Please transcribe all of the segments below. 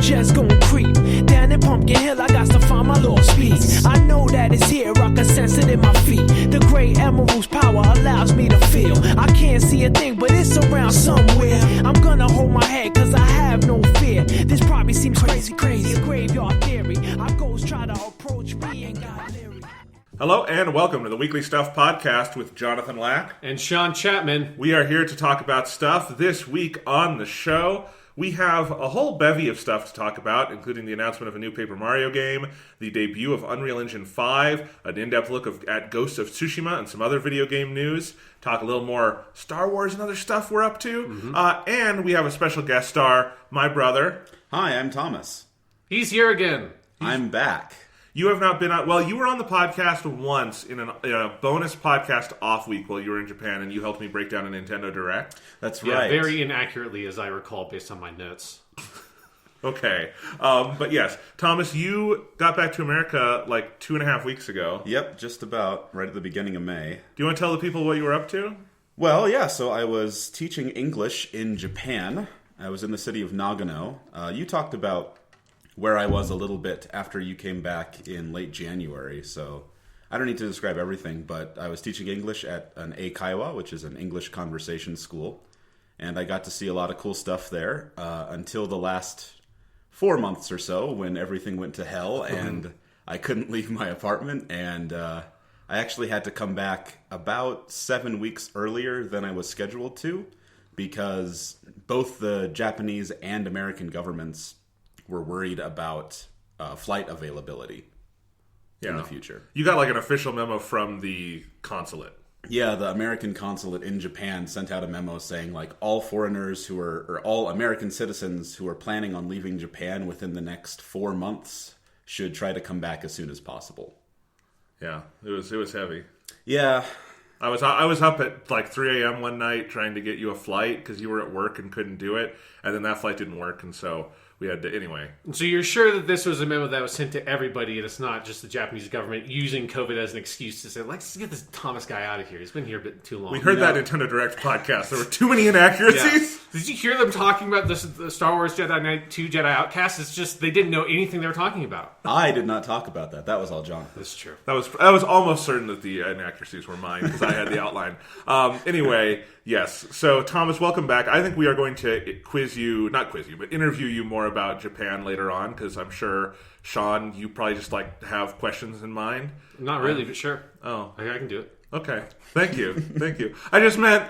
just gon' creep. Down in Pumpkin Hill, I got to find my lost speeds. I know that it's here, I can sense it in my feet. The great emerald's power allows me to feel. I can't see a thing, but it's around somewhere. I'm gonna hold my head, cause I have no fear. This probably seems crazy, a graveyard theory. Our ghosts try to approach me and got leery. Hello and welcome to the Weekly Stuff Podcast with Jonathan Lack and Sean Chapman. We are here to talk about stuff. This week on the show, we have a whole bevy of stuff to talk about, including the announcement of a new Paper Mario game, the debut of Unreal Engine 5, an in-depth look at Ghost of Tsushima, and some other video game news. Talk a little more Star Wars and other stuff we're up to. And we have a special guest star, my brother. Hi, I'm Thomas. He's here again. I'm back. You have not been on... Well, you were on the podcast once in a bonus podcast off week while you were in Japan, and you helped me break down a Nintendo Direct. That's yeah, right. Very inaccurately, as I recall, based on my notes. Okay. But yes, Thomas, you got back to America like 2.5 weeks ago. Yep, just about right at the beginning of May. Do you want to tell the people what you were up to? Well, yeah, so I was teaching English in Japan. I was in the city of Nagano. You talked about where I was a little bit after you came back in late January, so I don't need to describe everything, but I was teaching English at an Eikaiwa, which is an English conversation school, and I got to see a lot of cool stuff there until the last 4 months or so when everything went to hell and I couldn't leave my apartment, and I actually had to come back about 7 weeks earlier than I was scheduled to because both the Japanese and American governments were worried about flight availability in the future. You got like an official memo from the consulate. Yeah, the American consulate in Japan sent out a memo saying like all foreigners who are, or all American citizens who are planning on leaving Japan within the next 4 months should try to come back as soon as possible. Yeah, it was heavy. Yeah. I was up at like 3 a.m. one night trying to get you a flight because you were at work and couldn't do it, and then that flight didn't work, and so we had to anyway. So you're sure that this was a memo that was sent to everybody, and it's not just the Japanese government using COVID as an excuse to say, let's get this Thomas guy out of here. He's been here a bit too long. We heard that Nintendo Direct podcast. There were too many inaccuracies. Yeah. Did you hear them talking about the Star Wars Jedi Knight 2 Jedi Outcast? It's just they didn't know anything they were talking about. I did not talk about that. That was all John. That's true. I was almost certain that the inaccuracies were mine because I had the outline. Anyway, yes. So Thomas, welcome back. I think we are going to interview you more about Japan later on because I'm sure, Sean, you probably just like have questions in mind. Not really, but sure. Oh, I can do it. Okay. Thank you. Thank you. I just meant,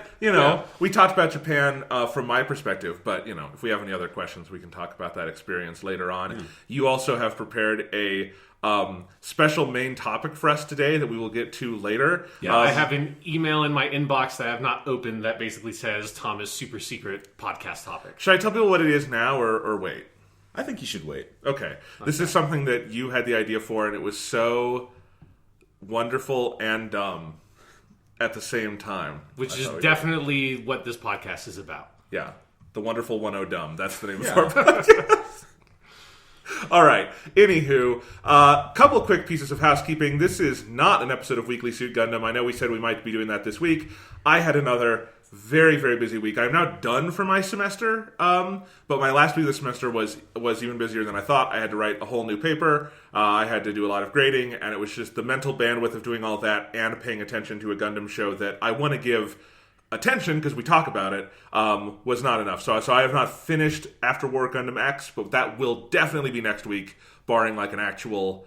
we talked about Japan from my perspective, but, if we have any other questions, we can talk about that experience later on. You also have prepared a special main topic for us today that we will get to later. Yeah, I have an email in my inbox that I have not opened that basically says Thomas' super secret podcast topic. Should I tell people what it is now or wait? I think you should wait. Okay. This is something that you had the idea for, and it was so wonderful and dumb at the same time. Which is definitely what this podcast is about. Yeah. The Wonderful 10 Dumb. That's the name of our podcast. All right. Anywho, a couple of quick pieces of housekeeping. This is not an episode of Weekly Suit Gundam. I know we said we might be doing that this week. I had another very, very busy week. I'm now done for my semester, but my last week of the semester was even busier than I thought. I had to write a whole new paper. I had to do a lot of grading, and it was just the mental bandwidth of doing all that and paying attention to a Gundam show that I want to give attention, because we talk about it, was not enough. So I have not finished After War Gundam X, but that will definitely be next week, barring like an actual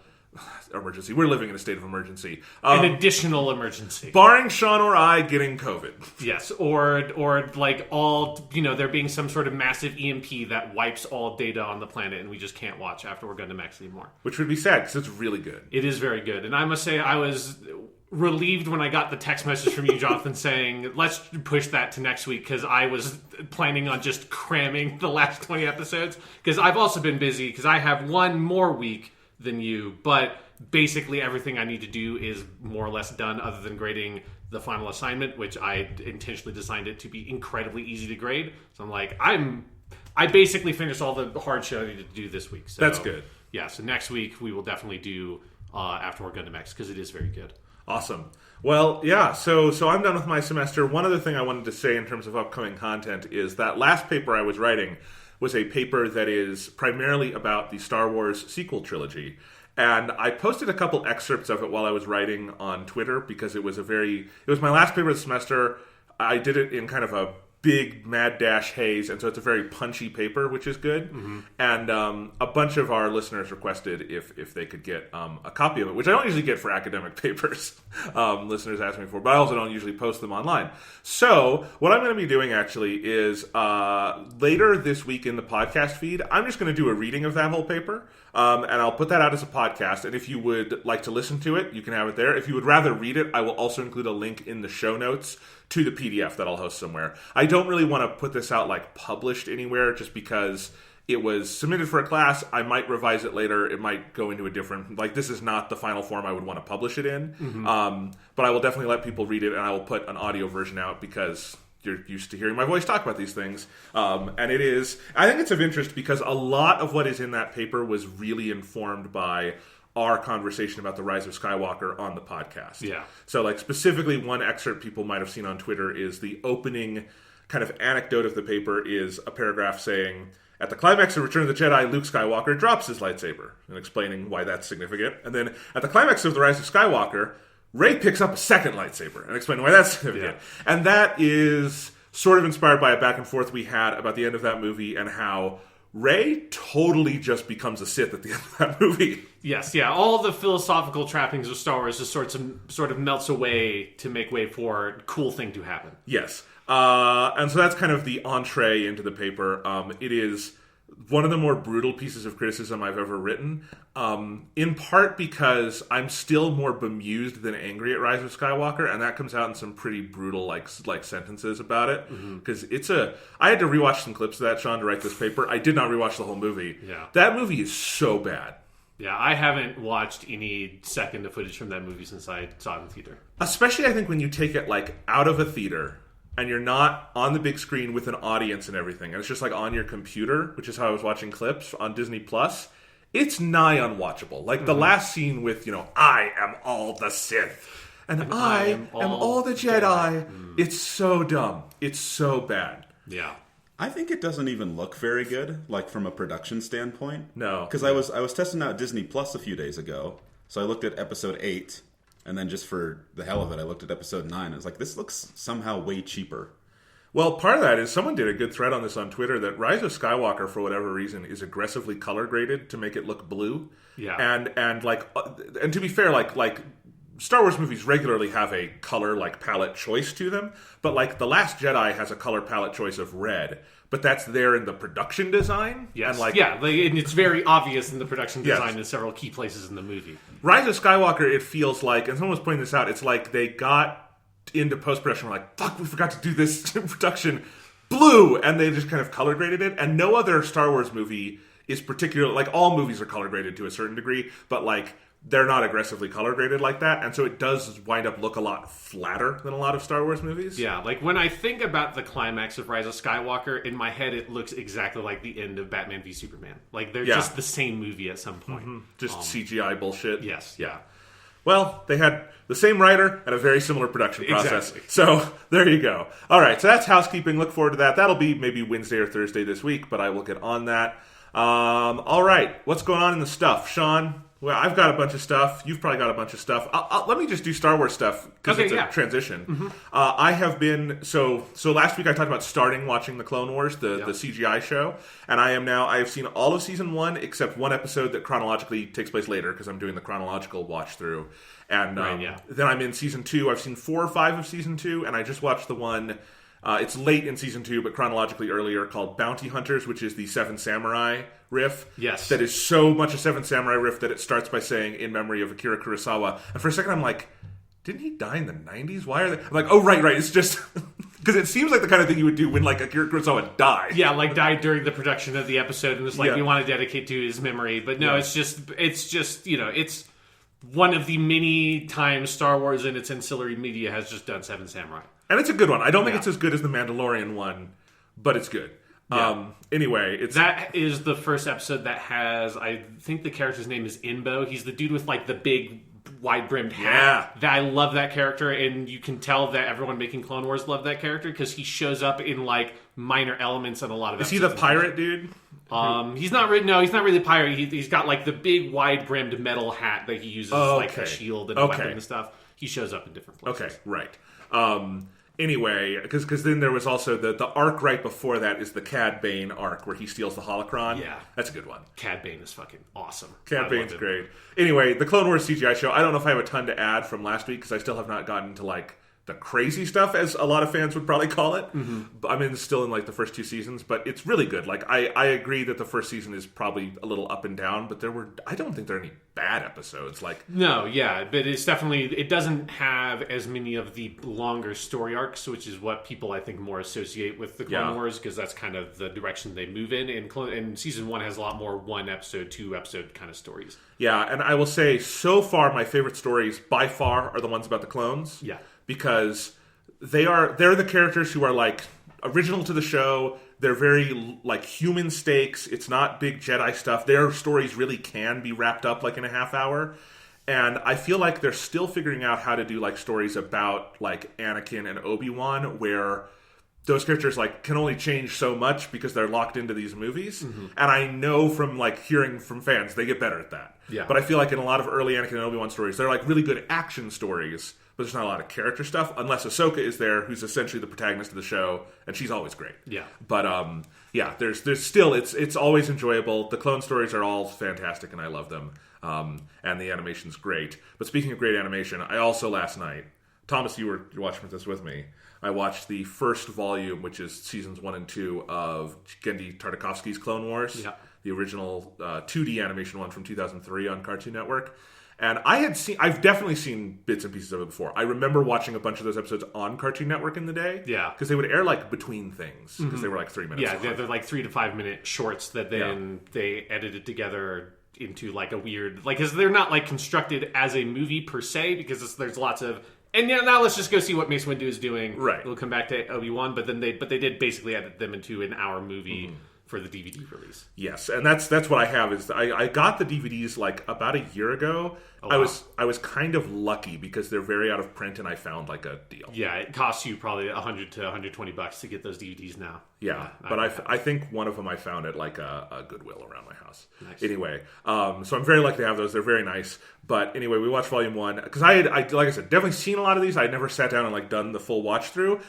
emergency. We're living in a state of emergency. An additional emergency. Barring Sean or I getting COVID. Yes, or like all, there being some sort of massive EMP that wipes all data on the planet and we just can't watch After War Gundam X anymore. Which would be sad, because it's really good. It is very good. And I must say, I was relieved when I got the text message from you, Jonathan, saying, let's push that to next week, because I was planning on just cramming the last 20 episodes, because I've also been busy, because I have one more week than you, but basically everything I need to do is more or less done other than grading the final assignment, which I intentionally designed it to be incredibly easy to grade. So I'm like, I basically finished all the hard shit I needed to do this week. So that's good. Yeah, so next week we will definitely do After War Gundam X, because it is very good. Awesome. Well, yeah, so I'm done with my semester. One other thing I wanted to say in terms of upcoming content is that last paper I was writing was a paper that is primarily about the Star Wars sequel trilogy. And I posted a couple excerpts of it while I was writing on Twitter because it was my last paper of the semester. I did it in kind of a big mad dash haze, and so it's a very punchy paper, which is good. And a bunch of our listeners requested if they could get a copy of it, which I don't usually get for academic papers. Listeners ask me for, but I also don't usually post them online. So what I'm going to be doing actually is later this week in the podcast feed, I'm just going to do a reading of that whole paper. And I'll put that out as a podcast. And if you would like to listen to it, you can have it there. If you would rather read it, I will also include a link in the show notes to the PDF that I'll host somewhere. I don't really want to put this out like published anywhere just because it was submitted for a class. I might revise it later. It might go into a different, like, this is not the final form I would want to publish it in. But I will definitely let people read it, and I will put an audio version out because you're used to hearing my voice talk about these things. And I think it's of interest because a lot of what is in that paper was really informed by our conversation about the Rise of Skywalker on the podcast. Yeah. So, like, specifically one excerpt people might have seen on Twitter is the opening kind of anecdote of the paper is a paragraph saying, at the climax of Return of the Jedi, Luke Skywalker drops his lightsaber, and explaining why that's significant. And then at the climax of The Rise of Skywalker, Rey picks up a second lightsaber, and explaining why that's significant. Yeah. And that is sort of inspired by a back and forth we had about the end of that movie and how Rey totally just becomes a Sith at the end of that movie. Yes, yeah. All the philosophical trappings of Star Wars just sort of melts away to make way for a cool thing to happen. Yes. And so that's kind of the entree into the paper. It is one of the more brutal pieces of criticism I've ever written, in part because I'm still more bemused than angry at Rise of Skywalker, and that comes out in some pretty brutal like sentences about it. Because I had to rewatch some clips of that, Sean, to write this paper. I did not rewatch the whole movie. Yeah, that movie is so bad. Yeah, I haven't watched any second of footage from that movie since I saw it in theater. Especially, I think, when you take it like out of a theater and you're not on the big screen with an audience and everything, and it's just like on your computer, which is how I was watching clips on Disney Plus. It's nigh unwatchable. Like the last scene with, I am all the Sith, and I am all the Jedi. It's so dumb. It's so bad. Yeah. I think it doesn't even look very good, like from a production standpoint. No. Because I was testing out Disney Plus a few days ago, so I looked at episode 8, and then just for the hell of it, I looked at episode 9. I was like, this looks somehow way cheaper. Well, part of that is someone did a good thread on this on Twitter that Rise of Skywalker, for whatever reason, is aggressively color graded to make it look blue. Yeah. And to be fair, like Star Wars movies regularly have a color palette choice to them, but like The Last Jedi has a color palette choice of red, but that's there in the production design. Yes. And and it's very obvious in the production design in several key places in the movie. Rise of Skywalker, it feels like, and someone was pointing this out, it's like they got into post-production, we're like, fuck, we forgot to do this in production blue, and they just kind of color graded it. And no other Star Wars movie is particularly, like, all movies are color graded to a certain degree, but like they're not aggressively color graded like that, and so it does wind up look a lot flatter than a lot of Star Wars movies. Yeah, like when I think about the climax of Rise of Skywalker, in my head it looks exactly like the end of Batman v Superman. Like they're just the same movie at some point. Just CGI bullshit. Yes. Yeah. Well, they had the same writer and a very similar production process. Exactly. So there you go. All right, so that's housekeeping. Look forward to that. That'll be maybe Wednesday or Thursday this week, but I will get on that. All right, what's going on in the stuff, Sean? Well, I've got a bunch of stuff. You've probably got a bunch of stuff. Let me just do Star Wars stuff because it's a transition. I have been so last week I talked about starting watching the Clone Wars, the CGI show, and I have seen all of season 1 except one episode that chronologically takes place later because I'm doing the chronological watch through. And then I'm in season 2. I've seen 4 or 5 of season 2, and I just watched the one. It's late in season 2, but chronologically earlier, called Bounty Hunters, which is the Seven Samurai riff. Yes. That is so much a Seven Samurai riff that it starts by saying, in memory of Akira Kurosawa. And for a second I'm like, didn't he die in the 90s? Why are they... I'm like, oh, right. It's just... Because it seems like the kind of thing you would do when, like, Akira Kurosawa died. Yeah, like died during the production of the episode, and it's like, you want to dedicate to his memory. But no, it's just, it's one of the many times Star Wars and its ancillary media has just done Seven Samurai. And it's a good one. I don't think it's as good as the Mandalorian one, but it's good. Yeah. Anyway, that is the first episode that has, I think the character's name is Inbo. He's the dude with like the big wide-brimmed hat. I love that character, and you can tell that everyone making Clone Wars loved that character because he shows up in like minor elements in a lot of. Is he the pirate dude? He's not really. No, he's not really a pirate. He's got like the big, wide-brimmed metal hat that he uses like a shield and a weapon and stuff. He shows up in different places. Okay, right. Anyway, because then there was also the arc right before that is the Cad Bane arc where he steals the holocron. Yeah. That's a good one. Cad Bane is fucking awesome. Cad Bane's great. Anyway, the Clone Wars CGI show, I don't know if I have a ton to add from last week because I still have not gotten to like the crazy stuff, as a lot of fans would probably call it. I'm still in like the first 2 seasons, but it's really good. Like I agree that the first season is probably a little up and down, but I don't think there are any bad episodes. Like no, yeah, but it's definitely, it doesn't have as many of the longer story arcs, which is what people I think more associate with the Clone Wars, because that's kind of the direction they move in. And season 1 has a lot more 1 episode, 2 episode kind of stories. Yeah, and I will say so far my favorite stories by far are the ones about the clones. Yeah. Because they're the characters who are like original to the show. They're very like human stakes. It's not big Jedi stuff. Their stories really can be wrapped up like in a half hour. And I feel like they're still figuring out how to do like stories about like Anakin and Obi-Wan where those characters like can only change so much because they're locked into these movies. And I know from like hearing from fans, they get better at that. Yeah. But I feel like in a lot of early Anakin and Obi-Wan stories, they're like really good action stories. But there's not a lot of character stuff, unless Ahsoka is there, who's essentially the protagonist of the show, and she's always great. Yeah. But there's still it's always enjoyable. The clone stories are all fantastic, and I love them. And the animation's great. But speaking of great animation, I also last night, Thomas, you were watching this with me. I watched the first volume, which is seasons 1 and 2 of Genndy Tartakovsky's Clone Wars, the original 2D animation one from 2003 on Cartoon Network. And I've definitely seen bits and pieces of it before. I remember watching a bunch of those episodes on Cartoon Network in the day. Yeah. Because they would air like between things. Because they were like 3 minutes long. Yeah, they're like 3 to 5 minute shorts that then they edited together into like a weird, like, because they're not like constructed as a movie per se, because there's lots of, and now let's just go see what Mace Windu is doing. Right. We'll come back to Obi-Wan, but they did basically edit them into an hour movie. For the DVD release. Yes, and that's what I have. Is I got the DVDs like about a year ago. Oh, wow. I was kind of lucky because they're very out of print, and I found like a deal. Yeah, it costs you probably $100 to $120 to get those DVDs now. Yeah, but I think one of them I found at like a Goodwill around my house. Nice. Anyway, so I'm very lucky to have those. They're very nice. But anyway, we watched Volume 1 because I like I said, definitely seen a lot of these. I had never sat down and like done the full watch through.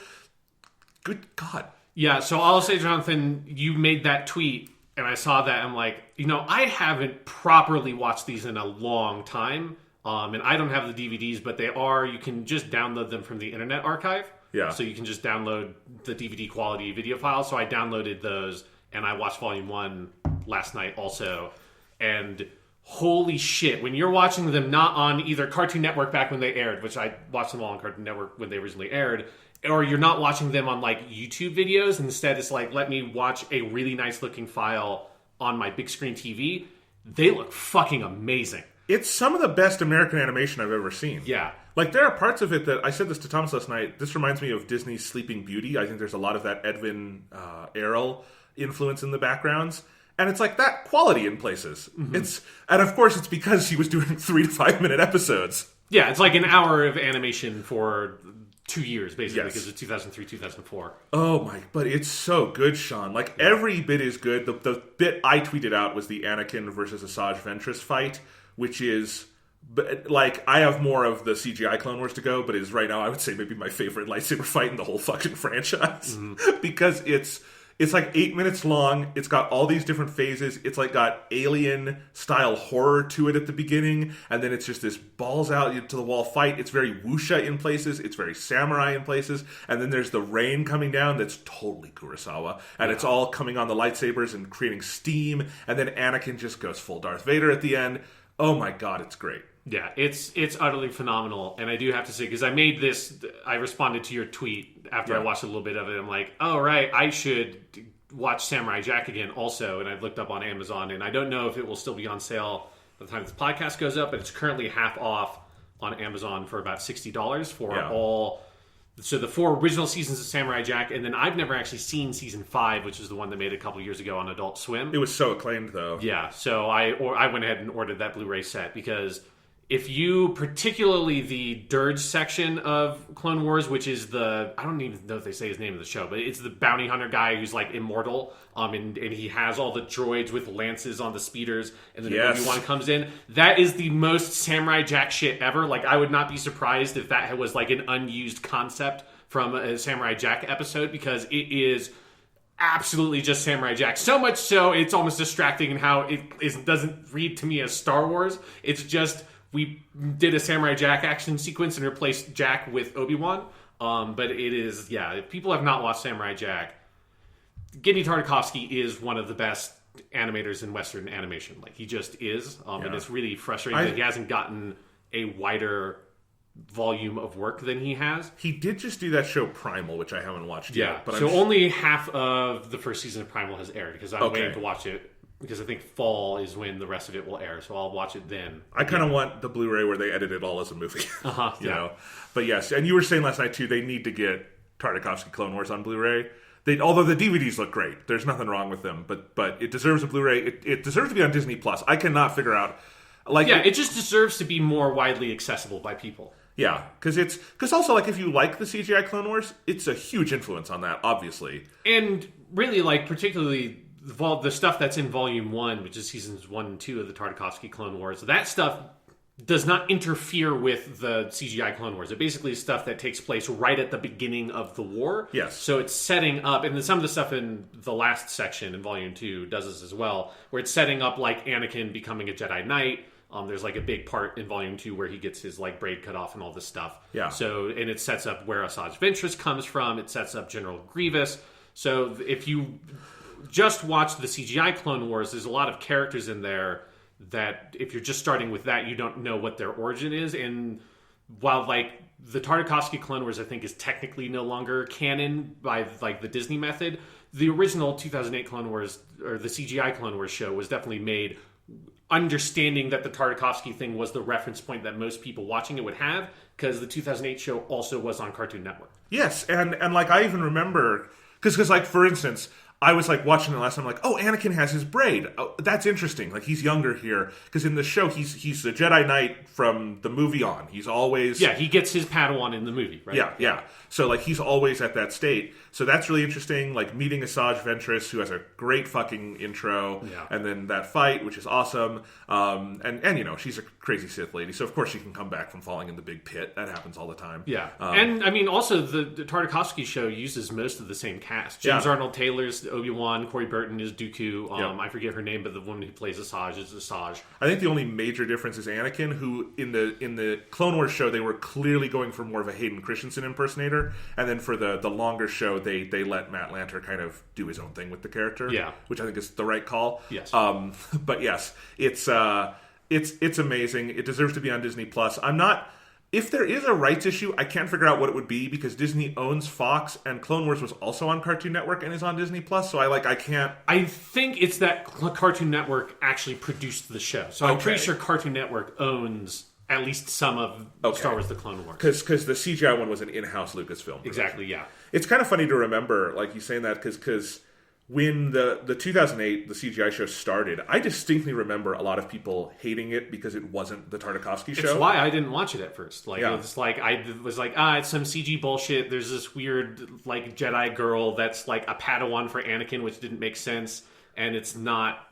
Good God. Yeah, so I'll say, Jonathan, you made that tweet, and I saw that. I'm like, I haven't properly watched these in a long time, and I don't have the DVDs, but you can just download them from the Internet Archive. Yeah. So you can just download the DVD quality video files. So I downloaded those, and I watched Volume 1 last night also, and holy shit, when you're watching them not on either Cartoon Network back when they aired, which I watched them all on Cartoon Network when they originally aired, or you're not watching them on like YouTube videos. Instead, it's like, let me watch a really nice looking file on my big screen TV. They look fucking amazing. It's some of the best American animation I've ever seen. Yeah. Like, there are parts of it that, I said this to Thomas last night, this reminds me of Disney's Sleeping Beauty. I think there's a lot of that Edwin Errol influence in the backgrounds. And it's like that quality in places. And of course, it's because he was doing 3 to 5 minute episodes. Yeah, it's like an hour of animation for 2 years, basically, Yes. because it's 2003, 2004. Oh my, but it's so good, Sean. Like, every bit is good. The bit I tweeted out was the Anakin versus Asajj Ventress fight, which is, like, I have more of the CGI Clone Wars to go, but is right now, I would say, maybe my favorite lightsaber fight in the whole fucking franchise. Because it's like 8 minutes long. It's got all these different phases. It's like got alien-style horror to it at the beginning, and then it's just this balls-out-to-the-wall fight. It's very wuxia in places. It's very samurai in places. And then there's the rain coming down that's totally Kurosawa. And it's all coming on the lightsabers and creating steam. And then Anakin just goes full Darth Vader at the end. Oh my god, it's great. Yeah, it's utterly phenomenal. And I do have to say, because I responded to your tweet after I watched a little bit of it. I'm like, oh, right, I should watch Samurai Jack again also. And I looked up on Amazon, and I don't know if it will still be on sale by the time this podcast goes up, but it's currently half off on Amazon for about $60 for all. So the 4 original seasons of Samurai Jack, and then I've never actually seen season 5, which is the one they made a couple years ago on Adult Swim. It was so acclaimed, though. Yeah, so I went ahead and ordered that Blu-ray set because if you, particularly the Dirge section of Clone Wars, which is I don't even know if they say his name in the show, but it's the bounty hunter guy who's like immortal, and he has all the droids with lances on the speeders, and then Obi-Wan comes in. That is the most Samurai Jack shit ever. Like, I would not be surprised if that was like an unused concept from a Samurai Jack episode, because it is absolutely just Samurai Jack. So much so, it's almost distracting in how it doesn't read to me as Star Wars. It's just, we did a Samurai Jack action sequence and replaced Jack with Obi-Wan. But it is, if people have not watched Samurai Jack, Genndy Tartakovsky is one of the best animators in Western animation. Like, he just is. And it's really frustrating that he hasn't gotten a wider volume of work than he has. He did just do that show Primal, which I haven't watched yet. But only half of the first season of Primal has aired, because I'm waiting to watch it. Because I think fall is when the rest of it will air, so I'll watch it then. I kind of want the Blu-ray where they edit it all as a movie. You know? But yes, and you were saying last night too, they need to get Tartakovsky Clone Wars on Blu-ray. Although the DVDs look great, there's nothing wrong with them. But it deserves a Blu-ray. It deserves to be on Disney Plus. I cannot figure out. It just deserves to be more widely accessible by people. Yeah, because also, like, if you like the CGI Clone Wars, it's a huge influence on that, obviously. And really, like, particularly the stuff that's in Volume 1, which is Seasons 1 and 2 of the Tartakovsky Clone Wars, that stuff does not interfere with the CGI Clone Wars. It basically is stuff that takes place right at the beginning of the war. Yes. So it's setting up, and then some of the stuff in the last section in Volume 2 does this as well, where it's setting up, like, Anakin becoming a Jedi Knight. There's like a big part in Volume 2 where he gets his like braid cut off and all this stuff. Yeah. So, and it sets up where Asajj Ventress comes from. It sets up General Grievous. So if you just watch the CGI Clone Wars, there's a lot of characters in there that if you're just starting with that, you don't know what their origin is. And while like the Tartakovsky Clone Wars, I think, is technically no longer canon by like the Disney method, the original 2008 Clone Wars, or the CGI Clone Wars show, was definitely made understanding that the Tartakovsky thing was the reference point that most people watching it would have, because the 2008 show also was on Cartoon Network. Yes, and like, I even remember, because like, for instance, I was like watching it last time, like, oh, Anakin has his braid. Oh, that's interesting. Like, he's younger here, because in the show he's a Jedi Knight from the movie on. He's always he gets his Padawan in the movie, right? Yeah. So like, he's always at that state. So that's really interesting. Like, meeting Asajj Ventress, who has a great fucking intro, and then that fight, which is awesome. And you know, she's a crazy Sith lady, so of course she can come back from falling in the big pit. That happens all the time. Yeah. And I mean, also the Tartakovsky show uses most of the same cast. James Arnold Taylor's Obi-Wan, Corey Burton is Dooku. I forget her name, but the woman who plays Asajj is Asajj. I think the only major difference is Anakin, who in the Clone Wars show, they were clearly going for more of a Hayden Christensen impersonator, and then for the longer show, they let Matt Lanter kind of do his own thing with the character, which I think is the right call. Yes. But yes, it's amazing. It deserves to be on Disney Plus. If there is a rights issue, I can't figure out what it would be, because Disney owns Fox, and Clone Wars was also on Cartoon Network and is on Disney Plus. So I can't. I think it's that Cartoon Network actually produced the show, so I'm pretty sure Cartoon Network owns at least some of Star Wars: The Clone Wars. Because the CGI one was an in-house Lucasfilm production. Exactly. Yeah. It's kind of funny to remember, like, you saying that, because when the 2008 the CGI show started, I distinctly remember a lot of people hating it because it wasn't the Tartakovsky show. It's why I didn't watch it at first. Like, it's like, I was like, it's some CG bullshit. There's this weird like Jedi girl that's like a Padawan for Anakin, which didn't make sense, and it's not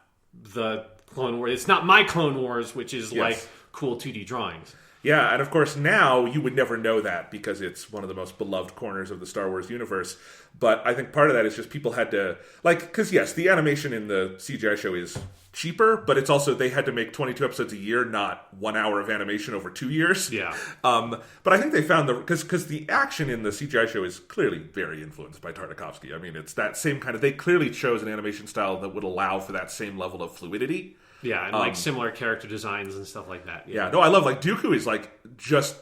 the Clone Wars. It's not my Clone Wars, which is like cool 2D drawings. Yeah, and of course now you would never know that because it's one of the most beloved corners of the Star Wars universe. But I think part of that is just people had to, like, because yes, the animation in the CGI show is cheaper, but it's also, they had to make 22 episodes a year, not 1 hour of animation over 2 years. Yeah. But I think they found because the action in the CGI show is clearly very influenced by Tartakovsky. I mean, it's that same kind of, they clearly chose an animation style that would allow for that same level of fluidity. Yeah, and like similar character designs and stuff like that. Yeah, no, I love, like, Dooku is like just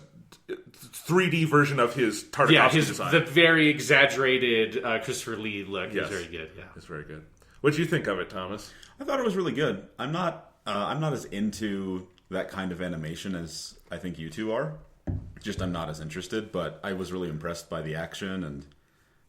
3D version of his Tartakovsky design. The very exaggerated Christopher Lee look is very good. Yeah, it's very good. What did you think of it, Thomas? I thought it was really good. I'm not as into that kind of animation as I think you two are. Just I'm not as interested, but I was really impressed by the action, and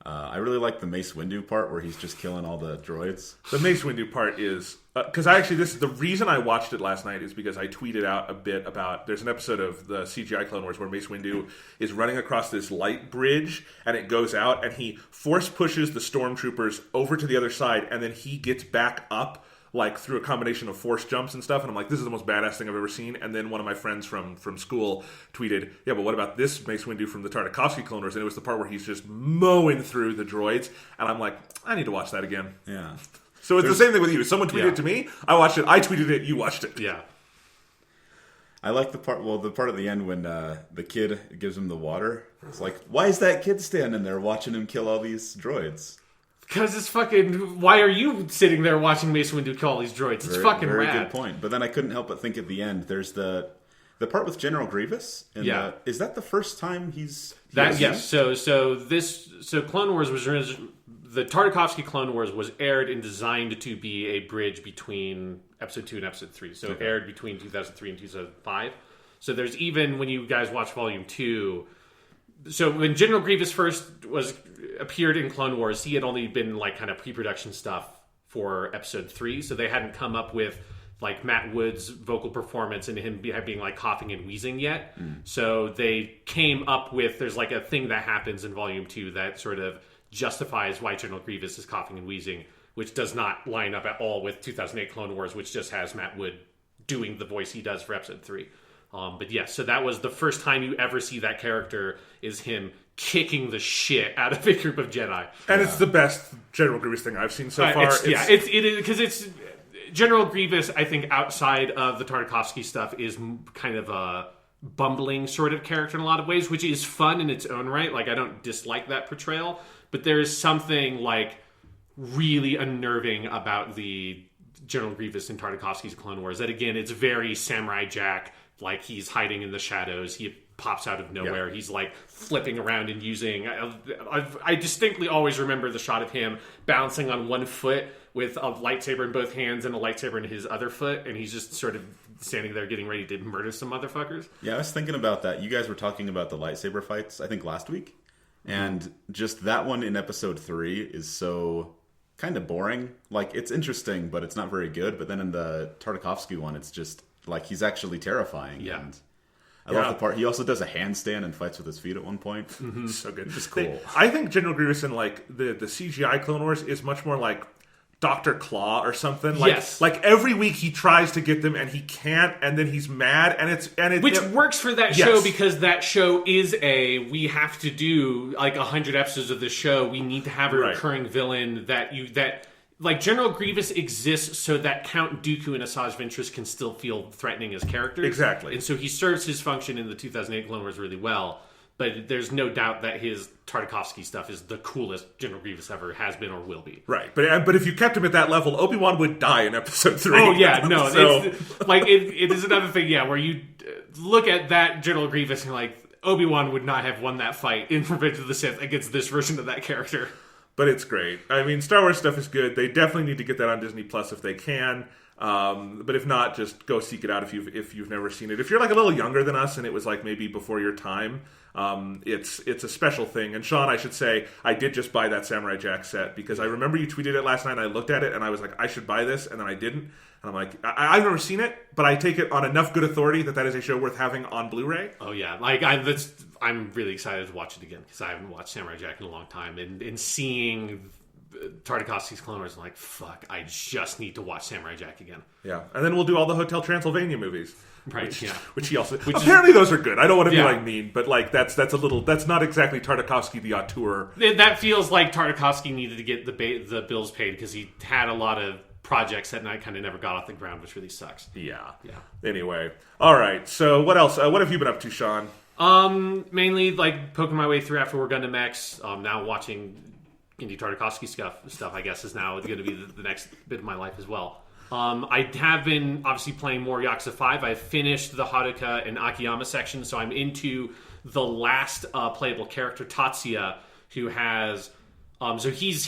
I really like the Mace Windu part where he's just killing all the droids. The Mace Windu part is because this is the reason I watched it last night is because I tweeted out a bit about there's an episode of the CGI Clone Wars where Mace Windu is running across this light bridge and it goes out and he force pushes the stormtroopers over to the other side and then he gets back up like through a combination of force jumps and stuff, and I'm like, this is the most badass thing I've ever seen. And then one of my friends from school tweeted, yeah, but what about this Mace Windu from the Tartakovsky Clone Wars? And it was the part where he's just mowing through the droids, and I'm like, I need to watch that again. Yeah. So it's the same thing with you. Someone tweeted it to me, I watched it, I tweeted it, you watched it. Yeah. I like the part at the end when the kid gives him the water. It's like, why is that kid standing there watching him kill all these droids? Because it's fucking... Why are you sitting there watching Mace Windu kill all these droids? It's fucking very rad. Good point. But then I couldn't help but think at the end, there's the part with General Grievous. Is that the first time he's... Yes. So Clone Wars was... The Tartakovsky Clone Wars was aired and designed to be a bridge between Episode 2 and Episode 3. So it aired between 2003 and 2005. So there's even, when you guys watch Volume 2... So when General Grievous first appeared in Clone Wars, he had only been like kind of pre-production stuff for Episode 3, so they hadn't come up with like Matt Wood's vocal performance and him being like coughing and wheezing yet. So they came up with, there's like a thing that happens in Volume 2 that sort of justifies why General Grievous is coughing and wheezing, which does not line up at all with 2008 Clone Wars, which just has Matt Wood doing the voice he does for Episode 3. But yes, so that was the first time you ever see that character is him kicking the shit out of a group of Jedi. And it's the best General Grievous thing I've seen so far. It is because it's General Grievous, I think, outside of the Tartakovsky stuff, is kind of a bumbling sort of character in a lot of ways, which is fun in its own right. Like, I don't dislike that portrayal, but there is something, like, really unnerving about the General Grievous in Tartakovsky's Clone Wars. That, again, it's very Samurai Jack. Like, he's hiding in the shadows. He pops out of nowhere. Yeah. He's, like, flipping around and using... I distinctly always remember the shot of him bouncing on one foot with a lightsaber in both hands and a lightsaber in his other foot, and he's just sort of standing there getting ready to murder some motherfuckers. Yeah, I was thinking about that. You guys were talking about the lightsaber fights, I think, last week. And just that one in Episode 3 is so kind of boring. Like, it's interesting, but it's not very good. But then in the Tartakovsky one, it's just... like, he's actually terrifying. Yeah. And I love the part. He also does a handstand and fights with his feet at one point. Mm-hmm. So good. Just cool. I think General Grievous in, like, the CGI Clone Wars is much more like Dr. Claw or something. Like, yes. Like, every week he tries to get them and he can't, and then he's mad, and it which works for that show because that show is we have to do, like, 100 episodes of this show. We need to have a recurring villain like, General Grievous exists so that Count Dooku and Asajj Ventress can still feel threatening as characters. Exactly. And so he serves his function in the 2008 Clone Wars really well. But there's no doubt that his Tartakovsky stuff is the coolest General Grievous ever has been or will be. Right. But if you kept him at that level, Obi-Wan would die in Episode 3. Oh, yeah. No. So... It's, like, it is another thing, where you look at that General Grievous and you're like, Obi-Wan would not have won that fight in Revenge of the Sith against this version of that character. But it's great. I mean, Star Wars stuff is good. They definitely need to get that on Disney Plus if they can. But if not, just go seek it out if you've never seen it. If you're like a little younger than us and it was like maybe before your time, it's a special thing. And Sean, I should say, I did just buy that Samurai Jack set because I remember you tweeted it last night and I looked at it and I was like, I should buy this, and then I didn't. And I'm like, I've never seen it, but I take it on enough good authority that is a show worth having on Blu-ray. Oh yeah, like I'm really excited to watch it again because I haven't watched Samurai Jack in a long time, and seeing Tartakovsky's Clone Wars, I'm like, fuck, I just need to watch Samurai Jack again. Yeah, and then we'll do all the Hotel Transylvania movies. Right, which he also... apparently those are good. I don't want to be like mean, but like that's not exactly Tartakovsky the auteur. That feels like Tartakovsky needed to get the bills paid because he had a lot of projects that night kind of never got off the ground, which really sucks. Yeah. Anyway, all right. So what else? What have you been up to, Sean? Mainly like poking my way through after we're Gundam X. Now watching Genndy Tartakovsky stuff. I guess is now going to be the next bit of my life as well. I have been obviously playing more Yakuza 5. I finished the Haruka and Akiyama section, so I'm into the last playable character, Tatsuya, who has. So he's.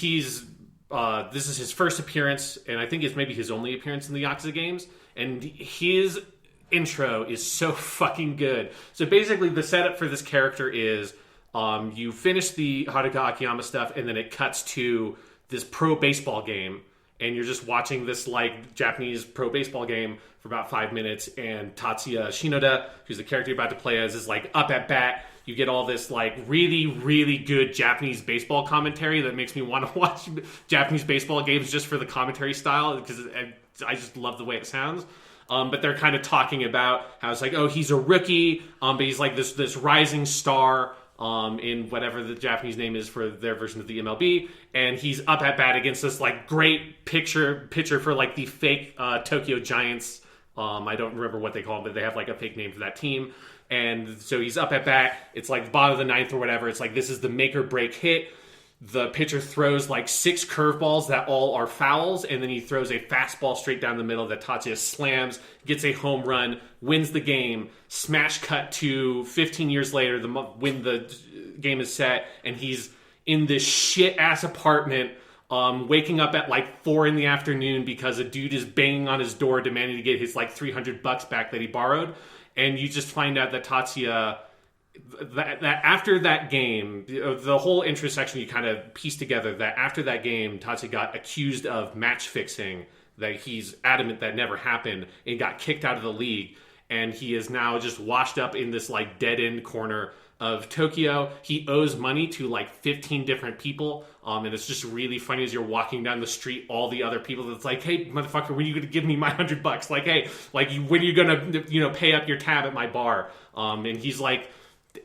This is his first appearance, and I think it's maybe his only appearance in the Yakuza games. And his intro is so fucking good. So basically, the setup for this character is You finish the Haruka Akiyama stuff, and then it cuts to this pro baseball game, and you're just watching this like Japanese pro baseball game for about 5 minutes, and Tatsuya Shinoda, who's the character you're about to play as, is like up at bat. You get all this like really, really good Japanese baseball commentary that makes me want to watch Japanese baseball games just for the commentary style, because I just love the way it sounds. But they're kind of talking about how it's like, oh, he's a rookie, but he's like this rising star in whatever the Japanese name is for their version of the MLB, and he's up at bat against this like great pitcher for like the fake Tokyo Giants. I don't remember what they call them, but they have like a fake name for that team. And so he's up at bat. It's like the bottom of the ninth or whatever. It's like this is the make or break hit. The pitcher throws like 6 curveballs that all are fouls, and then he throws a fastball straight down the middle that Tatsuya slams, gets a home run, wins the game. Smash cut to 15 years later, when the game is set, and he's in this shit-ass apartment, waking up at like 4 in the afternoon because a dude is banging on his door demanding to get his like $300 back that he borrowed. And you just find out that Tatsuya... That after that game, the whole intersection, you kind of piece together that after that game, Tatsuya got accused of match fixing, that he's adamant that never happened, and got kicked out of the league, and he is now just washed up in this like dead end corner of Tokyo. He owes money to like 15 different people, and it's just really funny as you're walking down the street, all the other people that's like, hey motherfucker, when are you gonna give me my $100? Like, hey, like when are you gonna pay up your tab at my bar? And he's like,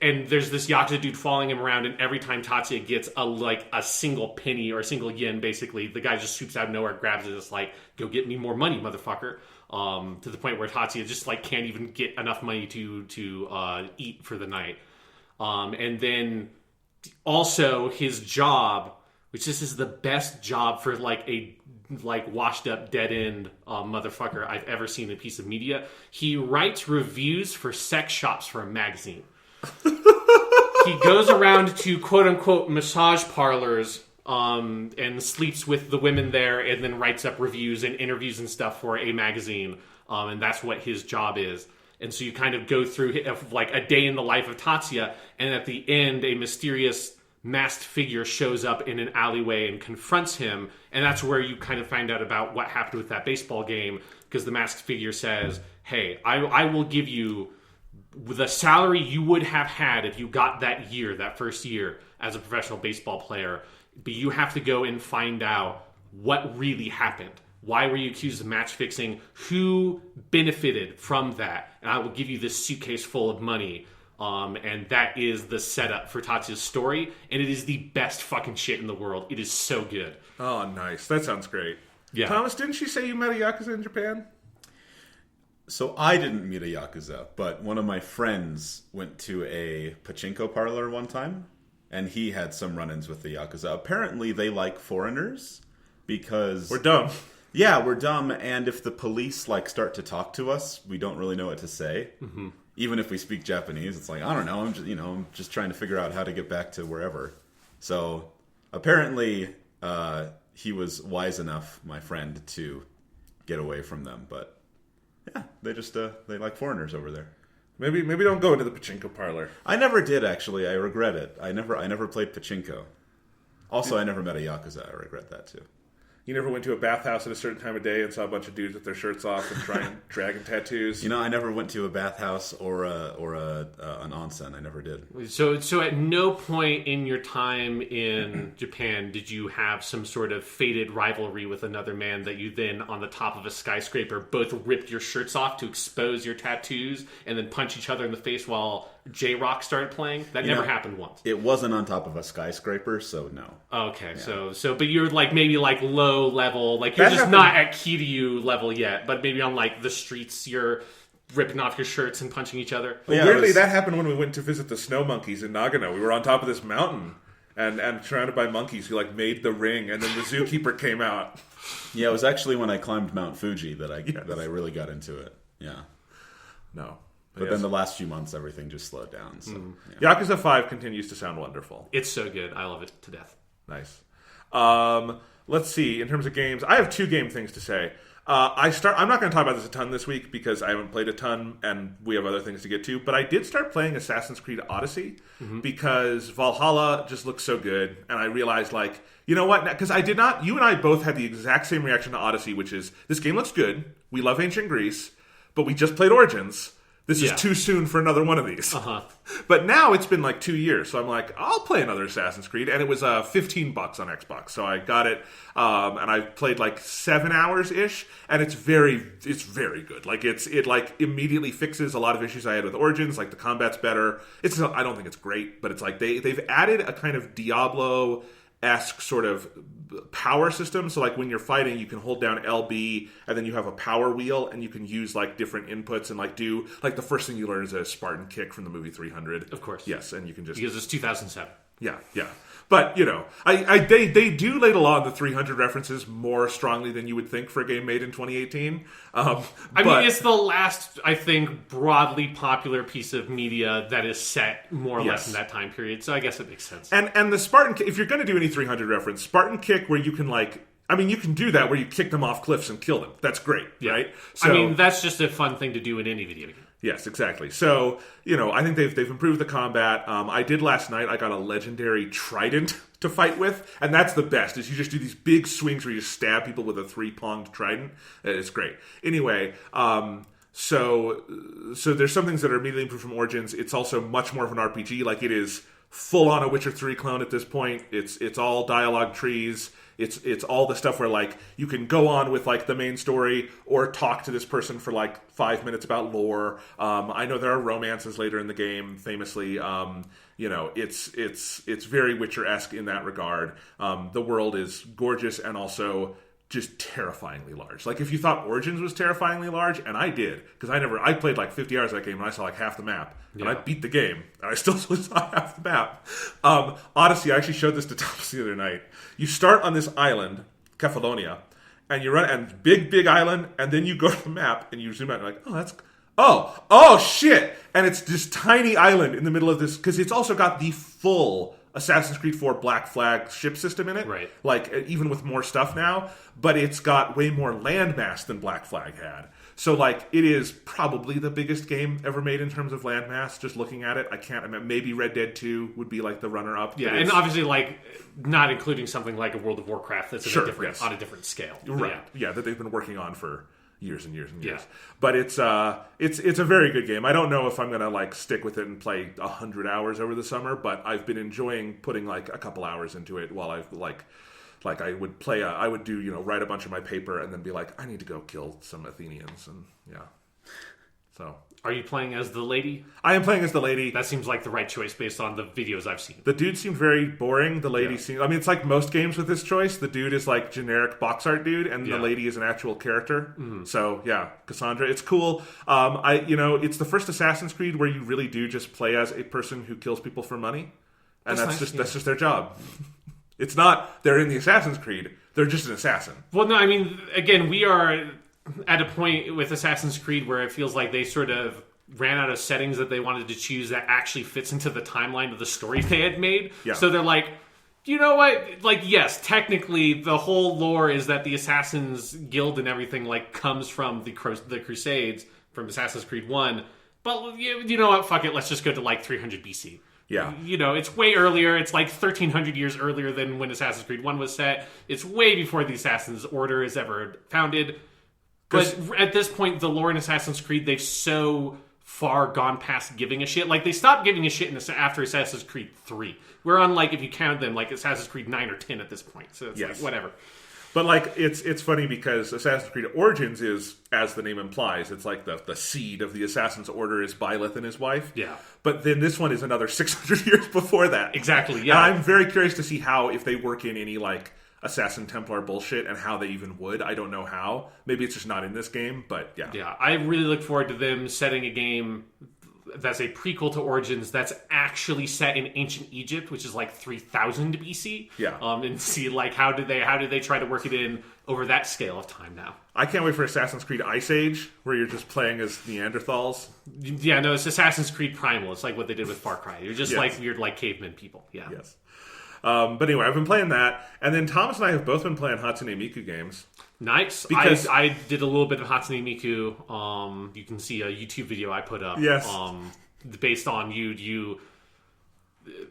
and there's this Yakuza dude following him around, and every time Tatsuya gets a single penny or a single yen, basically, the guy just swoops out of nowhere, grabs it, and is like, go get me more money, motherfucker. To the point where Tatsuya just like can't even get enough money to eat for the night. And then also his job, which this is the best job for like a washed up dead end motherfucker I've ever seen in a piece of media. He writes reviews for sex shops for a magazine. He goes around to quote unquote massage parlors and sleeps with the women there, and then writes up reviews and interviews and stuff for a magazine, and that's what his job is. And so you kind of go through like a day in the life of Tatsuya, and at the end a mysterious masked figure shows up in an alleyway and confronts him, and that's where you kind of find out about what happened with that baseball game, because the masked figure says, hey, I will give you the salary you would have had if you got that first year as a professional baseball player, but you have to go and find out what really happened. Why were you accused of match fixing? Who benefited from that? And I will give you this suitcase full of money. And that is the setup for Tatsuya's story, and it is the best fucking shit in the world. It is so good. Oh, nice. That sounds great. Yeah. Thomas, didn't you say you met a Yakuza in Japan? So I didn't meet a Yakuza, but one of my friends went to a pachinko parlor one time, and he had some run-ins with the Yakuza. Apparently they like foreigners, because... We're dumb. Yeah, we're dumb, and if the police start to talk to us, we don't really know what to say. Mm-hmm. Even if we speak Japanese, it's like, I don't know, I'm just trying to figure out how to get back to wherever. So apparently he was wise enough, my friend, to get away from them, but... Yeah, they like foreigners over there. Maybe don't go into the pachinko parlor. I never did, actually. I regret it. I never played pachinko. Also, I never met a Yakuza. I regret that too. You never went to a bathhouse at a certain time of day and saw a bunch of dudes with their shirts off and trying dragon tattoos? I never went to a bathhouse or an onsen. I never did. So at no point in your time in Japan did you have some sort of fated rivalry with another man that you then, on the top of a skyscraper, both ripped your shirts off to expose your tattoos and then punch each other in the face while J-Rock started playing? That never happened once. It wasn't on top of a skyscraper, so no. Okay, yeah. So but you're maybe low level, you're that just happened. Not at Kiryu level yet, but maybe on the streets you're ripping off your shirts and punching each other. Well, weirdly, that happened when we went to visit the snow monkeys in Nagano. We were on top of this mountain and surrounded by monkeys who made the ring, and then the zookeeper came out. Yeah, it was actually when I climbed Mount Fuji that I really got into it. Yeah. No. But then the last few months, everything just slowed down. So, yeah. Yakuza 5 continues to sound wonderful. It's so good. I love it to death. Nice. Let's see. In terms of games, I have 2 game things to say. I'm not going to talk about this a ton this week because I haven't played a ton and we have other things to get to. But I did start playing Assassin's Creed Odyssey because Valhalla just looks so good, and I realized like, you know what? Because I did not. You and I both had the exact same reaction to Odyssey, which is this game looks good. We love ancient Greece, but we just played Origins. This is too soon for another one of these. But now it's been like 2 years, so I'm like, I'll play another Assassin's Creed, and it was $15 on Xbox, so I got it, and I played like 7 hours ish, and it's very good. Like it like immediately fixes a lot of issues I had with Origins. Like the combat's better. I don't think it's great, but it's like they've added a kind of Diablo-esque sort of power system. So like when you're fighting, you can hold down LB and then you have a power wheel and you can use like different inputs and like do like the first thing you learn is a Spartan kick from the movie 300. Of course. Yes, and you can just... Because it's 2007. Yeah. But, you know, they do lay the law on the 300 references more strongly than you would think for a game made in 2018. I mean, it's the last, I think, broadly popular piece of media that is set more or less in that time period, so I guess it makes sense. And the Spartan kick, if you're going to do any 300 reference, Spartan kick where you can, like... I mean, you can do that where you kick them off cliffs and kill them. That's great, right? So, I mean, that's just a fun thing to do in any video game. Yes, exactly. So, you know, I think they've improved the combat. I did last night. I got a legendary trident to fight with, and that's the best. Is you just do these big swings where you stab people with a 3-pronged trident. It's great. Anyway, so there's some things that are immediately improved from Origins. It's also much more of an RPG. Like it is full on a Witcher 3 clone at this point. It's all dialogue trees. It's all the stuff where like you can go on with like the main story or talk to this person for like 5 minutes about lore. I know there are romances later in the game, famously. You know, it's very Witcher-esque in that regard. The world is gorgeous and also just terrifyingly large. Like if you thought Origins was terrifyingly large, and I did, because I played like 50 hours of that game and I saw like half the map, and I beat the game, and I still saw half the map. Odyssey, I actually showed this to Thomas the other night. You start on this island, Kefalonia, and you run, and big island, and then you go to the map and you zoom out and you're like, oh shit, and it's this tiny island in the middle of this, because it's also got the full Assassin's Creed 4 Black Flag ship system in it. Right. Like, even with more stuff now. But it's got way more landmass than Black Flag had. So, like, it is probably the biggest game ever made in terms of landmass, just looking at it. I can't imagine. Maybe Red Dead 2 would be, like, the runner-up. Yeah, and obviously, like, not including something like a World of Warcraft that's on a different scale. Right. Yeah, that they've been working on for years and years and years. Yeah. But it's a very good game. I don't know if I'm gonna like stick with it and play 100 hours over the summer, but I've been enjoying putting like a couple hours into it while I've like I would play I would do, you know, write a bunch of my paper and then be like, I need to go kill some Athenians, and so. Are you playing as the lady? I am playing as the lady. That seems like the right choice based on the videos I've seen. The dude seemed very boring. The lady seemed... I mean, it's like most games with this choice. The dude is like generic box art dude, and the lady is an actual character. Mm-hmm. So, yeah, Cassandra. It's cool. It's the first Assassin's Creed where you really do just play as a person who kills people for money. And that's just their job. It's not they're in the Assassin's Creed. They're just an assassin. Well, no, I mean, again, we are at a point with Assassin's Creed where it feels like they sort of ran out of settings that they wanted to choose that actually fits into the timeline of the story they had made. Yeah. So they're like, you know what? Like, yes, technically the whole lore is that the Assassin's Guild and everything like comes from the Crusades from Assassin's Creed 1. But you know what? Fuck it. Let's just go to like 300 BC. Yeah. You know, it's way earlier. It's like 1,300 years earlier than when Assassin's Creed 1 was set. It's way before the Assassin's Order is ever founded. But at this point, the lore in Assassin's Creed, they've so far gone past giving a shit. Like, they stopped giving a shit after Assassin's Creed 3. We're on, like, if you count them, like Assassin's Creed 9 or 10 at this point. So it's like, whatever. But, like, it's funny because Assassin's Creed Origins is, as the name implies, it's like the seed of the Assassin's Order is Byleth and his wife. Yeah. But then this one is another 600 years before that. Exactly, yeah. And I'm very curious to see how, if they work in any, like, Assassin Templar bullshit, and how they even would. I don't know how. Maybe it's just not in this game, but yeah. Yeah, I really look forward to them setting a game that's a prequel to Origins that's actually set in ancient Egypt, which is like 3000 BC. Yeah. And see like how did they try to work it in over that scale of time now. I can't wait for Assassin's Creed Ice Age, where you're just playing as Neanderthals. Yeah, no, it's Assassin's Creed Primal. It's like what they did with Far Cry. You're just like weird like caveman people. Yeah. Yes. But anyway, I've been playing that, and then Thomas and I have both been playing Hatsune Miku games. Nice. Because I did a little bit of Hatsune Miku. You can see a YouTube video I put up. Yes. Based on you.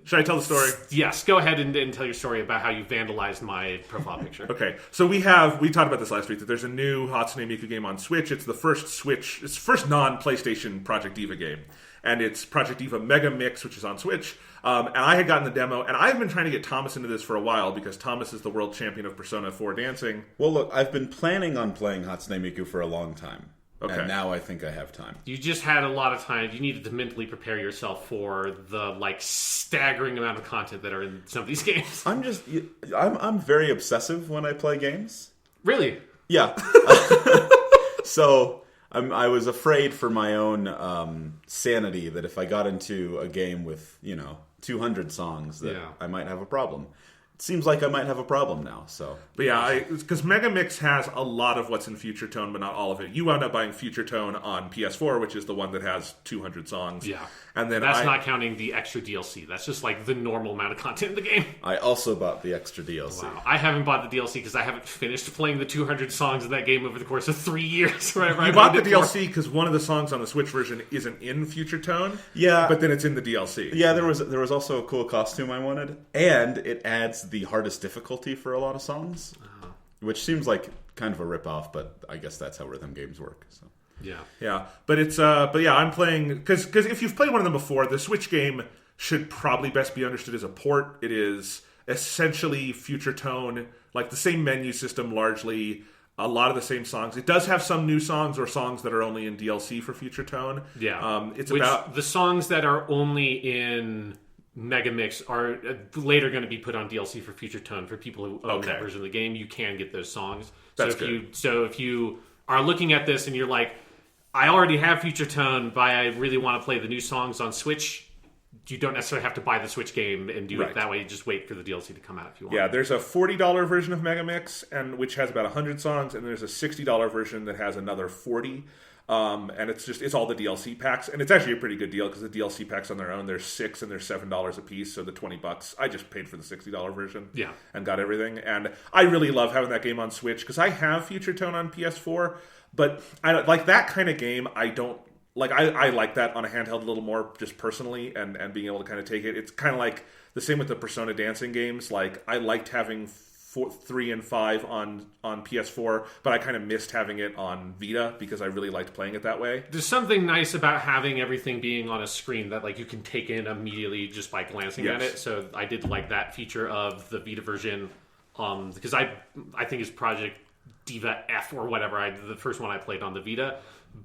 Should I tell the story? Yes. Go ahead and tell your story about how you vandalized my profile picture. Okay, so we talked about this last week, that there's a new Hatsune Miku game on Switch. It's the first non-PlayStation Project Diva game. And it's Project Diva Mega Mix, which is on Switch. And I had gotten the demo, and I've been trying to get Thomas into this for a while, because Thomas is the world champion of Persona 4 dancing. Well, look, I've been planning on playing Hatsune Miku for a long time. Okay. And now I think I have time. You just had a lot of time. You needed to mentally prepare yourself for the staggering amount of content that are in some of these games. I'm very obsessive when I play games. Really? Yeah. So I was afraid for my own sanity that if I got into a game with 200 songs that I might have a problem. It seems like I might have a problem now. So, but yeah, because Mega Mix has a lot of what's in Future Tone, but not all of it. You wound up buying Future Tone on PS4, which is the one that has 200 songs. Yeah, and then that's not counting the extra DLC. That's just the normal amount of content in the game. I also bought the extra DLC. Wow. I haven't bought the DLC because I haven't finished playing the 200 songs of that game over the course of 3 years. You bought the DLC because one of the songs on the Switch version isn't in Future Tone. Yeah, but then it's in the DLC. Yeah, there was also a cool costume I wanted, and it adds the hardest difficulty for a lot of songs, which seems like kind of a ripoff, but I guess that's how rhythm games work. So. Yeah, but it's I'm playing because if you've played one of them before, the Switch game should probably best be understood as a port. It is essentially Future Tone, like the same menu system, largely a lot of the same songs. It does have some new songs or songs that are only in DLC for Future Tone. Yeah, it's which, about the songs that are only in Mega Mix are later going to be put on DLC for Future Tone for people who own that version of the game. You can get those songs. That's good. So if you are looking at this and you're like, I already have Future Tone, but I really want to play the new songs on Switch, you don't necessarily have to buy the Switch game and do it that way. You just wait for the DLC to come out if you want. Yeah, there's a $40 version of Mega Mix, and which has about 100 songs, and there's a $60 version that has another 40. And it's all the DLC packs, and it's actually a pretty good deal because the DLC packs on their own, there's $6 and they're $7 a piece, so the $20 I just paid for the $60 version, and got everything. And I really love having that game on Switch because I have Future Tone on PS4, but I don't like that kind of game. I don't like. I like that on a handheld a little more, just personally, and being able to kind of take it. It's kind of like the same with the Persona dancing games. Like I liked having 3 and 5 on PS4, but I kind of missed having it on Vita because I really liked playing it that way. There's something nice about having everything being on a screen that you can take in immediately just by glancing at it. So I did like that feature of the Vita version because I think it's Project Diva F or whatever. The first one I played on the Vita.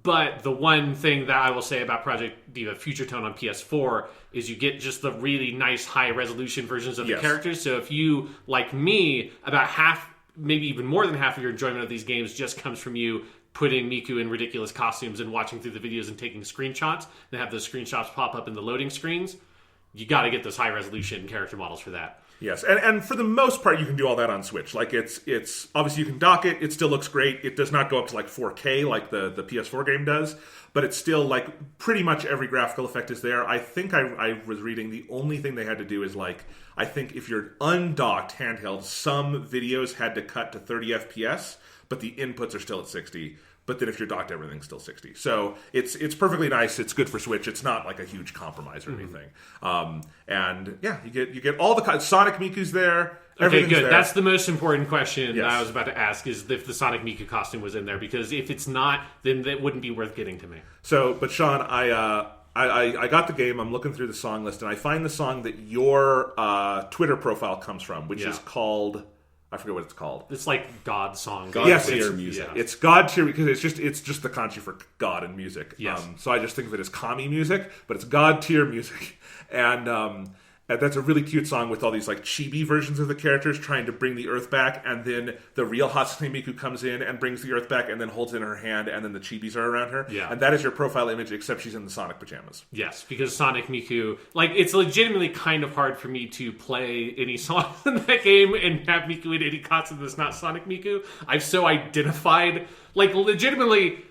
But the one thing that I will say about Project Diva Future Tone on PS4 is you get just the really nice high-resolution versions of the characters. So if you, like me, about half, maybe even more than half of your enjoyment of these games just comes from you putting Miku in ridiculous costumes and watching through the videos and taking screenshots, and have those screenshots pop up in the loading screens, you got to get those high-resolution character models for that. Yes, and for the most part, you can do all that on Switch. Like it's obviously you can dock it. It still looks great. It does not go up to 4K like the PS4 game does, but it's still pretty much every graphical effect is there. I think I was reading the only thing they had to do is I think if you're undocked handheld, some videos had to cut to 30 FPS, but the inputs are still at 60. But then if you're docked, everything's still 60. So it's perfectly nice. It's good for Switch. It's not a huge compromise or anything. And yeah, you get all the Sonic Miku's there. Okay, good. There. That's the most important question yes. that I was about to ask is if the Sonic Miku costume was in there, because if it's not, then that wouldn't be worth getting to me. So, but Sean, I got the game. I'm looking through the song list, and I find the song that your Twitter profile comes from, which is called. I forget what it's called. It's like God song. God tier music. Yeah. It's God tier because it's just the kanji for God and music. Yes. So I just think of it as kami music, but it's God tier music. And that's a really cute song with all these chibi versions of the characters trying to bring the Earth back, and then the real Hatsune Miku comes in and brings the Earth back and then holds it in her hand, and then the chibis are around her. Yeah. And that is your profile image, except she's in the Sonic pajamas. Yes, because Sonic Miku, it's legitimately kind of hard for me to play any song in that game and have Miku in any costume that's not Sonic Miku. I've so identified, legitimately,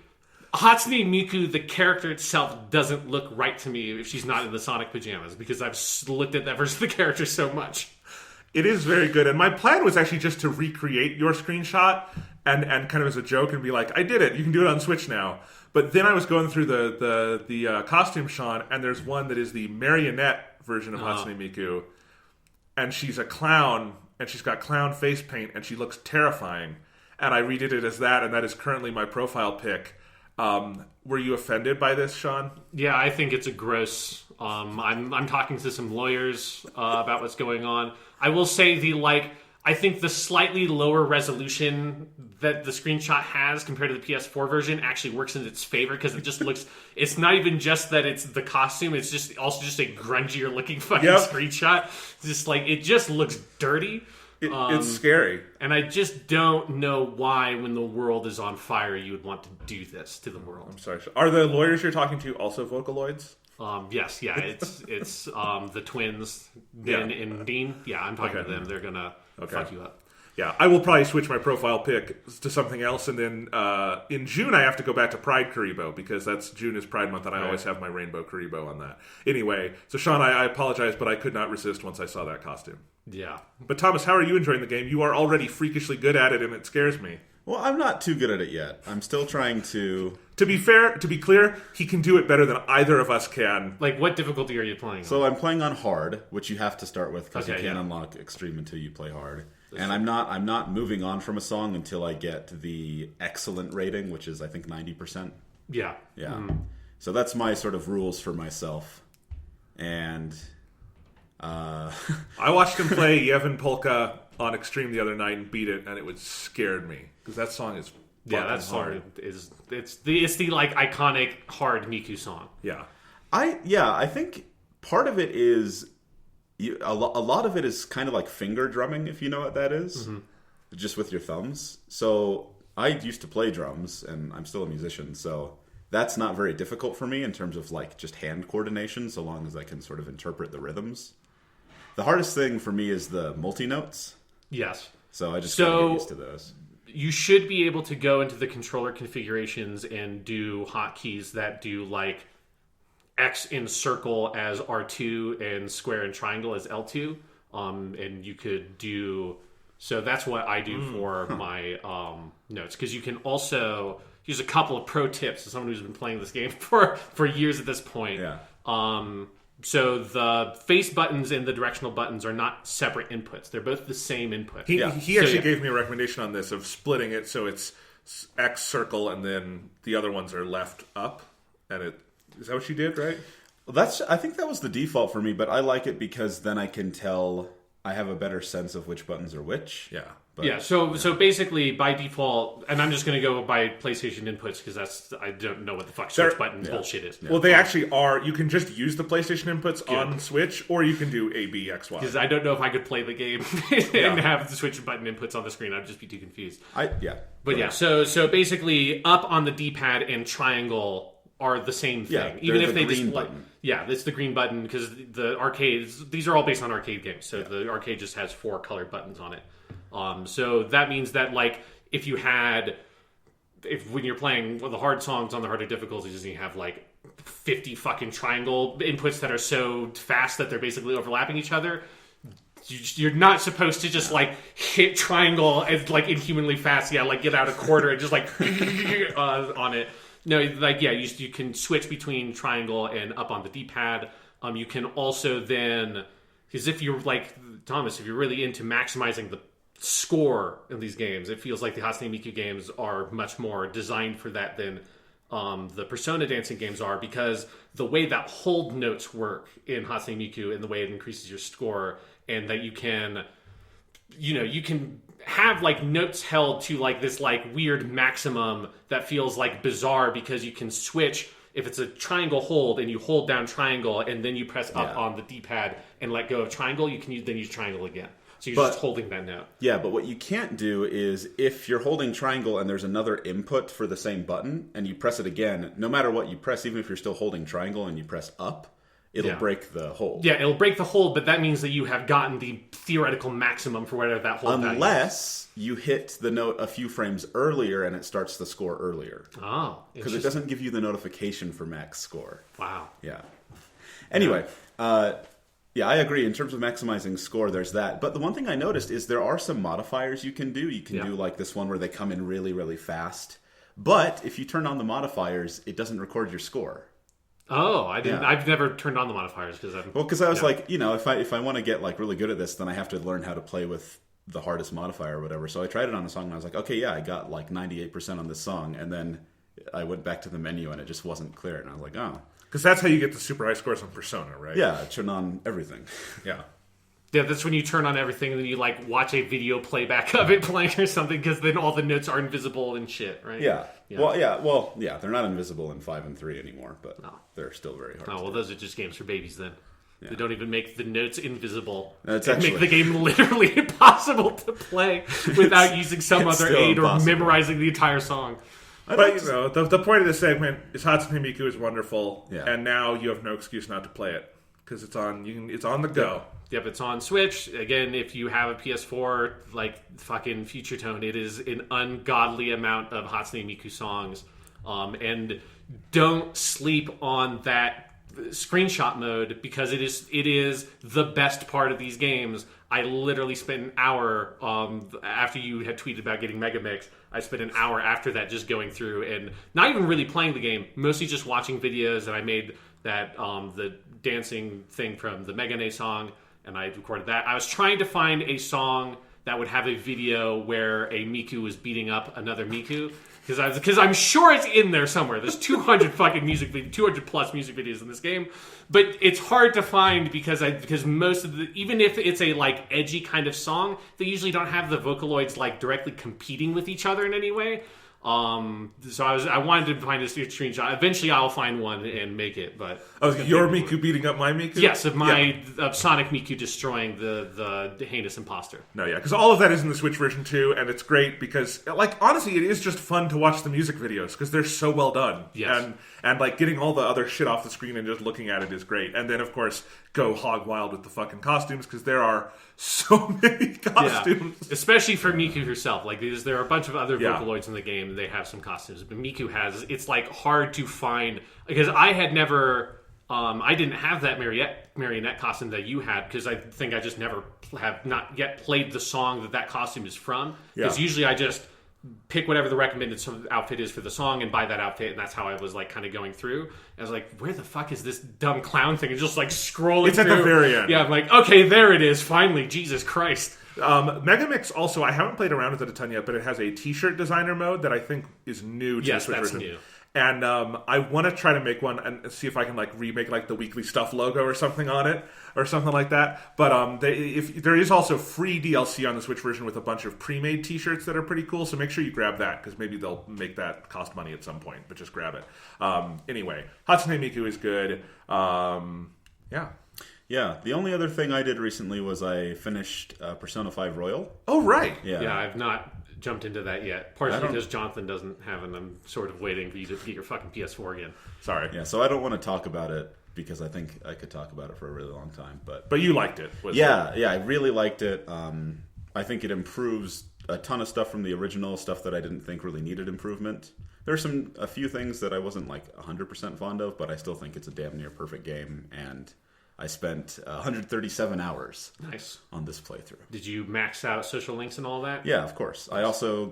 Hatsune Miku, the character itself, doesn't look right to me if she's not in the Sonic pajamas, because I've looked at that version of the character so much. It is very good, and my plan was actually just to recreate your screenshot and kind of as a joke and be like, I did it, you can do it on Switch now. But then I was going through the costume, Sean, and there's one that is the marionette version of Hatsune Miku, and she's a clown, and she's got clown face paint, and she looks terrifying. And I redid it as that, and that is currently my profile pic. Were you offended by this, Sean? Yeah, I think it's a gross. I'm talking to some lawyers about what's going on. I will say I think the slightly lower resolution that the screenshot has compared to the PS4 version actually works in its favor because it just looks. It's not even just that it's the costume; it's just also just a grungier looking fucking screenshot. Just it just looks dirty. It's scary, and I just don't know why, when the world is on fire, you would want to do this to the world. I'm sorry. Are the lawyers you're talking to also Vocaloids? Yes, yeah, it's the twins, Ben and Dean. Yeah, I'm talking to them. They're gonna fuck you up. Yeah, I will probably switch my profile pic to something else, and then in June I have to go back to Pride Karibo because June is Pride Month, and I always have my rainbow Karibo on that. Anyway, so Sean, I apologize, but I could not resist once I saw that costume. Yeah. But Thomas, how are you enjoying the game? You are already freakishly good at it, and it scares me. Well, I'm not too good at it yet. I'm still trying to... To be clear, he can do it better than either of us can. What difficulty are you playing on? So I'm playing on hard, which you have to start with because you can't unlock extreme until you play hard. And I'm not moving on from a song until I get the excellent rating, which is I think 90%. Yeah. Yeah. Mm-hmm. So that's my sort of rules for myself. And I watched him play Yevon Polka on Extreme the other night and beat it, and it scared me because that song is that song hard. It's the iconic hard Miku song. Yeah. I think part of it is a lot of it is kind of like finger drumming, if you know what that is, just with your thumbs. So I used to play drums, and I'm still a musician, so that's not very difficult for me in terms of just hand coordination, so long as I can sort of interpret the rhythms. The hardest thing for me is the multi-notes. Yes. So I just got to get used to those. You should be able to go into the controller configurations and do hotkeys that do X in circle as R2 and square and triangle as L2. And you could do... So that's what I do for my notes. Because you can also use a couple of pro tips as someone who's been playing this game for years at this point. Yeah. So the face buttons and the directional buttons are not separate inputs. They're both the same input. He actually gave me a recommendation on this of splitting it so it's X circle and then the other ones are left up. And is that what you did, right? Well, I think that was the default for me, but I like it because then I can tell I have a better sense of which buttons are which. Yeah. So basically, by default, and I'm just going to go by PlayStation inputs because I don't know what the fuck switch button bullshit is. Well, they actually are. You can just use the PlayStation inputs on Switch, or you can do A, B, X, Y. Because I don't know if I could play the game and have the Switch button inputs on the screen. I'd just be too confused. So basically, up on the D-pad and triangle are the same thing. Even if they just button. Yeah, it's the green button because the arcades. These are all based on arcade games, so the arcade just has 4 colored buttons on it. So that means that if when you're playing the hard songs on the harder difficulties, you have 50 fucking triangle inputs that are so fast that they're basically overlapping each other. You're not supposed to just hit triangle as inhumanly fast. Yeah, get out a quarter and just on it. No, you can switch between triangle and up on the D-pad. You can also then, because if you're Thomas, if you're really into maximizing the score in these games, it feels like the Hatsune Miku games are much more designed for that than the Persona dancing games are, because the way that hold notes work in Hatsune Miku and the way it increases your score, and that you can have notes held to this weird maximum that feels bizarre, because you can switch. If it's a triangle hold and you hold down triangle and then you press up on the D-pad and let go of triangle, you can then use triangle again. So you're just holding that note. Yeah, but what you can't do is if you're holding triangle and there's another input for the same button and you press it again, no matter what you press, even if you're still holding triangle and you press up, it'll break the hold. Yeah, it'll break the hold, but that means that you have gotten the theoretical maximum for whatever that hold value is. Unless you hit the note a few frames earlier and it starts the score earlier. Oh. Because it doesn't give you the notification for max score. Wow. Yeah. Anyway, Yeah, I agree. In terms of maximizing score, there's that. But the one thing I noticed is there are some modifiers you can do. You can do like this one where they come in really, really fast. But if you turn on the modifiers, it doesn't record your score. Oh, I didn't. Yeah. I've never turned on the modifiers because I was like, if I want to get like really good at this, then I have to learn how to play with the hardest modifier or whatever. So I tried it on the song and I was like, okay, yeah, I got like 98% on this song, and then I went back to the menu and it just wasn't clear, and I was like, oh. Because that's how you get the super high scores on Persona, right? Yeah, turn on everything. Yeah. Yeah, that's when you turn on everything and then you like watch a video playback of it playing or something, because then all the notes are invisible and shit, right? Yeah. They're not invisible in 5 and 3 anymore, but they're still very hard. Oh, well, those are just games for babies then. Yeah. They don't even make the notes invisible. That's make the game literally impossible to play without using some other aid or memorizing the entire song. But, the point of this segment is Hatsune Miku is wonderful, and now you have no excuse not to play it, because it's on the go. Yep, it's on Switch. Again, if you have a PS4, like fucking Future Tone, it is an ungodly amount of Hatsune Miku songs. And don't sleep on that screenshot mode, because it is the best part of these games. I literally spent an hour after you had tweeted about getting Megamix. I spent an hour after that just going through and not even really playing the game, mostly just watching videos. And I made that the dancing thing from the Megane song, and I recorded that. I was trying to find a song that would have a video where a Miku was beating up another Miku, because I'm sure it's in there somewhere. There's 200 fucking 200 plus music videos in this game, but it's hard to find because most of even if it's a like edgy kind of song, they usually don't have the Vocaloids like directly competing with each other in any way. So I wanted to find a screenshot. Eventually, I'll find one and make it. But your Miku beating up my Miku? Yes, of Sonic Miku destroying the heinous imposter. No, yeah, because all of that is in the Switch version too, and it's great because, like, honestly, it is just fun to watch the music videos because they're so well done. Yes. And like getting all the other shit off the screen and just looking at it is great. And then, of course, go hog wild with the fucking costumes, because there are so many costumes. Yeah. Especially for Miku herself. Like, there are a bunch of other Vocaloids in the game, and they have some costumes. But Miku has, it's like hard to find, because I had never, I didn't have that marionette costume that you had, because I think I just never have not yet played the song that costume is from. Because usually I just pick whatever the recommended outfit is for the song and buy that outfit, and that's how I was like kind of going through. I was like, where the fuck is this dumb clown thing? And just like scrolling it's through. At the very end. Yeah, I'm like, okay, there it is, finally, Jesus Christ. Megamix also, I haven't played around with it a ton yet, but it has a t-shirt designer mode that I think is new to the Switch version. New. And I want to try to make one and see if I can like remake like the Weekly Stuff logo or something on it, or something like that. But if there is also free DLC on the Switch version with a bunch of pre-made t-shirts that are pretty cool, so make sure you grab that, because maybe they'll make that cost money at some point, but just grab it. Anyway, Hatsune Miku is good. Yeah, the only other thing I did recently was I finished Persona 5 Royal. Oh, right. Yeah, I've not jumped into that yet. Partially because Jonathan doesn't have, and I'm sort of waiting for you to get your fucking PS4 again. Sorry. Yeah, so I don't want to talk about it, because I think I could talk about it for a really long time. But you liked it. Yeah, I really liked it. I think it improves a ton of stuff from the original, stuff that I didn't think really needed improvement. There's a few things that I wasn't like 100% fond of, but I still think it's a damn near perfect game, and I spent 137 hours on this playthrough. Did you max out social links and all that? Yeah, of course. I also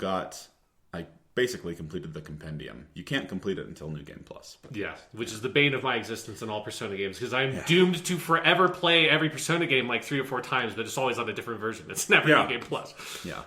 I basically completed the compendium. You can't complete it until New Game Plus. Yeah, which is the bane of my existence in all Persona games, because I'm doomed to forever play every Persona game like 3 or 4 times, but it's always on a different version. It's never New Game Plus. Yeah.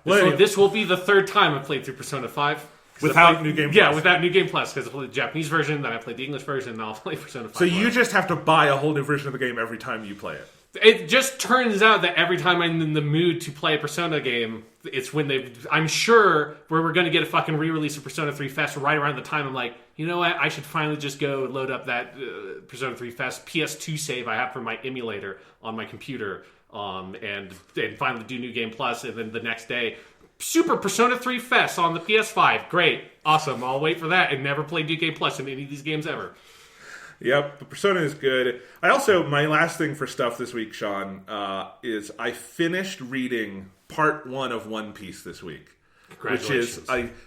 So this will be the 3rd time I've played through Persona 5. Without New Game Plus. Yeah, without New Game Plus, because I played the Japanese version, then I played the English version, and I'll play Persona 5. So you just have to buy a whole new version of the game every time you play it. It just turns out that every time I'm in the mood to play a Persona game, it's when I'm sure we're going to get a fucking re-release of Persona 3 Fest right around the time I'm like, you know what, I should finally just go load up that Persona 3 Fest PS2 save I have from my emulator on my computer, and finally do New Game Plus, and then the next day, Super Persona 3 Fest on the PS5. Great. Awesome. I'll wait for that and never play New Game Plus in any of these games ever. Yep, but Persona is good. I also, my last thing for stuff this week, Sean, is I finished reading part 1 of One Piece this week. which is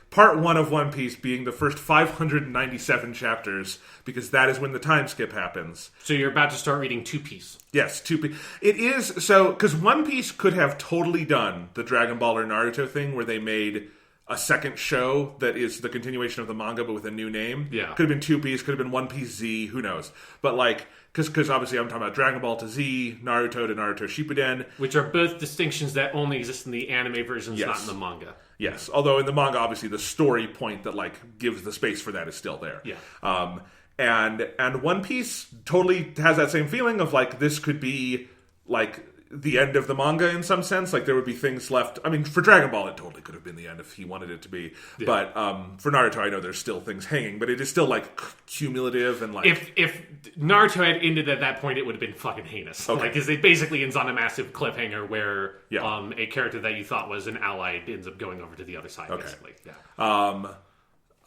part 1 of One Piece being the first 597 chapters, because that is when the time skip happens. So you're about to start reading Two Piece. Yes, Two Piece. It is, so, because One Piece could have totally done the Dragon Ball or Naruto thing where they made a second show that is the continuation of the manga but with a new name. Yeah. Could have been Two Piece, could have been One Piece Z, who knows. But like, because obviously I'm talking about Dragon Ball to Z, Naruto to Naruto Shippuden. Which are both distinctions that only exist in the anime versions, Yes. not in the manga. Yes, although in the manga, obviously the story point that like gives the space for that is still there. Yeah. And One Piece totally has that same feeling of like this could be like the end of the manga in some sense. Like there would be things left. I mean, for Dragon Ball, it totally could have been the end if he wanted it to be. Yeah. But for Naruto, I know there's still things hanging, but it is still like cumulative and like. If Naruto had ended at that point, it would have been fucking heinous. Okay. Like, because it basically ends on a massive cliffhanger where Yeah. a character that you thought was an ally ends up going over to the other side. Okay. Basically, yeah.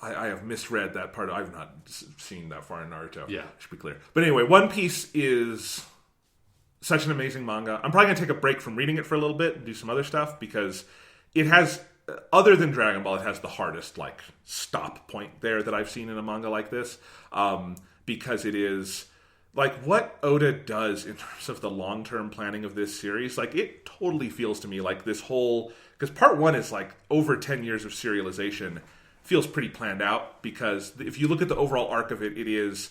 I have misread that part. I've not seen that far in Naruto. Yeah. Should be clear. But anyway, One Piece is such an amazing manga. I'm probably going to take a break from reading it for a little bit and do some other stuff because it has, other than Dragon Ball, it has the hardest like stop point there that I've seen in a manga like this. Because it is like what Oda does in terms of the long-term planning of this series. Like it totally feels to me like this whole, because part 1 is like over 10 years of serialization, feels pretty planned out, because if you look at the overall arc of it, it is,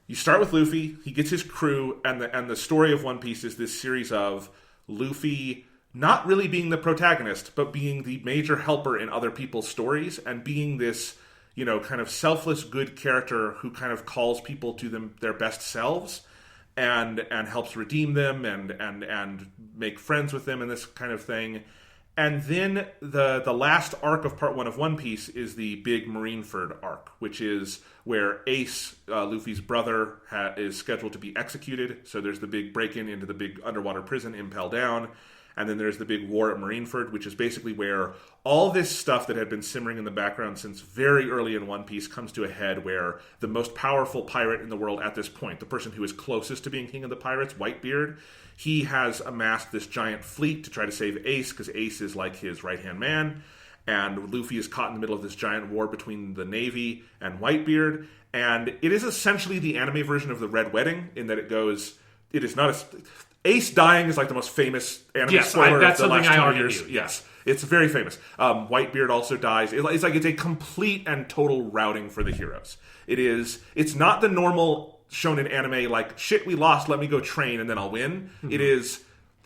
you start with Luffy, he gets his crew, and the story of One Piece is this series of Luffy not really being the protagonist, but being the major helper in other people's stories, and being this, you know, kind of selfless good character who kind of calls people to their best selves, and helps redeem them and make friends with them and this kind of thing. And then the last arc of part 1 of One Piece is the big Marineford arc, which is where Ace, Luffy's brother, is scheduled to be executed. So there's the big break-in into the big underwater prison, Impel Down. And then there's the big war at Marineford, which is basically where all this stuff that had been simmering in the background since very early in One Piece comes to a head, where the most powerful pirate in the world at this point, the person who is closest to being king of the pirates, Whitebeard, he has amassed this giant fleet to try to save Ace, because Ace is like his right-hand man. And Luffy is caught in the middle of this giant war between the Navy and Whitebeard. And it is essentially the anime version of the Red Wedding, in that it is not Ace dying is like the most famous anime spoiler that's of the something last I 20 already years. knew. Yes, it's very famous. Whitebeard also dies. It's a complete and total routing for the heroes. It's not the normal shonen anime like, shit, we lost, let me go train and then I'll win. Mm-hmm. It is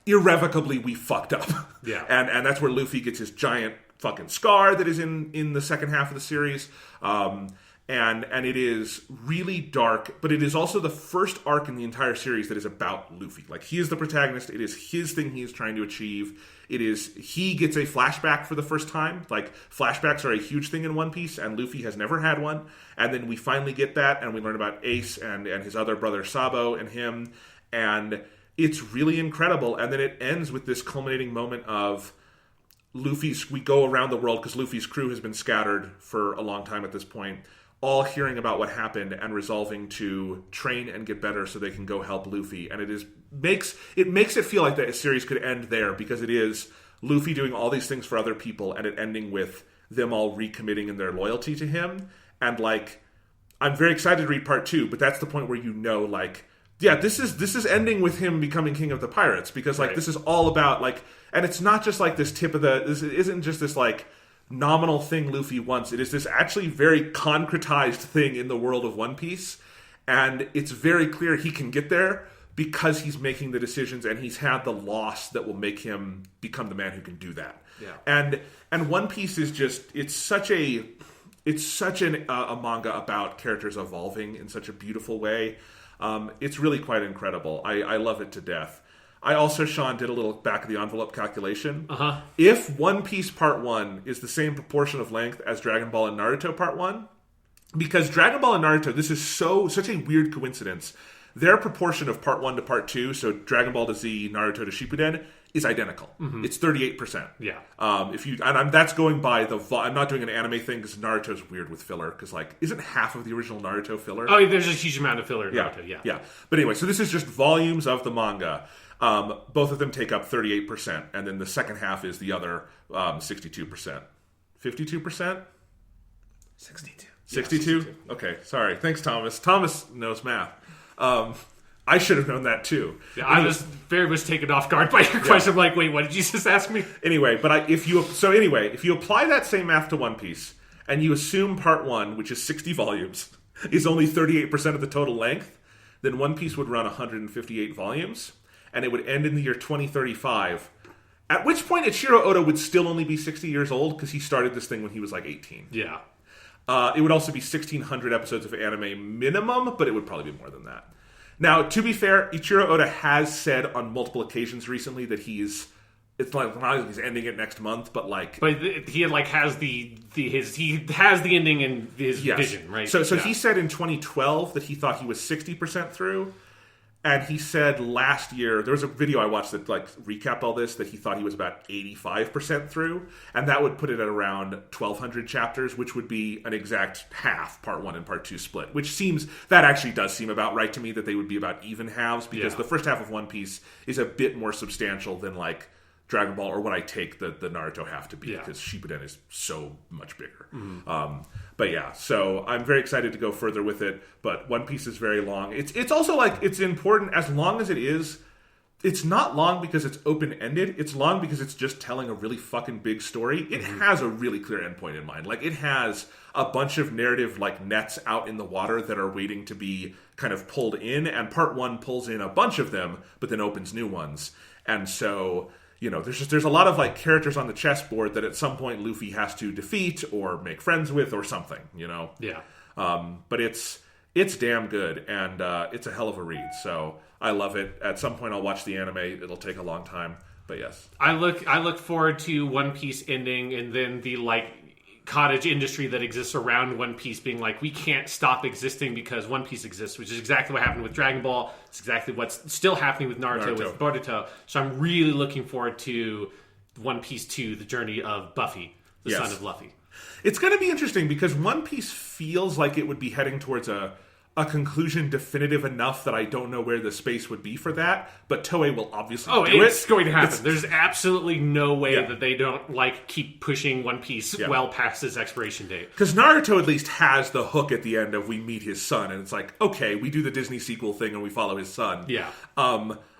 irrevocably, we fucked up. Yeah. And that's where Luffy gets his giant fucking scar that is in the second half of the series. And it is really dark, but it is also the first arc in the entire series that is about Luffy. Like, he is the protagonist. It is his thing he is trying to achieve. He gets a flashback for the first time. Like, flashbacks are a huge thing in One Piece, and Luffy has never had one. And then we finally get that, and we learn about Ace and his other brother Sabo and him. And it's really incredible. And then it ends with this culminating moment of we go around the world, because Luffy's crew has been scattered for a long time at this point, all hearing about what happened and resolving to train and get better so they can go help Luffy. And it makes it feel like the series could end there, because it is Luffy doing all these things for other people, and it ending with them all recommitting in their loyalty to him. And like, I'm very excited to read part 2, but that's the point where this is ending with him becoming king of the pirates, because like, right, this is all about like, and it's not just like this this isn't just this like nominal thing Luffy wants. It is this actually very concretized thing in the world of One Piece, and it's very clear he can get there because he's making the decisions, and he's had the loss that will make him become the man who can do that. Yeah. And One Piece is just, it's such a manga about characters evolving in such a beautiful way. It's really quite incredible. I love it to death. I also, Sean, did a little back-of-the-envelope calculation. Uh-huh. If One Piece Part 1 is the same proportion of length as Dragon Ball and Naruto Part 1, because Dragon Ball and Naruto, this is such a weird coincidence, their proportion of Part 1 to Part 2, so Dragon Ball to Z, Naruto to Shippuden, is identical. Mm-hmm. It's 38%. Yeah. That's going by I'm not doing an anime thing, because Naruto's weird with filler, because like, isn't half of the original Naruto filler? Oh, there's a huge amount of filler in Naruto, yeah. But anyway, so this is just volumes of the manga. Both of them take up 38%, and then the second half is the other 62%. 52%? 62. 62? Okay, sorry. Thanks, Thomas. Thomas knows math. I should have known that too. Yeah, I was very much taken off guard by your question. I'm like, wait, what did you just ask me? Anyway, if you apply that same math to One Piece and you assume part 1, which is 60 volumes, is only 38% of the total length, then One Piece would run 158 volumes, and it would end in the year 2035. At which point, Ichiro Oda would still only be 60 years old because he started this thing when he was like 18. Yeah. It would also be 1,600 episodes of anime minimum, but it would probably be more than that. Now, to be fair, Ichiro Oda has said on multiple occasions recently that it's like not like he's ending it next month, but he has the ending in his vision, right? So he said in 2012 that he thought he was 60% through. And he said last year, there was a video I watched that recapped all this, that he thought he was about 85% through. And that would put it at around 1,200 chapters, which would be an exact half, part 1 and part 2 split. That actually does seem about right to me, that they would be about even halves, because the first half of One Piece is a bit more substantial than Dragon Ball, or what I take the Naruto half to be, because Shippuden is so much bigger. Mm-hmm. But yeah, so I'm very excited to go further with it, but One Piece is very long. It's also it's important, as long as it is, it's not long because it's open-ended, it's long because it's just telling a really fucking big story. It has a really clear endpoint in mind. It has a bunch of narrative nets out in the water that are waiting to be kind of pulled in, and part 1 pulls in a bunch of them, but then opens new ones. And so there's a lot of characters on the chessboard that at some point Luffy has to defeat or make friends with or something, Yeah. But it's damn good, and it's a hell of a read. So I love it. At some point I'll watch the anime. It'll take a long time, but yes. I look forward to One Piece ending, and then the cottage industry that exists around One Piece being we can't stop existing because One Piece exists, which is exactly what happened with Dragon Ball. It's exactly what's still happening with Naruto. With Boruto. So I'm really looking forward to One Piece 2, the journey of Buffy, the son of Luffy. It's going to be interesting because One Piece feels like it would be heading towards a conclusion definitive enough that I don't know where the space would be for that, but Toei will obviously do it. It's going to happen. There's absolutely no way that they don't keep pushing One Piece well past its expiration date. Because Naruto at least has the hook at the end of we meet his son, and it's okay, we do the Disney sequel thing and we follow his son. Yeah.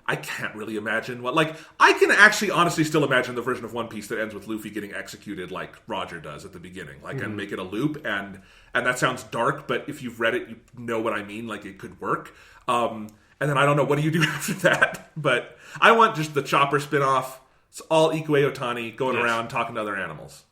I can't really imagine what... I can actually honestly still imagine the version of One Piece that ends with Luffy getting executed like Roger does at the beginning. And make it a loop, and that sounds dark, but if you've read it, you know what I mean. It could work. And then I don't know, what do you do after that? But I want just the Chopper spinoff. It's all Ikue Otani going around talking to other animals.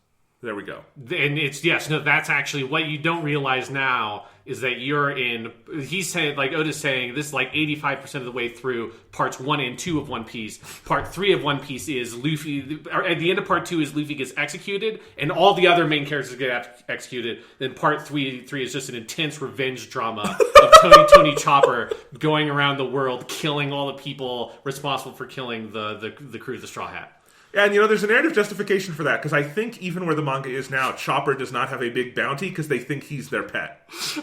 There we go. And that's actually what you don't realize now is that you're in. He's saying, Oda's saying, this is 85% of the way through parts 1 and 2 of One Piece. Part 3 of One Piece is Luffy. Or at the end of part 2 is Luffy gets executed, and all the other main characters get executed. Then part 3 is just an intense revenge drama of Tony Chopper going around the world, killing all the people responsible for killing the crew of the Straw Hat. And, there's a narrative justification for that, because I think even where the manga is now, Chopper does not have a big bounty because they think he's their pet.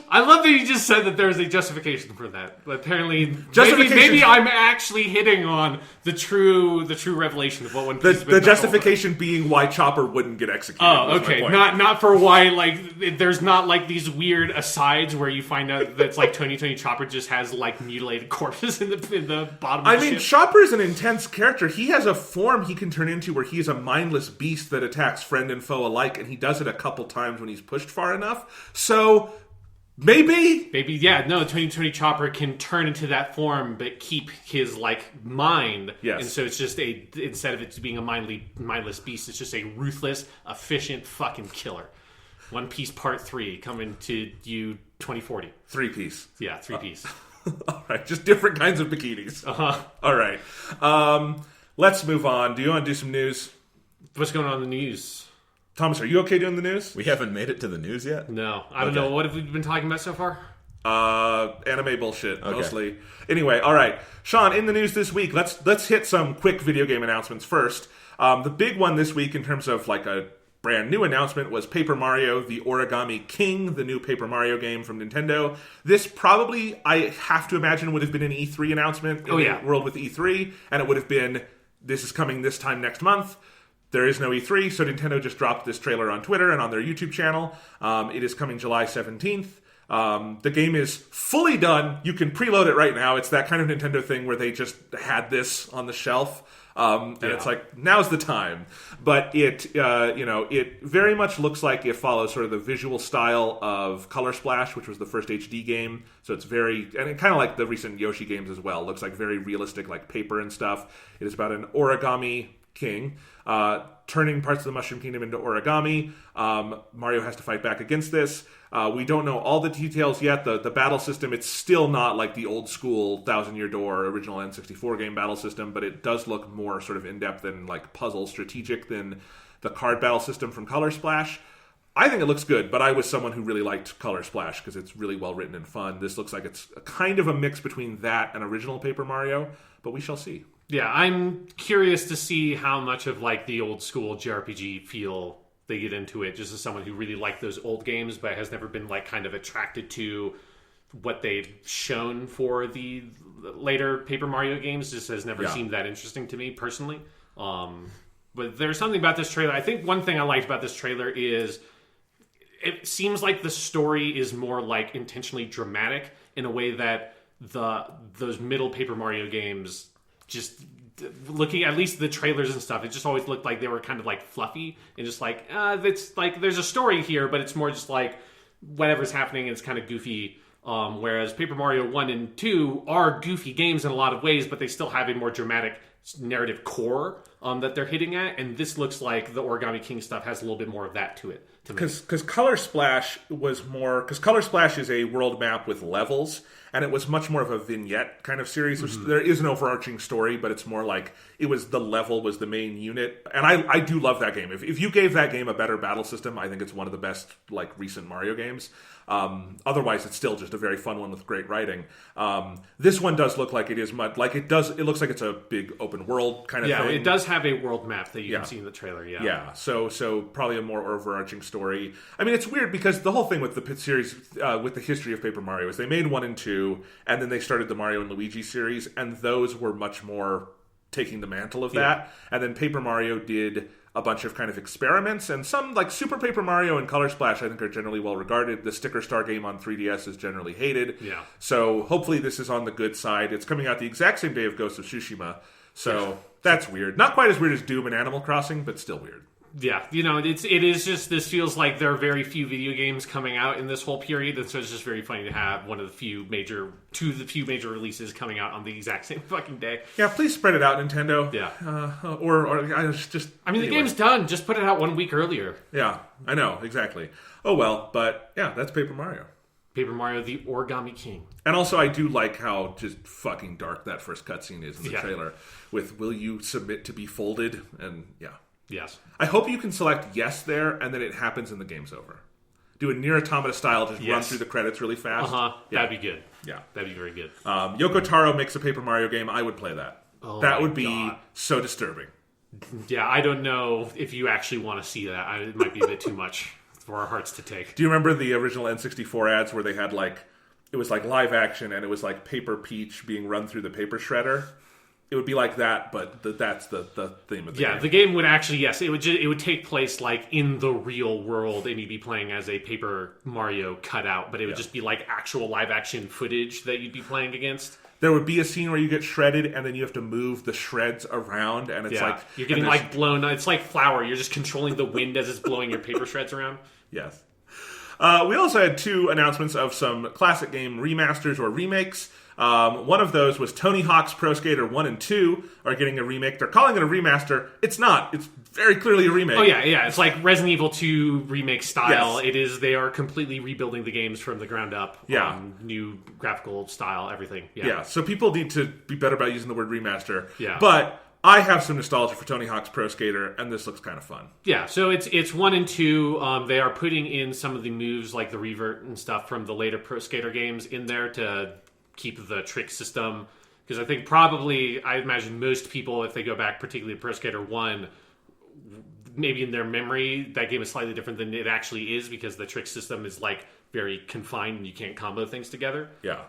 I love that you just said that there's a justification for that. But apparently, maybe I'm actually hitting on the true revelation of what One Piece is. The justification being why Chopper wouldn't get executed. Oh, okay. Not for why, there's not, these weird asides where you find out that's Tony Chopper just has, mutilated corpses in the bottom of the ship. Chopper is an intense character. He has a form he can turn into where he is a mindless beast that attacks friend and foe alike, and he does it a couple times when he's pushed far enough. So maybe, Tony Chopper can turn into that form, but keep his mind. Yes, and so it's just instead of it being a mindless beast, it's just a ruthless, efficient fucking killer. One Piece Part 3 coming to you 2040. 3-piece. Yeah, 3-piece. All right, just different kinds of bikinis. All right. Let's move on. Do you want to do some news? What's going on in the news? Thomas, are you okay doing the news? We haven't made it to the news yet? No. I don't know. What have we been talking about so far? Anime bullshit, mostly. Anyway, all right. Sean, in the news this week, let's hit some quick video game announcements first. The big one this week in terms of a brand new announcement was Paper Mario, the Origami King, the new Paper Mario game from Nintendo. This probably, I have to imagine, would have been an E3 announcement in the world with E3, and it would have been, this is coming this time next month. There is no E3, so Nintendo just dropped this trailer on Twitter and on their YouTube channel. It is coming July 17th. The game is fully done. You can preload it right now. It's that kind of Nintendo thing where they just had this on the shelf. And it's like, now's the time. But it very much looks like it follows sort of the visual style of Color Splash, which was the first HD game. So it's and it kind of like the recent Yoshi games as well. It looks like very realistic, like paper and stuff. It is about an Origami King turning parts of the Mushroom Kingdom into origami. Mario has to fight back against this. We don't know all the details yet. The battle system, it's still not like the old school Thousand Year Door original N64 game battle system, but it does look more sort of in-depth and like puzzle strategic than the card battle system from Color Splash. I think it looks good, but I was someone who really liked Color Splash because it's really well written and fun. This looks like it's a kind of a mix between that and original Paper Mario, but we shall see. Yeah, I'm curious to see how much of like the old school JRPG feel they get into it, just as someone who really liked those old games but has never been like kind of attracted to what they've shown for the later Paper Mario games. Just has never seemed that interesting to me personally. But there's something about this trailer. I think one thing I liked about this trailer is it seems like the story is more like intentionally dramatic in a way that those middle Paper Mario games, just looking at least the trailers and stuff, it just always looked like they were kind of like fluffy and just like it's like there's a story here, but it's more just like whatever's happening and it's kind of goofy. Whereas Paper Mario 1 and 2 are goofy games in a lot of ways, but they still have a more dramatic narrative core that they're hitting at, and this looks like the Origami King stuff has a little bit more of that to it. Because Color Splash was more... Because Color Splash is a world map with levels, and it was much more of a vignette kind of series. Mm-hmm. There is an overarching story, but it's more like the level was the main unit. And I do love that game. If you gave that game a better battle system, I think it's one of the best like recent Mario games. Otherwise, it's still just a very fun one with great writing. This one does look like it is much like it does. It looks like it's a big open world kind of thing. Yeah, it does have a world map that you can see in the trailer. Yeah. So probably a more overarching story. I mean, it's weird because the whole thing with the Pit series, with the history of Paper Mario, is they made 1 and 2, and then they started the Mario and Luigi series, and those were much more taking the mantle of that. And then Paper Mario did a bunch of kind of experiments, and some like Super Paper Mario and Color Splash I think are generally well regarded. The Sticker Star game on 3DS is generally hated. Yeah. So hopefully this is on the good side. It's coming out the exact same day of Ghost of Tsushima, so that's weird. Not quite as weird as Doom and Animal Crossing, but still weird. Yeah, it is just, this feels like there are very few video games coming out in this whole period, and so it's just very funny to have two of the few major releases coming out on the exact same fucking day. Yeah, please spread it out, Nintendo. Yeah. Or I just... I mean, the game's done. Just put it out 1 week earlier. Yeah, I know, exactly. Oh well, but yeah, that's Paper Mario. Paper Mario, the Origami King. And also, I do like how just fucking dark that first cutscene is in the trailer. With, will you submit to be folded? And yeah. Yes. I hope you can select yes there, and then it happens and the game's over. Do a Nier Automata style, just run through the credits really fast. That'd be good. Yeah. That'd be very good. Yoko Taro makes a Paper Mario game. I would play that. That would be so disturbing. Yeah, I don't know if you actually want to see that. It might be a bit too much for our hearts to take. Do you remember the original N64 ads where they had like, it was like live action and it was like Paper Peach being run through the paper shredder? It would be like that, but that's the theme of the game. Yeah, the game would actually, it would take place like in the real world, and you'd be playing as a Paper Mario cutout, but it would just be like actual live action footage that you'd be playing against. There would be a scene where you get shredded, and then you have to move the shreds around, and it's like... You're getting like blown, it's like flour, you're just controlling the wind as it's blowing your paper shreds around. Yes. We also had 2 announcements of some classic game remasters or remakes. One of those was Tony Hawk's Pro Skater 1 and 2 are getting a remake. They're calling it a remaster. It's not. It's very clearly a remake. Oh, yeah. It's like Resident Evil 2 remake style. Yes. They are completely rebuilding the games from the ground up. Yeah. New graphical style, everything. Yeah, so people need to be better about using the word remaster. Yeah. But I have some nostalgia for Tony Hawk's Pro Skater, and this looks kind of fun. Yeah, so it's 1 and 2. They are putting in some of the moves like the revert and stuff from the later Pro Skater games in there to keep the trick system, because I think probably, I imagine most people, if they go back particularly to Pro Skater 1, maybe in their memory that game is slightly different than it actually is, because the trick system is like very confined and you can't combo things together. Yeah.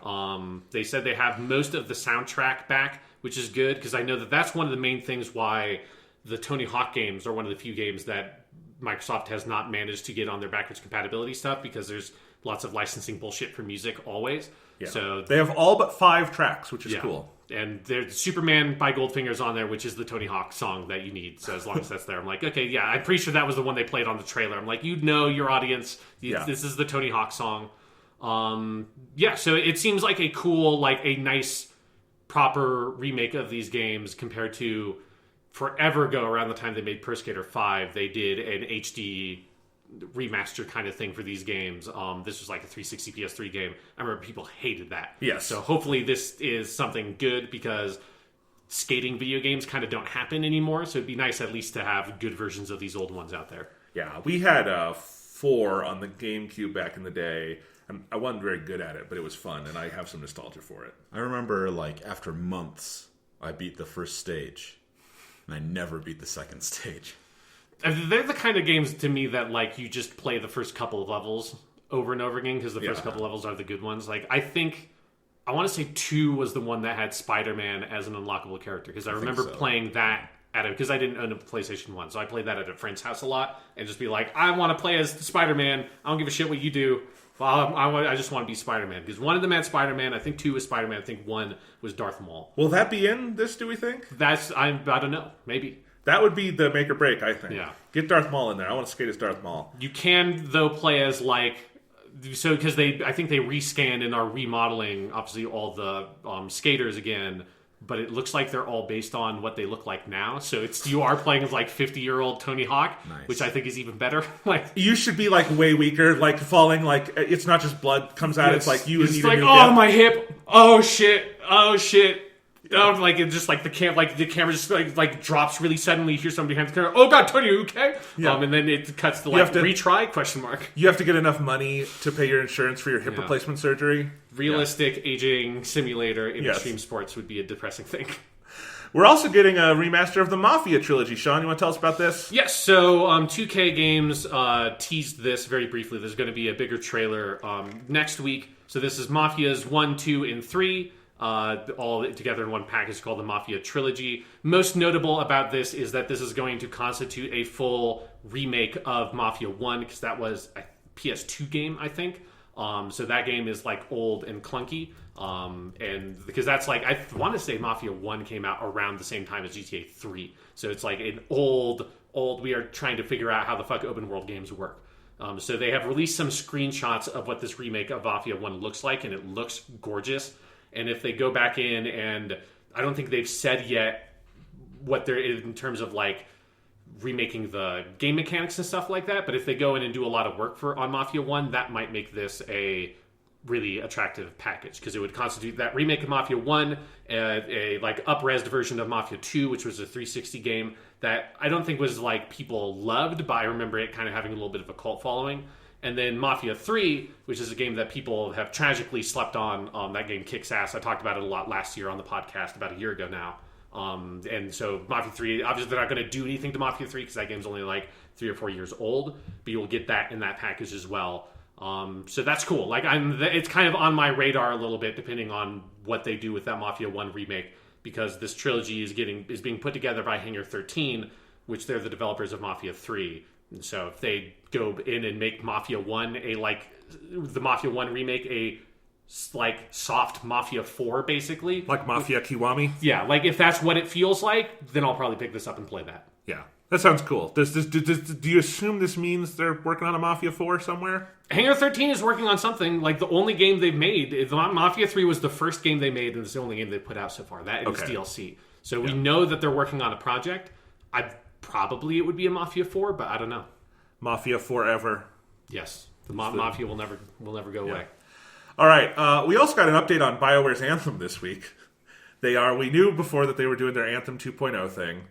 They said they have most of the soundtrack back, which is good, because I know that's one of the main things why the Tony Hawk games are one of the few games that Microsoft has not managed to get on their backwards compatibility stuff because there's lots of licensing bullshit for music always. Yeah. So they have all but 5 tracks, which is cool. And there's Superman by Goldfinger's on there, which is the Tony Hawk song that you need. So as long as that's there, I'm like, okay, yeah, I'm pretty sure that was the one they played on the trailer. I'm like, your audience, this is the Tony Hawk song. So it seems like a cool, like a nice, proper remake of these games compared to forever ago, around the time they made Pro Skater 5, they did an HD remaster kind of thing for these games. This was like a 360 PS3 game. I remember people hated that. Yes. So hopefully this is something good because skating video games kind of don't happen anymore. So it'd be nice at least to have good versions of these old ones out there. Yeah, we had 4 on the GameCube back in the day. I wasn't very good at it, but it was fun, and I have some nostalgia for it. I remember, like, after months, I beat the first stage, and I never beat the second stage. They're the kind of games to me that, like, you just play the first couple of levels over and over again because the first couple levels are the good ones. Like, I want to say 2 was the one that had Spider-Man as an unlockable character because I remember playing that because I didn't own a PlayStation 1, so I played that at a friend's house a lot and just be like, I want to play as Spider-Man. I don't give a shit what you do. Well, I just want to be Spider-Man because one of them had Spider-Man. I think 2 was Spider-Man. I think 1 was Darth Maul. Will that be in this, do we think? I don't know. Maybe. That would be the make or break, I think. Yeah. Get Darth Maul in there. I want to skate as Darth Maul. You can, though, play as, like... So, because I think they rescanned and are remodeling, obviously, all the skaters again, but it looks like they're all based on what they look like now. So you are playing as, like, 50-year-old Tony Hawk, which I think is even better. Like, you should be, like, way weaker, like, falling, like, it's not just blood comes out, it's like you need like, a new oh, hip. my hip, oh, shit. Oh, like it just like the camera just like drops really suddenly. You hear somebody hand the camera. Oh God, Tony, you okay? Yeah. And then it cuts to like retry question mark. You have to get enough money to pay your insurance for your hip replacement surgery. Realistic aging simulator in extreme sports would be a depressing thing. We're also getting a remaster of the Mafia trilogy. Sean, you want to tell us about this? Yes. So 2K Games teased this very briefly. There's going to be a bigger trailer next week. So this is Mafias 1, 2, and 3. All together in one package called the Mafia Trilogy. Most notable about this is that this is going to constitute a full remake of Mafia 1, because that was a PS2 game, I think. So that game is like old and clunky. And because that's like, I want to say Mafia 1 came out around the same time as GTA 3. So it's like an old, we are trying to figure out how the fuck open world games work. So they have released some screenshots of what this remake of Mafia 1 looks like, and it looks gorgeous. And if they go back in, and I don't think they've said yet what they're in terms of like remaking the game mechanics and stuff like that, but if they go in and do a lot of work on Mafia 1, that might make this a really attractive package, because it would constitute that remake of Mafia 1, a like up-resed version of Mafia 2, which was a 360 game that I don't think was like people loved, but I remember it kind of having a little bit of a cult following. And then Mafia 3, which is a game that people have tragically slept on. That game kicks ass. I talked about it a lot last year on the podcast, about a year ago now. And so Mafia 3, obviously they're not going to do anything to Mafia 3 because that game's only like 3 or 4 years old. But you'll get that in that package as well. So that's cool. Like it's kind of on my radar a little bit, depending on what they do with that Mafia 1 remake, because this trilogy is being put together by Hangar 13, which they're the developers of Mafia 3. And so if they go in and make Mafia 1 the Mafia 1 remake a like soft Mafia 4, basically. Like Mafia Kiwami? Yeah, like if that's what it feels like, then I'll probably pick this up and play that. Yeah, that sounds cool. Do you assume this means they're working on a Mafia 4 somewhere? Hangar 13 is working on something. Like the only game they've made, Mafia 3 was the first game they made, and it's the only game they put out so far. That is DLC. So we know that they're working on a project. Probably it would be a Mafia 4, but I don't know. Mafia forever. Yes. The Mafia will never go away. All right. We also got an update on BioWare's Anthem this week. We knew before that they were doing their Anthem 2.0 thing,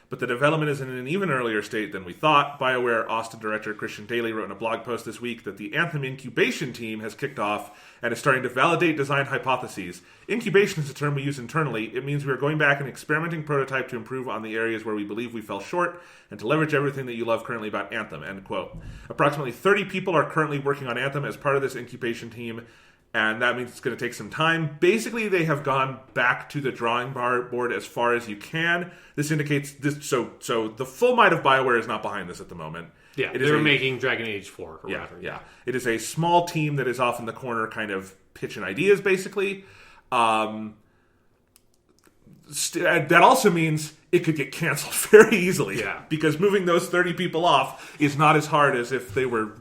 but the development is in an even earlier state than we thought. BioWare Austin director Christian Daly wrote in a blog post this week that the Anthem incubation team has kicked off and is starting to validate design hypotheses. Incubation is a term we use internally. It means we are going back and experimenting prototype to improve on the areas where we believe we fell short and to leverage everything that you love currently about Anthem, end quote. Approximately 30 people are currently working on Anthem as part of this incubation team. and that means it's going to take some time. Basically, they have gone back to the drawing board as far as you can. This indicates this. So the full might of BioWare is not behind this at the moment. Yeah, they were making Dragon Age 4 or Yeah, whatever. yeah. It is a small team that is off in the corner, kind of pitching ideas, basically. That also means it could get canceled very easily. Yeah. Because moving those 30 people off is not as hard as if they were,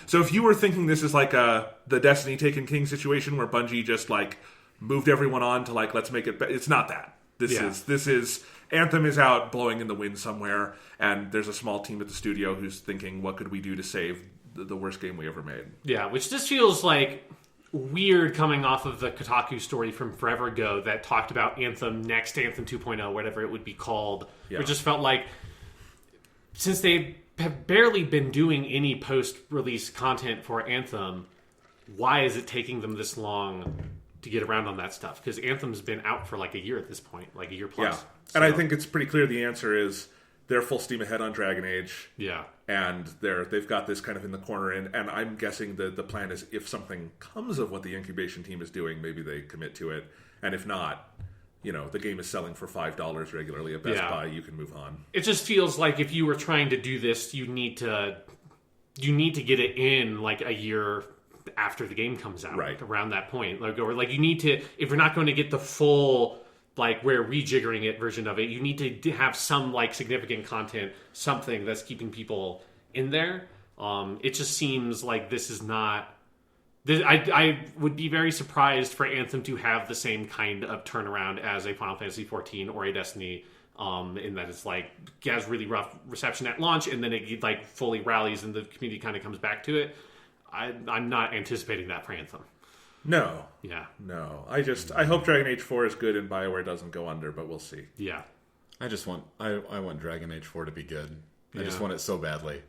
So if you were thinking this is like the Destiny Taken King situation where Bungie just like moved everyone on to like, let's make it better. It's not that. This is Anthem is out blowing in the wind somewhere, and there's a small team at the studio who's thinking, what could we do to save the worst game we ever made? Yeah, which just feels like weird coming off of the Kotaku story from forever ago that talked about Anthem next, Anthem 2.0, whatever it would be called. Yeah. It just felt like, since they have barely been doing any post-release content for Anthem, why is it taking them this long to get around on that stuff? Because Anthem's been out for like a year at this point, like a year plus. Yeah, and I think it's pretty clear the answer is they're full steam ahead on Dragon Age. Yeah. And they've got this kind of in the corner, and I'm guessing the plan is if something comes of what the incubation team is doing, maybe they commit to it. And if not, the game is selling for $5 regularly at Best Buy, you can move on. It just feels like if you were trying to do this, you need to get it in like a year after the game comes out, right around that point. Like you need to, if you're not going to get the full like we're rejiggering it version of it, you need to have some like significant content, something that's keeping people in there. It just seems like this is not. I would be very surprised for Anthem to have the same kind of turnaround as a Final Fantasy XIV or a Destiny, in that it's like it has really rough reception at launch and then it like fully rallies and the community kind of comes back to it. I'm not anticipating that for Anthem. No. Yeah. No. I hope Dragon Age 4 is good and BioWare doesn't go under, but we'll see. Yeah. I want Dragon Age 4 to be good. I just want it so badly.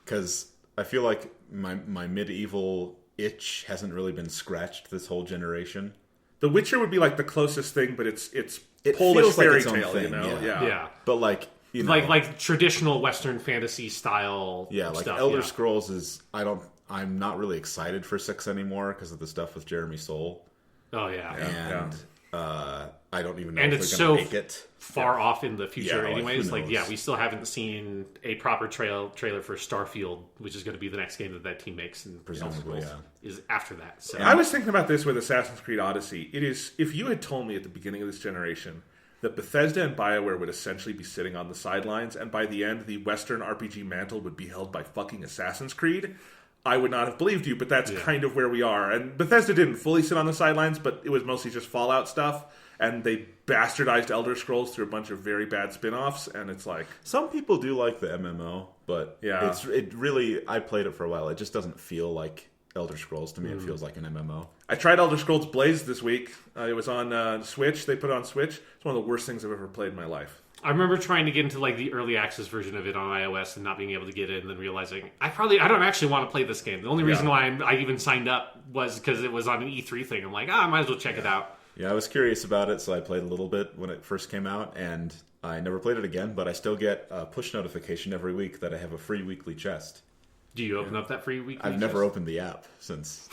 Because I feel like my medieval itch hasn't really been scratched this whole generation. The Witcher would be like the closest thing, but it's it Polish feels like fairy its own tale, thing, Yeah. But like like traditional Western fantasy style like stuff. Elder Scrolls is I'm not really excited for 6 anymore because of the stuff with Jeremy Soule. Oh yeah. And I don't even know and if it's they're going to so make it. Far off in the future anyways. Like we still haven't seen a proper trailer for Starfield, which is going to be the next game that team makes, and presumably is after that. So I was thinking about this with Assassin's Creed Odyssey. It is, if you had told me at the beginning of this generation that Bethesda and BioWare would essentially be sitting on the sidelines, and by the end the Western RPG mantle would be held by fucking Assassin's Creed, I would not have believed you, but that's kind of where we are. And Bethesda didn't fully sit on the sidelines, but it was mostly just Fallout stuff, and they bastardized Elder Scrolls through a bunch of very bad spin-offs, and it's like... Some people do like the MMO, but it really... I played it for a while. It just doesn't feel like Elder Scrolls to me. It feels like an MMO. I tried Elder Scrolls Blaze this week. It was on Switch. They put it on Switch. It's one of the worst things I've ever played in my life. I remember trying to get into like the early access version of it on iOS and not being able to get it, and then realizing I don't actually want to play this game. The only reason why I even signed up was because it was on an E3 thing. I'm like, I might as well check it out. Yeah, I was curious about it, so I played a little bit when it first came out, and I never played it again, but I still get a push notification every week that I have a free weekly chest. Do you open up that free weekly I've never opened the app since...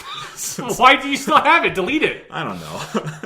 Why do you still have it? Delete it. I don't know.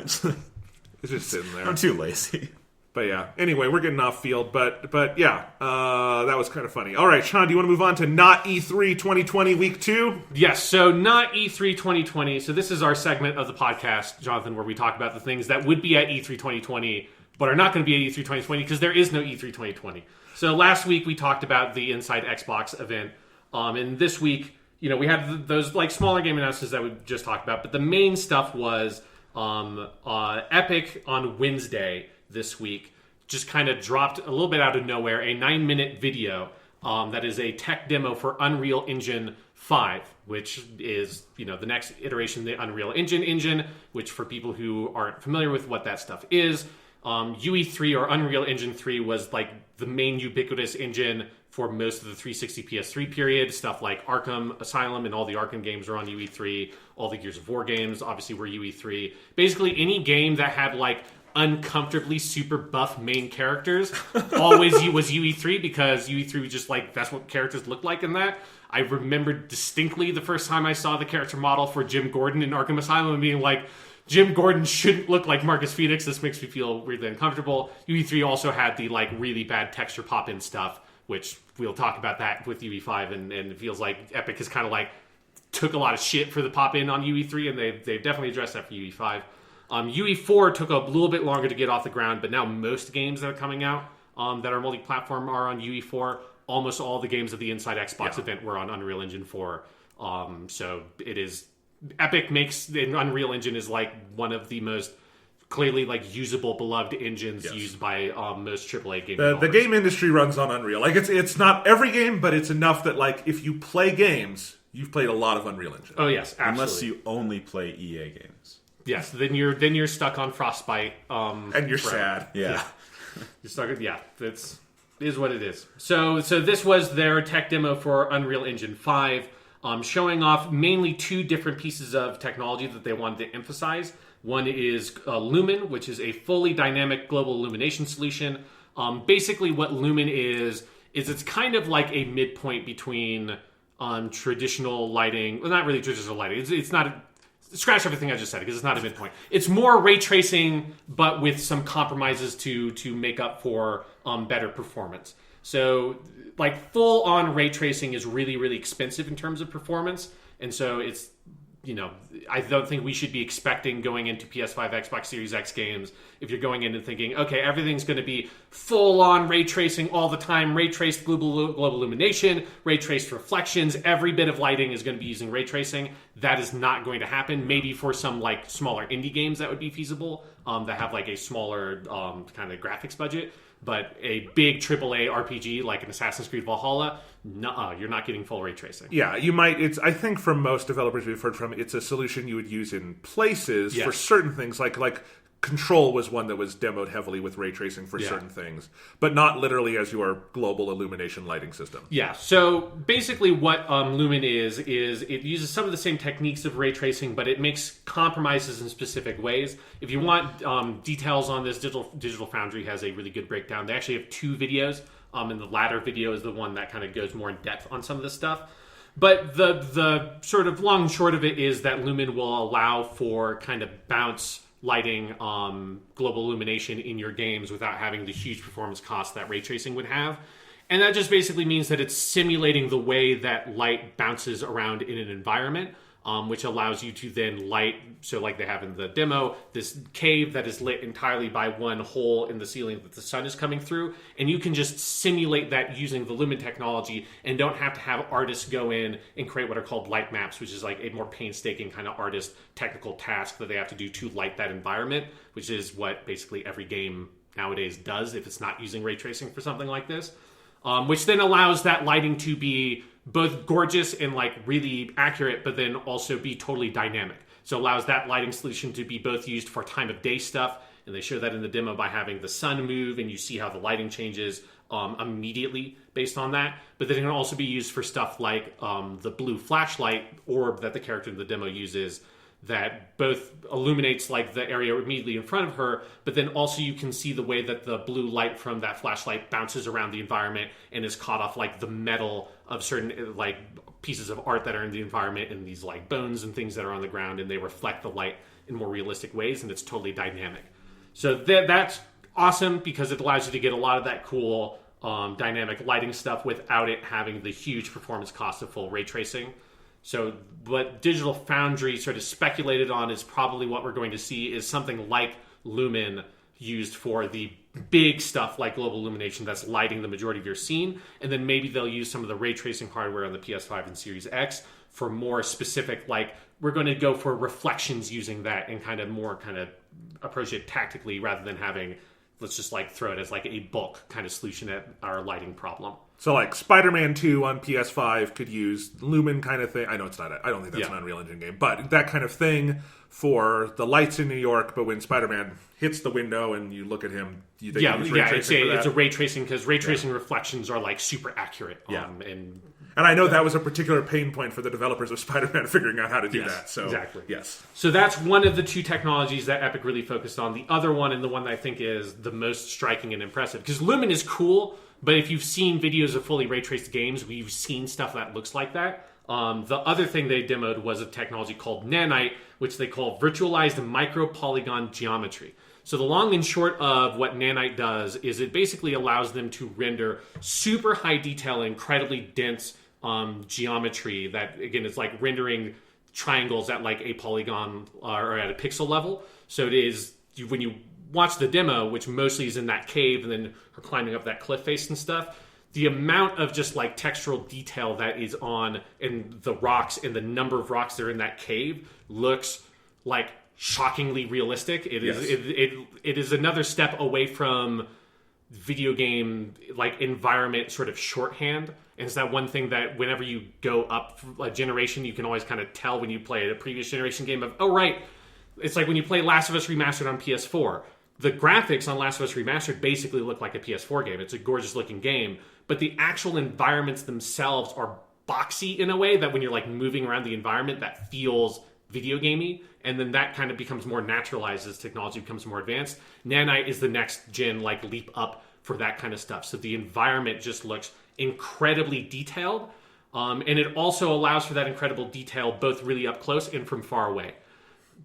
It's just sitting there. I'm too lazy. But yeah, anyway, we're getting off field, but yeah, that was kind of funny. All right, Sean, do you want to move on to not E3 2020 week 2? Yes, so not E3 2020. So this is our segment of the podcast, Jonathan, where we talk about the things that would be at E3 2020, but are not going to be at E3 2020 because there is no E3 2020. So last week we talked about the Inside Xbox event, and this week, we had those like smaller game announcements that we just talked about, but the main stuff was Epic on Wednesday this week just kind of dropped a little bit out of nowhere a 9-minute video that is a tech demo for Unreal Engine 5, which is the next iteration of the Unreal Engine, which for people who aren't familiar with what that stuff is, UE3 or Unreal Engine 3 was like the main ubiquitous engine for most of the 360 PS3 period. Stuff like Arkham Asylum and all the Arkham games are on UE3. All the Gears of War games obviously were UE3. Basically any game that had like uncomfortably super buff main characters always was UE3, because UE3 was just like, that's what characters look like in that. I remember distinctly the first time I saw the character model for Jim Gordon in Arkham Asylum and being like, Jim Gordon shouldn't look like Marcus Phoenix. This makes me feel weirdly uncomfortable. UE3 also had the like really bad texture pop-in stuff, which we'll talk about that with UE5, and it feels like Epic has kind of like took a lot of shit for the pop-in on UE3, and they've definitely addressed that for UE5. UE4 took a little bit longer to get off the ground, but now most games that are coming out that are multi-platform are on UE4. Almost all the games of the Inside Xbox event were on Unreal Engine 4. So it is... Epic makes... The Unreal Engine is like one of the most clearly like usable, beloved engines used by most AAA game developers. The game industry runs on Unreal. Like it's not every game, but it's enough that like if you play games, you've played a lot of Unreal Engine. Oh yes, absolutely. Unless you only play EA games. Yes, then you're stuck on Frostbite. And you're sad. Yeah. You're stuck. That's is what it is. So this was their tech demo for Unreal Engine 5, showing off mainly two different pieces of technology that they wanted to emphasize. One is Lumen, which is a fully dynamic global illumination solution. Basically, what Lumen is it's kind of like a midpoint between traditional lighting. Well, not really traditional lighting. It's not. Scratch everything I just said, because it's not a midpoint. It's more ray tracing, but with some compromises to make up for better performance. So, like, full-on ray tracing is really, really expensive in terms of performance. And so it's, I don't think we should be expecting going into PS5, Xbox Series X games, if you're going in and thinking, okay, everything's going to be full-on ray tracing all the time, ray traced global illumination, ray traced reflections, every bit of lighting is going to be using ray tracing. That is not going to happen. Maybe for some like smaller indie games that would be feasible, that have like a smaller kind of graphics budget. But a big AAA RPG like an Assassin's Creed Valhalla, you're not getting full ray tracing. Yeah, you might. I think from most developers we've heard from, it's a solution you would use in places for certain things, like Control was one that was demoed heavily with ray tracing for certain things, but not literally as your global illumination lighting system. Yeah, so basically what Lumen is it uses some of the same techniques of ray tracing, but it makes compromises in specific ways. If you want details on this, Digital Foundry has a really good breakdown. They actually have two videos, and the latter video is the one that kind of goes more in depth on some of this stuff. But the sort of long and short of it is that Lumen will allow for kind of bounce lighting global illumination in your games without having the huge performance costs that ray tracing would have. And that just basically means that it's simulating the way that light bounces around in an environment, which allows you to then light, so like they have in the demo, this cave that is lit entirely by one hole in the ceiling that the sun is coming through, and you can just simulate that using the Lumen technology and don't have to have artists go in and create what are called light maps, which is like a more painstaking kind of artist technical task that they have to do to light that environment, which is what basically every game nowadays does if it's not using ray tracing for something like this, which then allows that lighting to be both gorgeous and like really accurate, but then also be totally dynamic. So it allows that lighting solution to be both used for time of day stuff, and they show that in the demo by having the sun move, and you see how the lighting changes immediately based on that. But then it can also be used for stuff like the blue flashlight orb that the character in the demo uses, that both illuminates like the area immediately in front of her, but then also you can see the way that the blue light from that flashlight bounces around the environment and is caught off like the metal of certain like pieces of art that are in the environment and these like bones and things that are on the ground, and they reflect the light in more realistic ways, and it's totally dynamic. So that's awesome because it allows you to get a lot of that cool dynamic lighting stuff without it having the huge performance cost of full ray tracing. So what Digital Foundry sort of speculated on is probably what we're going to see is something like Lumen used for the big stuff like global illumination that's lighting the majority of your scene. And then maybe they'll use some of the ray tracing hardware on the PS5 and Series X for more specific, like we're going to go for reflections using that and kind of approach it tactically rather than having, let's just like throw it as like a bulk kind of solution at our lighting problem. So like Spider-Man 2 on PS5 could use Lumen kind of thing. I know it's not. I don't think that's an Unreal Engine game, but that kind of thing for the lights in New York. But when Spider-Man hits the window and you look at him, use ray tracing for that? It's a ray tracing because ray tracing reflections are like super accurate. And And I know that was a particular pain point for the developers of Spider-Man figuring out how to do Yes, that. So, exactly. Yes. So that's one of the two technologies that Epic really focused on. The other one, and the one that I think is the most striking and impressive, because Lumen is cool, but if you've seen videos of fully ray-traced games, we've seen stuff that looks like that. The other thing they demoed was a technology called Nanite, which they call virtualized micro-polygon geometry. So the long and short of what Nanite does is it basically allows them to render super high detail, incredibly dense geometry that, again, it's like rendering triangles at like a polygon or at a pixel level. So it is, when you watch the demo, which mostly is in that cave and then are climbing up that cliff face and stuff, the amount of just like textural detail that is on in the rocks and the number of rocks that are in that cave looks like shockingly realistic. It is it is another step away from video game like environment sort of shorthand. And it's that one thing that whenever you go up a generation, you can always kind of tell when you play a previous generation game of, oh, right, it's like when you play Last of Us Remastered on PS4. The graphics on Last of Us Remastered basically look like a PS4 game. It's a gorgeous looking game, but the actual environments themselves are boxy in a way that when you're like moving around the environment, that feels video gamey, and then that kind of becomes more naturalized as technology becomes more advanced. Nanite is the next gen like leap up for that kind of stuff. So the environment just looks incredibly detailed, and it also allows for that incredible detail both really up close and from far away.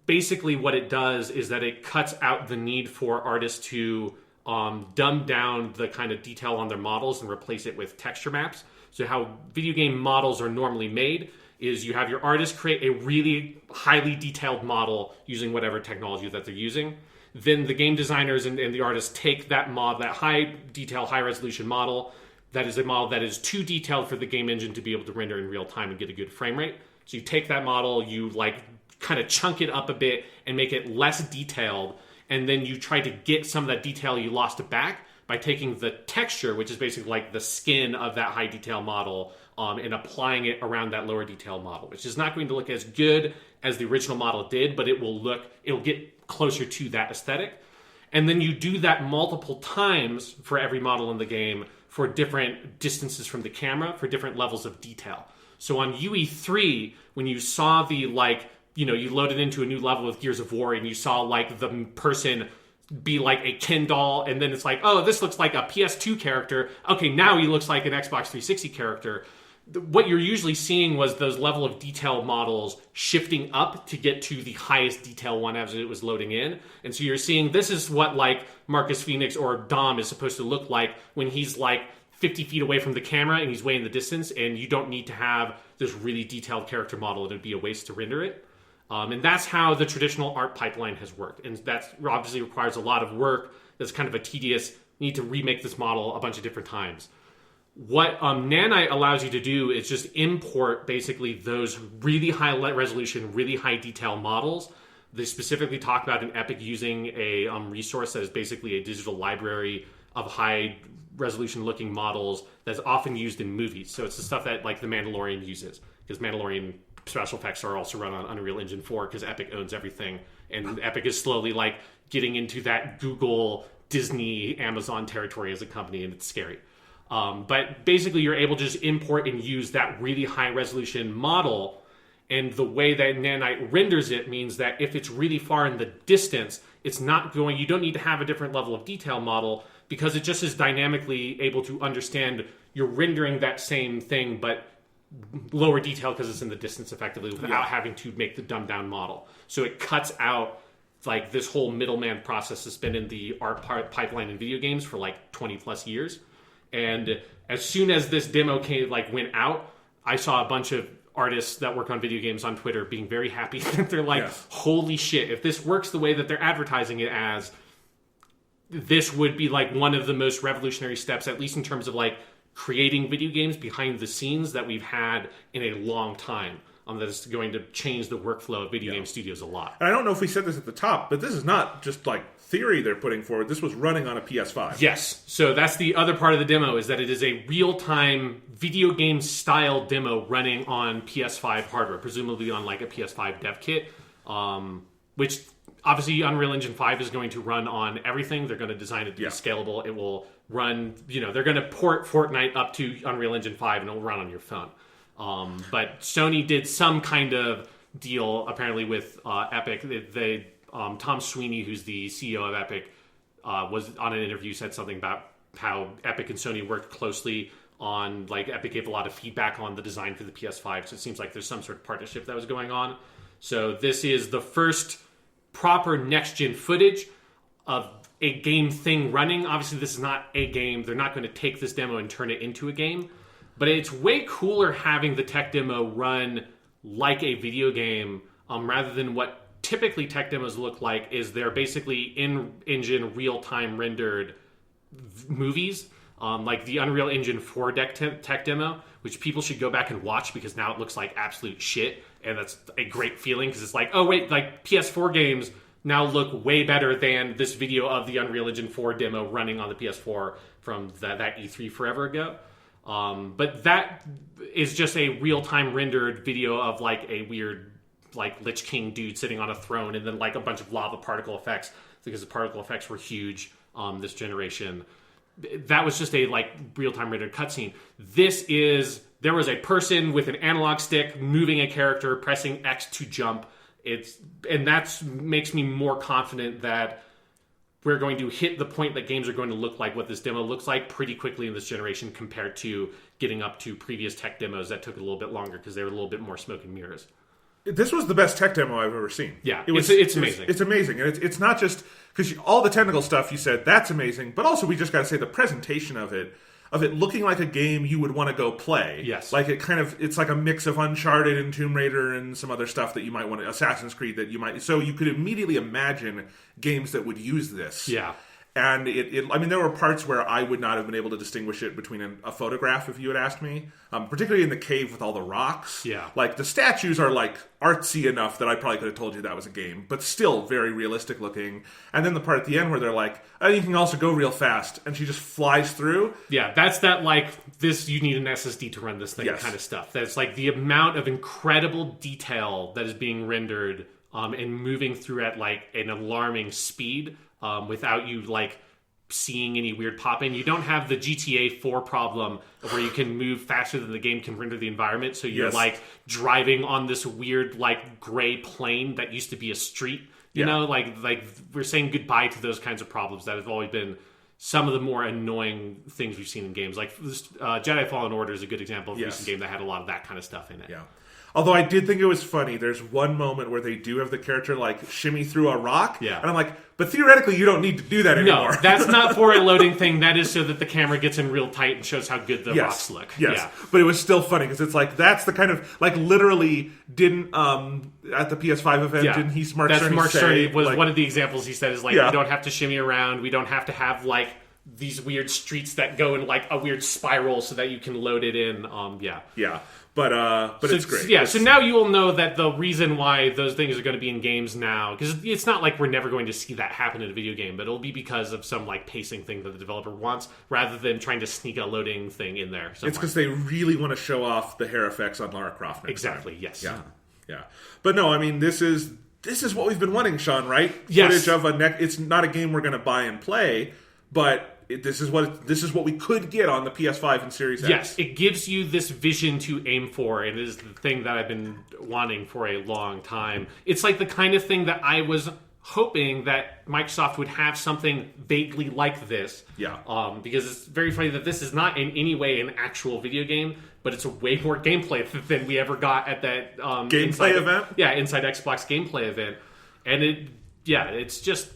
Basically what it does is that it cuts out the need for artists to dumb down the kind of detail on their models and replace it with texture maps. So how video game models are normally made is you have your artist create a really highly detailed model using whatever technology that they're using. Then the game designers and the artists take that high detail, high resolution model, that is a model that is too detailed for the game engine to be able to render in real time and get a good frame rate. So you take that model, you like kind of chunk it up a bit and make it less detailed, and then you try to get some of that detail you lost back by taking the texture, which is basically like the skin of that high detail model, and applying it around that lower detail model, which is not going to look as good as the original model did, but it'll get closer to that aesthetic. And then you do that multiple times for every model in the game for different distances from the camera, for different levels of detail. So on UE3, when you saw the you loaded into a new level with Gears of War and you saw like the person be like a Ken doll, and then it's like, oh, this looks like a PS2 character. Okay, now he looks like an Xbox 360 character. What you're usually seeing was those level of detail models shifting up to get to the highest detail one as it was loading in. And so you're seeing this is what like Marcus Phoenix or Dom is supposed to look like when he's like 50 feet away from the camera and he's way in the distance, and you don't need to have this really detailed character model. It'd be a waste to render it. And that's how the traditional art pipeline has worked. And that obviously requires a lot of work. That's kind of a tedious, need to remake this model a bunch of different times. What Nanite allows you to do is just import basically those really high resolution, really high detail models. They specifically talk about in Epic using a resource that is basically a digital library of high resolution looking models that's often used in movies. So it's the stuff that like The Mandalorian uses, because Mandalorian special effects are also run on Unreal Engine 4 because Epic owns everything, and Epic is slowly like getting into that Google, Disney, Amazon territory as a company, and it's scary. But basically you're able to just import and use that really high resolution model, and the way that Nanite renders it means that if it's really far in the distance, it's not going, you don't need to have a different level of detail model, because it just is dynamically able to understand you're rendering that same thing but lower detail because it's in the distance effectively without having to make the dumbed down model. So it cuts out like this whole middleman process that's been in the art pipeline in video games for like 20 plus years. And as soon as this demo went out, I saw a bunch of artists that work on video games on Twitter being very happy that they're like, holy shit, if this works the way that they're advertising it as, this would be like one of the most revolutionary steps, at least in terms of like creating video games behind the scenes that we've had in a long time. That is going to change the workflow of video game studios a lot. And I don't know if we said this at the top, but this is not just like theory they're putting forward. This was running on a PS5. Yes. So that's the other part of the demo, is that it is a real-time video game style demo running on PS5 hardware, presumably on like a PS5 dev kit, which obviously Unreal Engine 5 is going to run on everything. They're going to design it to be scalable. It will run, they're going to port Fortnite up to Unreal Engine 5 and it will run on your phone. But Sony did some kind of deal apparently with Epic. Tom Sweeney, who's the CEO of Epic, was on an interview, said something about how Epic and Sony worked closely on, like, Epic gave a lot of feedback on the design for the PS5, so it seems like there's some sort of partnership that was going on. So this is the first proper next-gen footage of a game thing running. Obviously, this is not a game. They're not going to take this demo and turn it into a game. But it's way cooler having the tech demo run like a video game rather than what typically tech demos look like is they're basically in-engine, real-time rendered movies. Like the Unreal Engine 4 tech demo, which people should go back and watch because now it looks like absolute shit. And that's a great feeling because it's like, oh wait, like PS4 games now look way better than this video of the Unreal Engine 4 demo running on the PS4 from that E3 forever ago. But that is just a real-time rendered video of like a weird like Lich King dude sitting on a throne and then like a bunch of lava particle effects because the particle effects were huge this generation. That was just a like real-time rendered cutscene. There was a person with an analog stick moving a character, pressing X to jump. That makes me more confident that we're going to hit the point that games are going to look like what this demo looks like pretty quickly in this generation compared to getting up to previous tech demos that took a little bit longer because they were a little bit more smoke and mirrors. This was the best tech demo I've ever seen. Yeah, it's amazing. It's amazing. And it's not just... Because all the technical stuff you said, that's amazing. But also, we just got to say the presentation of it looking like a game you would want to go play. Yes. Like it's like a mix of Uncharted and Tomb Raider and some other stuff that you might want to... Assassin's Creed that you might... So you could immediately imagine games that would use this. Yeah. And I mean, there were parts where I would not have been able to distinguish it between a photograph if you had asked me. Particularly in the cave with all the rocks. Yeah. Like, the statues are, like, artsy enough that I probably could have told you that was a game. But still very realistic looking. And then the part at the end where they're like, oh, you can also go real fast. And she just flies through. Yeah, that's that, like, you need an SSD to run this thing kind of stuff. That's, like, the amount of incredible detail that is being rendered and moving through at, like, an alarming speed. Without you like seeing any weird pop-in. You don't have the GTA 4 problem where you can move faster than the game can render the environment. So you're like driving on this weird like gray plane that used to be a street. You know, like we're saying goodbye to those kinds of problems that have always been some of the more annoying things we've seen in games. Like Jedi Fallen Order is a good example of a recent game that had a lot of that kind of stuff in it. Yeah. Although I did think it was funny, there's one moment where they do have the character like shimmy through a rock. Yeah. And I'm like, but theoretically you don't need to do that anymore. No, that's not for a loading thing. That is so that the camera gets in real tight and shows how good the rocks look. Yes. Yeah. But it was still funny because it's like, that's the kind of, like literally didn't, at the PS5 event, didn't he, Mark Cerny was like, one of the examples he said is like, we don't have to shimmy around. We don't have to have like these weird streets that go in like a weird spiral so that you can load it in. Yeah. But it's great. Yeah, so now you will know that the reason why those things are going to be in games now, because it's not like we're never going to see that happen in a video game, but it'll be because of some like pacing thing that the developer wants, rather than trying to sneak a loading thing in there somewhere. It's because they really want to show off the hair effects on Lara Croft next Exactly, time. yes. Yeah. But no, I mean, this is what we've been wanting, Sean, right? Yes. Footage of it's not a game we're going to buy and play, but... This is what we could get on the PS5 and Series X. Yes, it gives you this vision to aim for. It is the thing that I've been wanting for a long time. It's like the kind of thing that I was hoping that Microsoft would have something vaguely like this. Yeah. Because it's very funny that this is not in any way an actual video game, but it's a way more gameplay than we ever got at that gameplay event. Yeah, Inside Xbox gameplay event, and it's just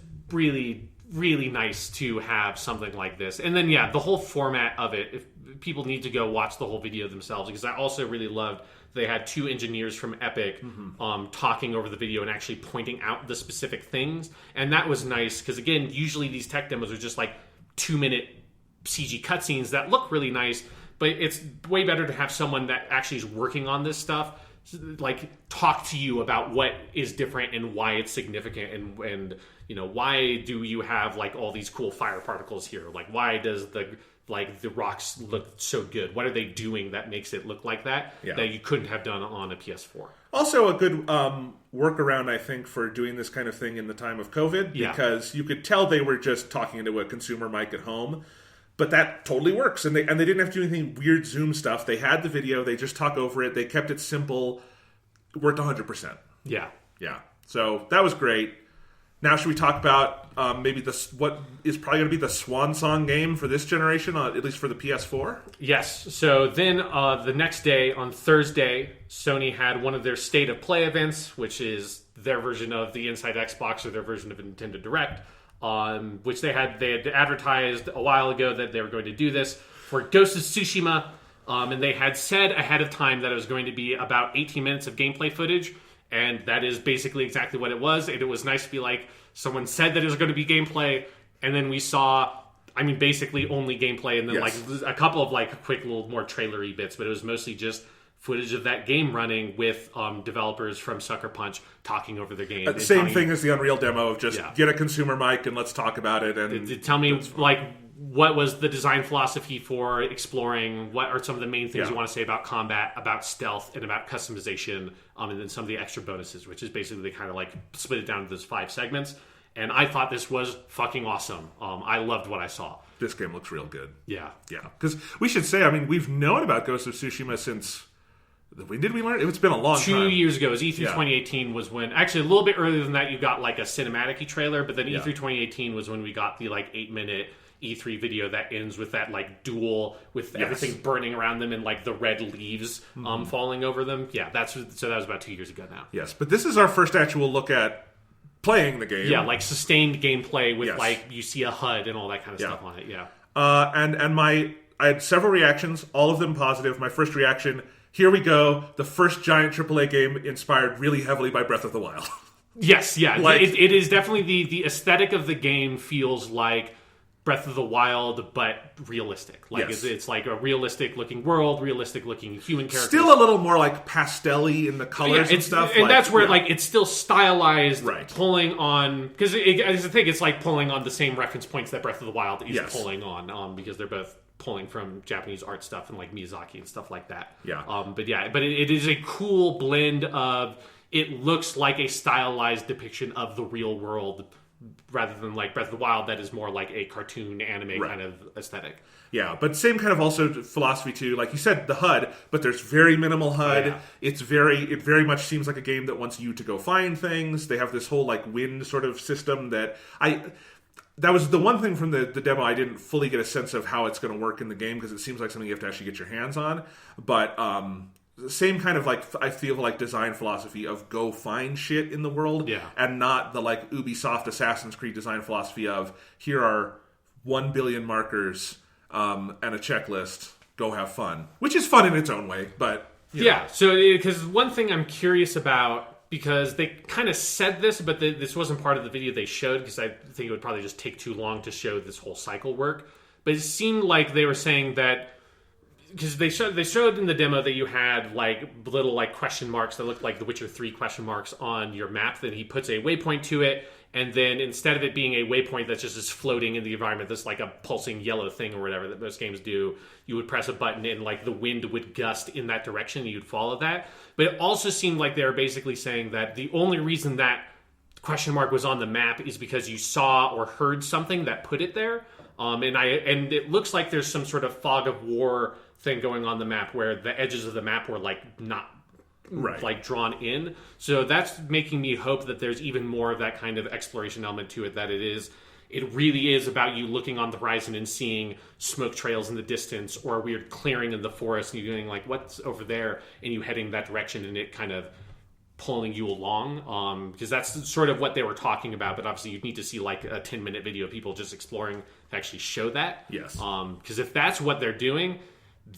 really nice to have something like this. And then the whole format of it, if people need to go watch the whole video themselves, because I also really loved they had two engineers from Epic talking over the video and actually pointing out the specific things, and that was nice because again, usually these tech demos are just like 2-minute CG cutscenes that look really nice, but it's way better to have someone that actually is working on this stuff like talk to you about what is different and why it's significant and why do you have like all these cool fire particles here? Like, why does the rocks look so good? What are they doing that makes it look like that you couldn't have done on a PS4? Also a good workaround, I think, for doing this kind of thing in the time of COVID, because you could tell they were just talking into a consumer mic at home, but that totally works. And they didn't have to do anything weird Zoom stuff. They had the video, they just talk over it, they kept it simple. It worked 100%. Yeah. Yeah. So that was great. Now should we talk about maybe what is probably going to be the swan song game for this generation, at least for the PS4? Yes. So then the next day, on Thursday, Sony had one of their State of Play events, which is their version of the Inside Xbox or their version of Nintendo Direct, which they had advertised a while ago that they were going to do this for Ghost of Tsushima. And they had said ahead of time that it was going to be about 18 minutes of gameplay footage. And that is basically exactly what it was. And it was nice to be like, someone said that it was going to be gameplay, and then we saw, basically only gameplay, and then like a couple of like quick little more trailery bits, but it was mostly just footage of that game running with developers from Sucker Punch talking over their game. Same thing as the Unreal demo of just get a consumer mic and let's talk about it. And tell me like what was the design philosophy for exploring, what are some of the main things you want to say about combat, about stealth, and about customization, and then some of the extra bonuses, which is basically they kind of like split it down into those 5 segments. And I thought this was fucking awesome. I loved what I saw. This game looks real good. Yeah. Yeah. Because we should say, we've known about Ghost of Tsushima since... When did we learn? It's been a long time. 2 years ago. It was E3 2018 was when... Actually, a little bit earlier than that, you got like a cinematic-y trailer, but then E3 2018 was when we got the like 8-minute E3 video that ends with that like duel with everything burning around them and like the red leaves falling over them. Yeah, so that was about 2 years ago now. Yes, but this is our first actual look at playing the game. Yeah, like sustained gameplay with like you see a HUD and all that kind of stuff on it. Yeah. I had several reactions, all of them positive. My first reaction, here we go, the first giant AAA game inspired really heavily by Breath of the Wild. Yes, yeah. It is definitely the aesthetic of the game feels like Breath of the Wild, but realistic. Like it's like a realistic looking world, realistic looking human characters. Still a little more like pastel-y in the colors and stuff. And that's where like it's still stylized, pulling on, because as I think it's like pulling on the same reference points that Breath of the Wild is pulling on, because they're both pulling from Japanese art stuff and like Miyazaki and stuff like that. Yeah. But it is a cool blend of, it looks like a stylized depiction of the real world, rather than like Breath of the Wild that is more like a cartoon anime kind of aesthetic. Yeah, but same kind of also philosophy too. Like you said, the HUD, but there's very minimal HUD. Yeah. It very much seems like a game that wants you to go find things. They have this whole like wind sort of system that was the one thing from the demo I didn't fully get a sense of how it's going to work in the game, because it seems like something you have to actually get your hands on. But same kind of like, I feel like design philosophy of go find shit in the world, and not the like Ubisoft Assassin's Creed design philosophy of here are 1 billion markers and a checklist, go have fun, which is fun in its own way. But so because one thing I'm curious about, because they kind of said this, but this wasn't part of the video they showed, because I think it would probably just take too long to show this whole cycle work. But it seemed like they were saying that, because they showed in the demo that you had like little like question marks that looked like The Witcher 3 question marks on your map. Then he puts a waypoint to it, and then instead of it being a waypoint that's just floating in the environment, that's like a pulsing yellow thing or whatever that most games do, you would press a button and like the wind would gust in that direction and you'd follow that. But it also seemed like they were basically saying that the only reason that question mark was on the map is because you saw or heard something that put it there. And it looks like there's some sort of fog of war thing going on the map where the edges of the map were like not like drawn in. So that's making me hope that there's even more of that kind of exploration element to it, that it really is about you looking on the horizon and seeing smoke trails in the distance or a weird clearing in the forest, and you're going like, what's over there, and you heading that direction, and it kind of pulling you along, because that's sort of what they were talking about. But obviously you'd need to see like a 10-minute video of people just exploring to actually show that. Yes. Because if that's what they're doing,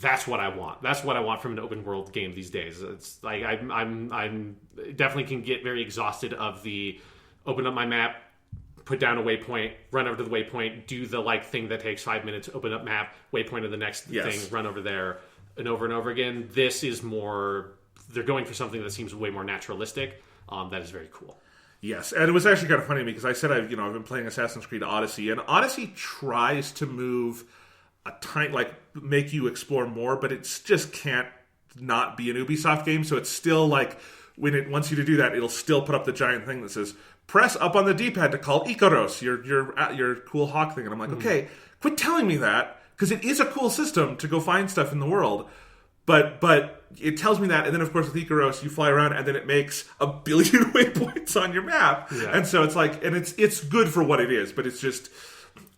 that's what I want. That's what I want from an open world game these days. It's like I'm definitely can get very exhausted of the open up my map, put down a waypoint, run over to the waypoint, do the like thing that takes 5 minutes, open up map, waypoint to the next thing, run over there, and over again. This is more, they're going for something that seems way more naturalistic. That is very cool. Yes, and it was actually kind of funny to me because I said I've been playing Assassin's Creed Odyssey, and Odyssey tries to move a tiny, like, make you explore more, but it just can't not be an Ubisoft game. So it's still like when it wants you to do that, it'll still put up the giant thing that says press up on the D-pad to call Ikaros, your cool hawk thing. And I'm like, okay, quit telling me that, because it is a cool system to go find stuff in the world. But it tells me that, and then of course with Ikaros you fly around, and then it makes a billion waypoints on your map, and so it's like, and it's good for what it is, but it's just,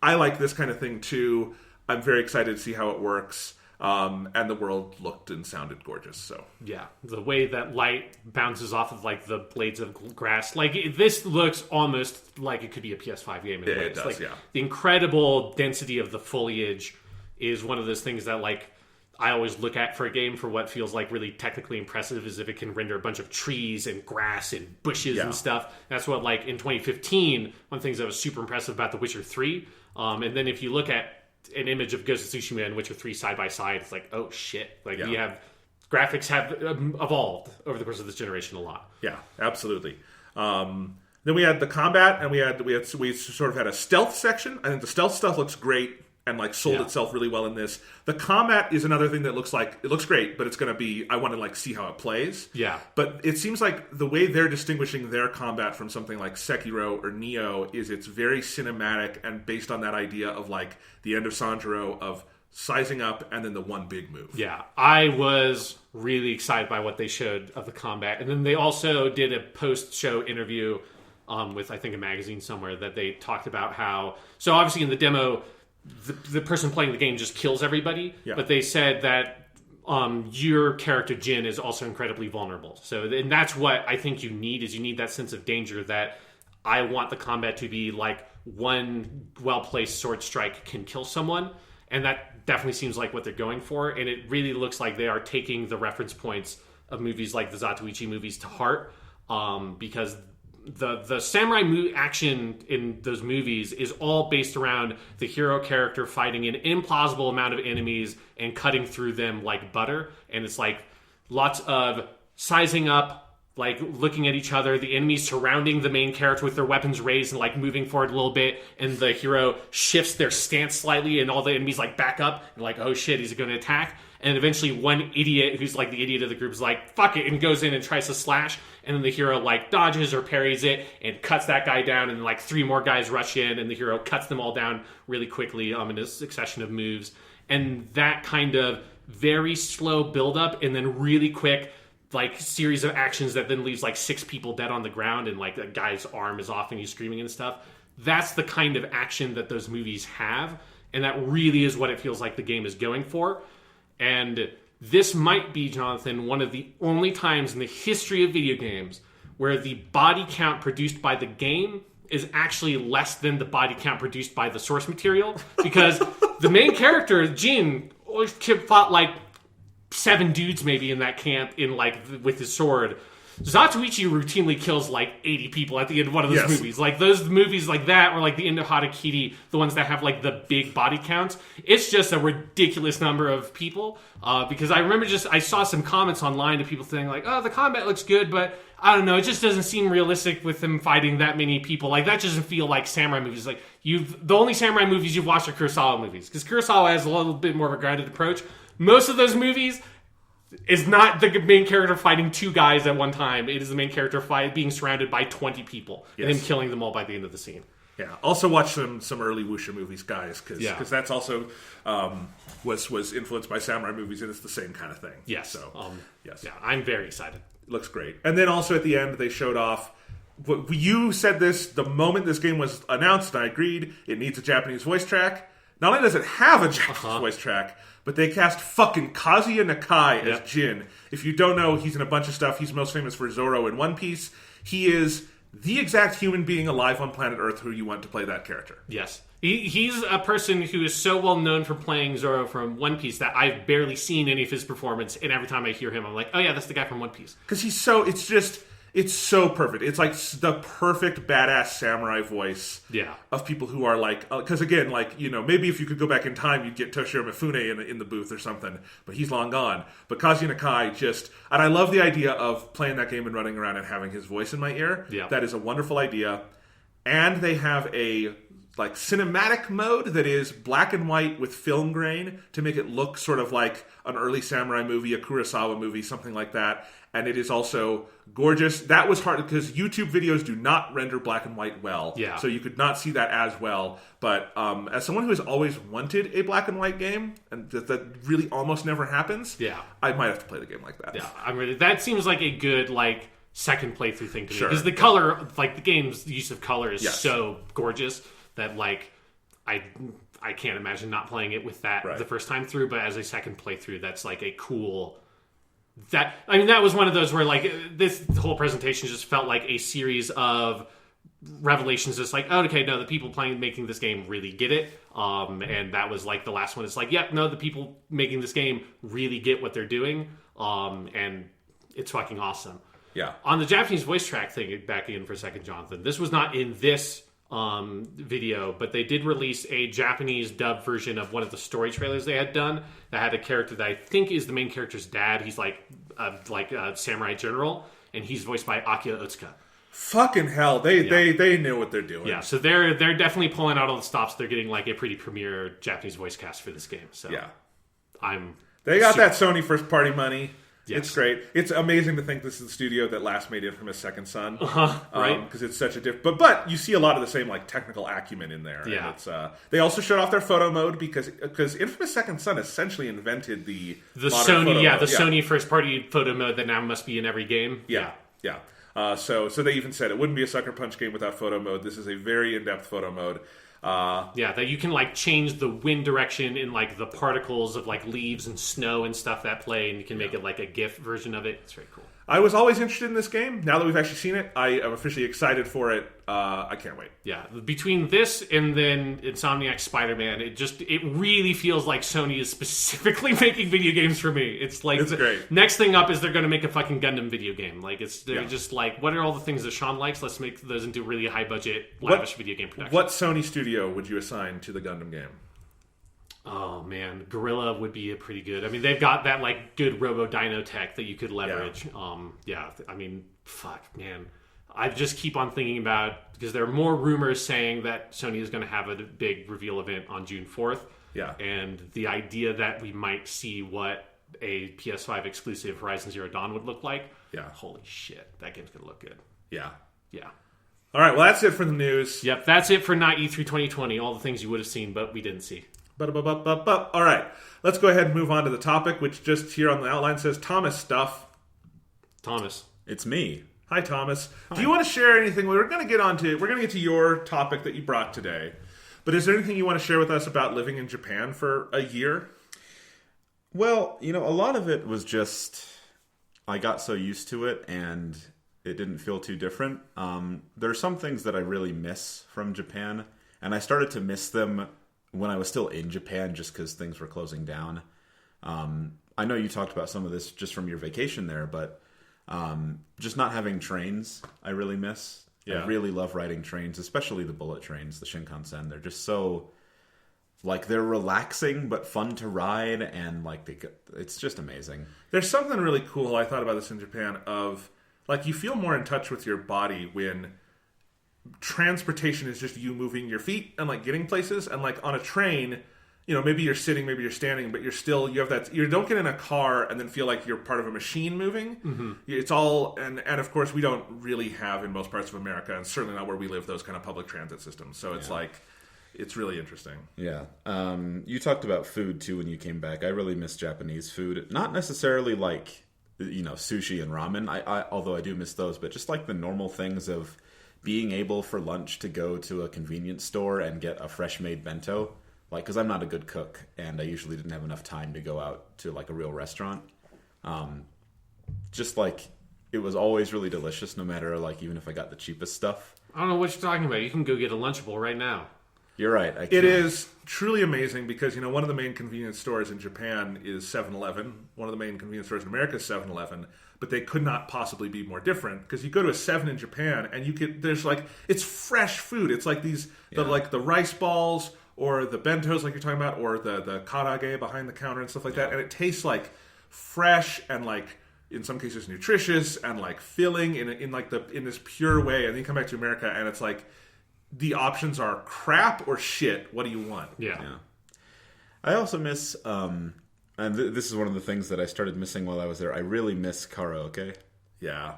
I like this kind of thing too. I'm very excited to see how it works, and the world looked and sounded gorgeous. So yeah, the way that light bounces off of like the blades of grass, like this looks almost like it could be a PS5 game. In it does, like, yeah. The incredible density of the foliage is one of those things that like I always look at for a game for what feels like really technically impressive, is if it can render a bunch of trees and grass and bushes and stuff. That's what, like, in 2015, one of the things that was super impressive about The Witcher 3. And then if you look at an image of Ghost of Tsushima and Witcher 3 side by side, it's like, oh shit. Like, we have, graphics have evolved over the course of this generation a lot. Yeah, absolutely. Then we had the combat, and we sort of had a stealth section. I think the stealth stuff looks great, and like sold itself really well in this. The combat is another thing that looks great, but it's going to be, I want to like see how it plays. Yeah. But it seems like the way they're distinguishing their combat from something like Sekiro or Nioh is it's very cinematic and based on that idea of like the end of Sanjuro of sizing up and then the one big move. Yeah, I was really excited by what they showed of the combat. And then they also did a post-show interview with, I think, a magazine somewhere that they talked about how, so obviously in the demo, the person playing the game just kills everybody, but they said that your character Jin is also incredibly vulnerable. So, and that's what I think you need that sense of danger. That I want the combat to be like one well-placed sword strike can kill someone, and that definitely seems like what they're going for. And it really looks like they are taking the reference points of movies like the Zatoichi movies to heart, because the samurai action in those movies is all based around the hero character fighting an implausible amount of enemies and cutting through them like butter. And it's like lots of sizing up, like looking at each other, the enemies surrounding the main character with their weapons raised and like moving forward a little bit, and the hero shifts their stance slightly and all the enemies like back up and like, oh shit, he's going to attack. And eventually one idiot who's like the idiot of the group is like, fuck it, and goes in and tries to slash. And then the hero like dodges or parries it and cuts that guy down. And then like three more guys rush in and the hero cuts them all down really quickly in a succession of moves. And that kind of very slow buildup and then really quick like series of actions that then leaves like six people dead on the ground and like a guy's arm is off and he's screaming and stuff. That's the kind of action that those movies have. And that really is what it feels like the game is going for. And this might be, Jonathan, one of the only times in the history of video games where the body count produced by the game is actually less than the body count produced by the source material. Because the main character, Jin, fought like 7 dudes maybe in that camp in like with his sword. Zatoichi routinely kills like 80 people at the end of one of those movies. Like those movies like that, or like the end of Harakiri, the ones that have like the big body counts. It's just a ridiculous number of people. Because I remember I saw some comments online of people saying like, oh, the combat looks good, but I don't know, it just doesn't seem realistic with them fighting that many people. Like that doesn't feel like samurai movies. Like the only samurai movies you've watched are Kurosawa movies. Because Kurosawa has a little bit more of a grounded approach. Most of those movies is not the main character fighting 2 guys at one time. It is the main character being surrounded by 20 people and him killing them all by the end of the scene. Yeah. Also watch some early wuxia movies, guys, because that's also was influenced by samurai movies, and it's the same kind of thing. Yes. So yes. Yeah, I'm very excited. Looks great. And then also at the end they showed off. You said this the moment this game was announced, and I agreed. It needs a Japanese voice track. Not only does it have a Japanese voice track, but they cast fucking Kazuya Nakai as Jin. If you don't know, he's in a bunch of stuff. He's most famous for Zoro in One Piece. He is the exact human being alive on planet Earth who you want to play that character. Yes. He's a person who is so well known for playing Zoro from One Piece that I've barely seen any of his performance, and every time I hear him, I'm like, oh yeah, that's the guy from One Piece. Because he's so, it's just, It's so perfect. It's like the perfect badass samurai voice of people who are like... Because again, like, you know, maybe if you could go back in time, you'd get Toshiro Mifune in the booth or something. But he's long gone. But Kazuya Nakai just... And I love the idea of playing that game and running around and having his voice in my ear. Yeah. That is a wonderful idea. And they have a... like cinematic mode that is black and white with film grain to make it look sort of like an early samurai movie, a Kurosawa movie, something like that. And it is also gorgeous. That was hard because YouTube videos do not render black and white well. Yeah. So you could not see that as well. But as someone who has always wanted a black and white game, and that really almost never happens, I might have to play the game like that. Yeah, that seems like a good like second playthrough thing to me. Sure. Because the color, like the game's use of color is Yes. so gorgeous that like I can't imagine not playing it with that the first time through. But as a second playthrough, that's like a cool... That was one of those where like this whole presentation just felt like a series of revelations. Just like, oh, okay, no, the people making this game really get it, and that was like the last one. It's like, yep, no, the people making this game really get what they're doing, and it's fucking awesome. Yeah. On the Japanese voice track thing, back in for a second, Jonathan. This was not in this video, but they did release a Japanese dub version of one of the story trailers they had done that had a character that I think is the main character's dad. He's like a samurai general, and he's voiced by Akira Otsuka. Fucking hell, they knew what they're doing. Yeah, so they're definitely pulling out all the stops. They're getting like a pretty premier Japanese voice cast for this game. So yeah, they got that Sony first party money. Yes. It's great. It's amazing to think this is the studio that last made Infamous Second Son. Right. Because it's such a different... But you see a lot of the same like technical acumen in there. Yeah. And it's, they also showed off their photo mode because Infamous Second Son essentially invented the Sony mode. Sony first party photo mode that now must be in every game. Yeah. So they even said it wouldn't be a Sucker Punch game without photo mode. This is a very in-depth photo mode. That you can like change the wind direction in like the particles of like leaves and snow and stuff that play, and you can make it like a GIF version of it. It's very cool. I was always interested in this game. Now that we've actually seen it, I am officially excited for it. I can't wait. Yeah, between this and then Insomniac Spider-Man, it really feels like Sony is specifically making video games for me. It's like it's great. Next thing up is they're going to make a fucking Gundam video game. Like they're just like, what are all the things that Sean likes? Let's make those into really high budget, lavish video game production. What Sony studio would you assign to the Gundam game? Oh man, Guerrilla would be a pretty good. I mean, they've got that like good Robo Dino tech that you could leverage. I mean, fuck, man. I just keep on thinking about, because there are more rumors saying that Sony is going to have a big reveal event on June 4th. Yeah. And the idea that we might see what a PS5 exclusive Horizon Zero Dawn would look like. Yeah. Holy shit, that game's going to look good. Yeah. Yeah. All right, well, that's it for the news. Yep, that's it for not E3 2020. All the things you would have seen, but we didn't see. All right, let's go ahead and move on to the topic, which just here on the outline says Thomas stuff. Thomas. It's me. Hi, Thomas. Hi. Do you want to share anything? We're going to get to your topic that you brought today. But is there anything you want to share with us about living in Japan for a year? Well, a lot of it was just I got so used to it and it didn't feel too different. There are some things that I really miss from Japan, and I started to miss them when I was still in Japan just because things were closing down. I know you talked about some of this just from your vacation there, but just not having trains, I really miss. Yeah. I really love riding trains, especially the bullet trains, the Shinkansen. They're just so, they're relaxing but fun to ride, and it's just amazing. There's something really cool I thought about this in Japan of, you feel more in touch with your body when transportation is just you moving your feet and getting places, and on a train, maybe you're sitting, maybe you're standing, but you have that, you don't get in a car and then feel like you're part of a machine moving. Mm-hmm. It's all, and of course we don't really have in most parts of America, and certainly not where we live, those kind of public transit systems. So it's it's really interesting. Yeah. You talked about food too when you came back. I really miss Japanese food. Not necessarily sushi and ramen, although I do miss those, but just the normal things of being able for lunch to go to a convenience store and get a fresh made bento. Because I'm not a good cook, and I usually didn't have enough time to go out to a real restaurant. It was always really delicious, no matter even if I got the cheapest stuff. I don't know what you're talking about. You can go get a Lunchable right now. You're right. It is truly amazing because, one of the main convenience stores in Japan is 7-Eleven. One of the main convenience stores in America is 7-Eleven. But they could not possibly be more different because you go to a 7 in Japan and there's it's fresh food. It's like the rice balls or the bentos like you're talking about or the karage behind the counter and stuff like that. And it tastes like fresh and in some cases nutritious and filling in this pure way. And then you come back to America and it's the options are crap or shit. What do you want? Yeah. I also miss, and this is one of the things that I started missing while I was there. I really miss karaoke. Yeah.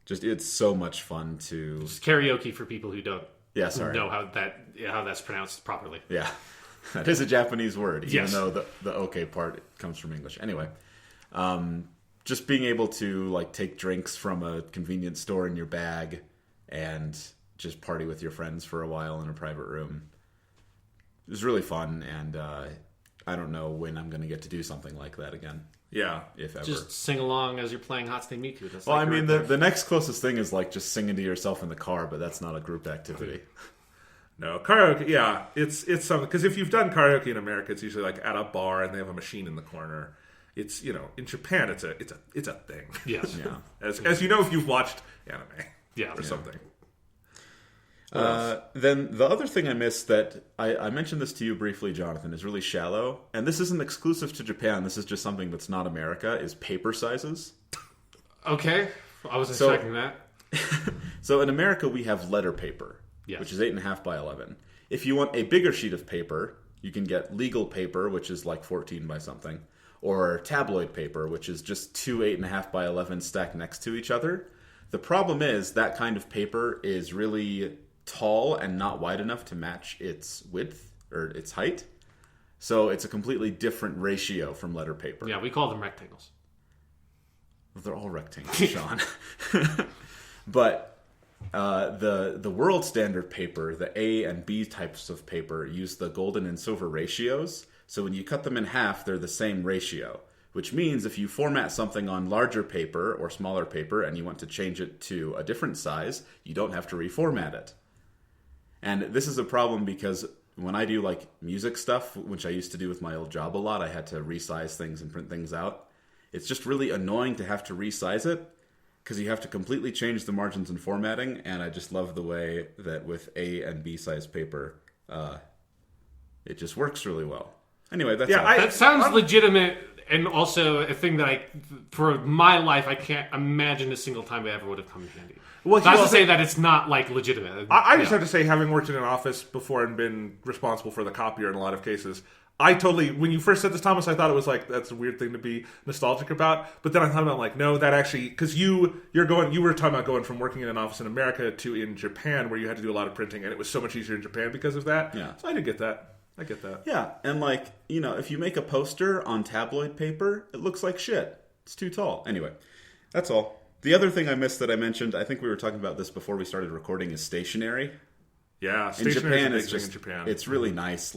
It's so much fun to... It's karaoke for people who don't know how that's pronounced properly. Yeah. That is a Japanese word, even Yes. though the okay part comes from English. Anyway, just being able to take drinks from a convenience store in your bag and just party with your friends for a while in a private room. It was really fun, and I don't know when I'm going to get to do something like that again. Yeah. If ever. Just sing along as you're playing Hatsune Miku. That's the next closest thing is just singing to yourself in the car, but that's not a group activity. No, karaoke, yeah, it's something, because if you've done karaoke in America, it's usually at a bar and they have a machine in the corner. It's, in Japan, it's a thing. Yes. Yeah. As you know, if you've watched anime or something. Then the other thing I missed that I mentioned this to you briefly, Jonathan, is really shallow. And this isn't exclusive to Japan. This is just something that's not America, is paper sizes. Okay. I was expecting that. So in America, we have letter paper, which is 8.5 by 11. If you want a bigger sheet of paper, you can get legal paper, which is 14 by something, or tabloid paper, which is just two 8.5 by 11 stacked next to each other. The problem is that kind of paper is really tall and not wide enough to match its width or its height. So it's a completely different ratio from letter paper. Yeah, we call them rectangles. They're all rectangles, Sean. But the world standard paper, the A and B types of paper, use the golden and silver ratios. So when you cut them in half, they're the same ratio. Which means if you format something on larger paper or smaller paper and you want to change it to a different size, you don't have to reformat it. And this is a problem because when I do music stuff, which I used to do with my old job a lot, I had to resize things and print things out. It's just really annoying to have to resize it because you have to completely change the margins and formatting. And I just love the way that with A and B size paper, it just works really well. Anyway, that's all. That sounds legitimate. And also a thing that for my life, I can't imagine a single time it ever would have come in handy. Well, not to say that it's not legitimate. I just have to say, having worked in an office before and been responsible for the copier in a lot of cases, when you first said this, Thomas, I thought it was that's a weird thing to be nostalgic about. But then I thought about no, that actually, because you were talking about going from working in an office in America to in Japan, where you had to do a lot of printing, and it was so much easier in Japan because of that. Yeah. So I did get that. I get that. Yeah, and if you make a poster on tabloid paper, it looks like shit. It's too tall. Anyway, that's all. The other thing I missed that I mentioned, I think we were talking about this before we started recording, is stationery. Yeah, in Japan, is a big thing in Japan. It's really nice.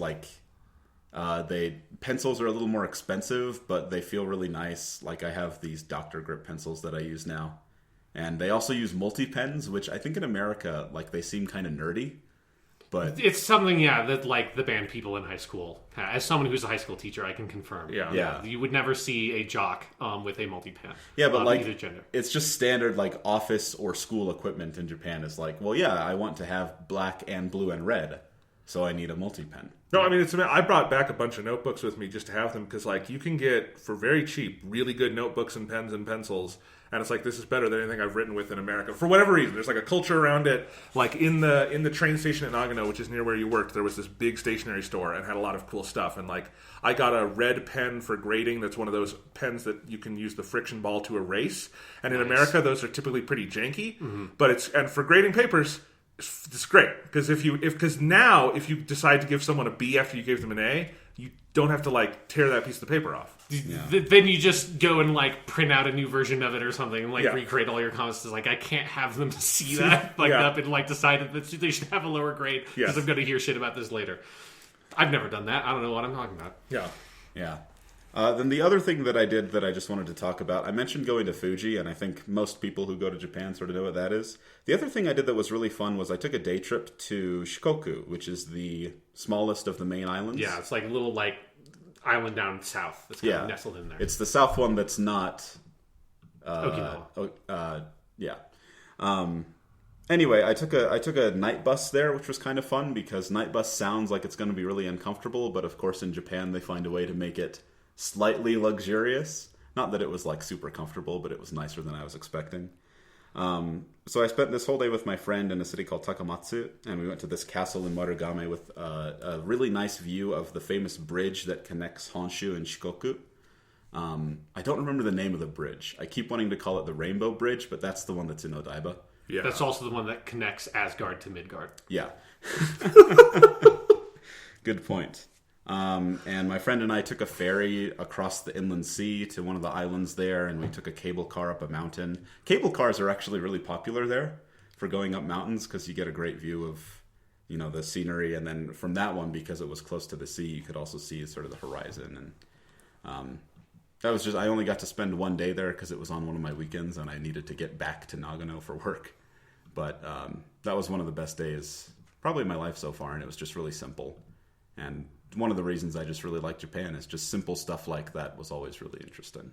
Pencils are a little more expensive, but they feel really nice. I have these Dr. Grip pencils that I use now. And they also use multi-pens, which I think in America, they seem kind of nerdy. But it's something, that the band people in high school. As someone who's a high school teacher, I can confirm. Yeah. You would never see a jock with a multi-pen. Yeah, but either gender. It's just standard office or school equipment in Japan is I want to have black and blue and red, so I need a multi-pen. No, I mean, I brought back a bunch of notebooks with me just to have them because you can get for very cheap really good notebooks and pens and pencils. And it's this is better than anything I've written with in America. For whatever reason, there's a culture around it. In the train station at Nagano, which is near where you worked, there was this big stationery store and had a lot of cool stuff. And I got a red pen for grading. That's one of those pens that you can use the friction ball to erase. And in America, those are typically pretty janky. Mm-hmm. But for grading papers, it's great because if now if you decide to give someone a B after you gave them an A, you don't have to tear that piece of the paper off. Yeah. Then you just go and print out a new version of it or something and recreate all your comments. It's I can't have them see that up and decided that they should have a lower grade because I'm going to hear shit about this later. I've never done that. I don't know what I'm talking about. Yeah. Yeah. Then the other thing that I did that I just wanted to talk about, I mentioned going to Fuji, and I think most people who go to Japan sort of know what that is. The other thing I did that was really fun was I took a day trip to Shikoku, which is the smallest of the main islands. Yeah, it's like a little island down south that's kind of nestled in there. It's the south one that's not... Okinawa. Yeah. Anyway, I took a night bus there, which was kind of fun because night bus sounds like it's going to be really uncomfortable, but of course in Japan they find a way to make it slightly luxurious. Not that it was like super comfortable, but it was nicer than I was expecting. So I spent this whole day with my friend in a city called Takamatsu, and we went to this castle in Marugame with a really nice view of the famous bridge that connects Honshu and Shikoku. I don't remember the name of the bridge. I keep wanting to call it the Rainbow Bridge, but that's the one that's in Odaiba. Yeah. That's also the one that connects Asgard to Midgard. Yeah. Good point. And my friend and I took a ferry across the inland sea to one of the islands there, and we took a cable car up a mountain. Cable cars are actually really popular there for going up mountains because you get a great view of, the scenery. And then from that one, because it was close to the sea, you could also see sort of the horizon. And that was I only got to spend one day there because it was on one of my weekends, and I needed to get back to Nagano for work. But that was one of the best days, probably in my life so far, and it was just really simple. And one of the reasons I just really like Japan is just simple stuff like that was always really interesting.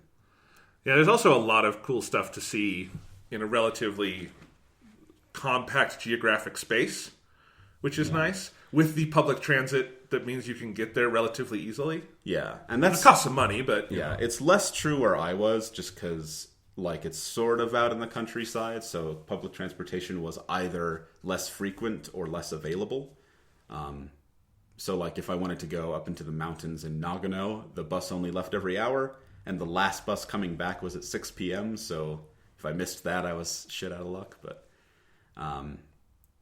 Yeah, there's also a lot of cool stuff to see in a relatively compact geographic space, which is nice. With the public transit, that means you can get there relatively easily. Yeah, and it costs some money, but... Yeah, it's less true where I was, just because... it's sort of out in the countryside, so public transportation was either less frequent or less available. So, if I wanted to go up into the mountains in Nagano, the bus only left every hour, and the last bus coming back was at 6 p.m., so if I missed that, I was shit out of luck. But,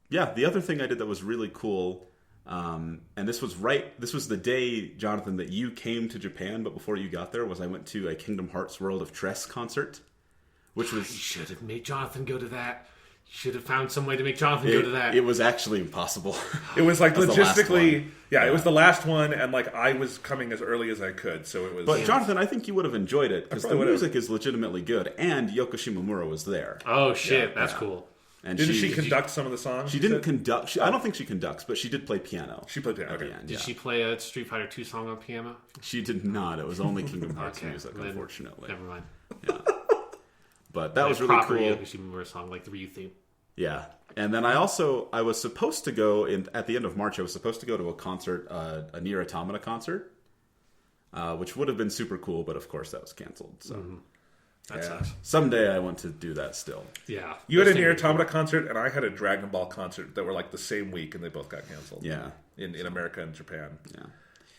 the other thing I did that was really cool, and this was the day, Jonathan, that you came to Japan, but before you got there, was I went to a Kingdom Hearts World of Tress concert. Which was... You should have made Jonathan go to that. You should have found some way to make Jonathan go to that. It was actually impossible. It was logistically... It was the last one, and I was coming as early as I could, so it was... But Jonathan, I think you would have enjoyed it, because the music is legitimately good, and Yoko Shimomura was there. Oh, shit, that's cool. And didn't she conduct some of the songs? She didn't conduct... I don't think she conducts, but she did play piano. She played piano. At the end, Did she play a Street Fighter 2 song on piano? She did not. It was only Kingdom Hearts music, unfortunately. Never mind. Yeah. But that was really proper cool. Yoko Shimomura song, like the Ryu theme. Yeah. And then I was supposed to go, at the end of March, I was supposed to go to a concert, a Nier Automata concert, which would have been super cool, but of course that was canceled. So That sucks. Someday I want to do that still. Yeah. You had a Nier Automata concert, and I had a Dragon Ball concert that were the same week, and they both got canceled. Yeah. In America and Japan. Yeah.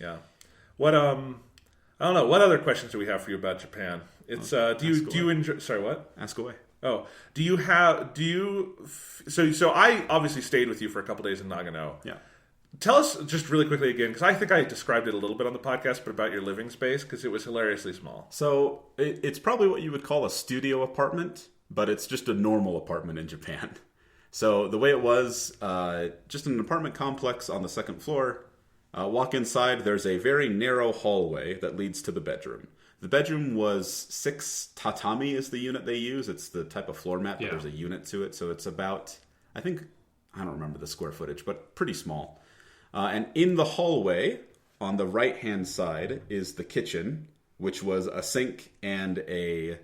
Yeah. What, I don't know. What other questions do we have for you about Japan? It's, do you enjoy, sorry, what? Ask away. Oh, so I obviously stayed with you for a couple days in Nagano. Yeah. Tell us just really quickly again, because I think I described it a little bit on the podcast, but about your living space, because it was hilariously small. So it's probably what you would call a studio apartment, but it's just a normal apartment in Japan. So the way it was, just an apartment complex on the second floor. Walk inside, there's a very narrow hallway that leads to the bedroom. The bedroom was 6 tatami is the unit they use. It's the type of floor mat, but there's a unit to it. So it's about, I don't remember the square footage, but pretty small. And in the hallway, on the right-hand side, is the kitchen, which was a sink and a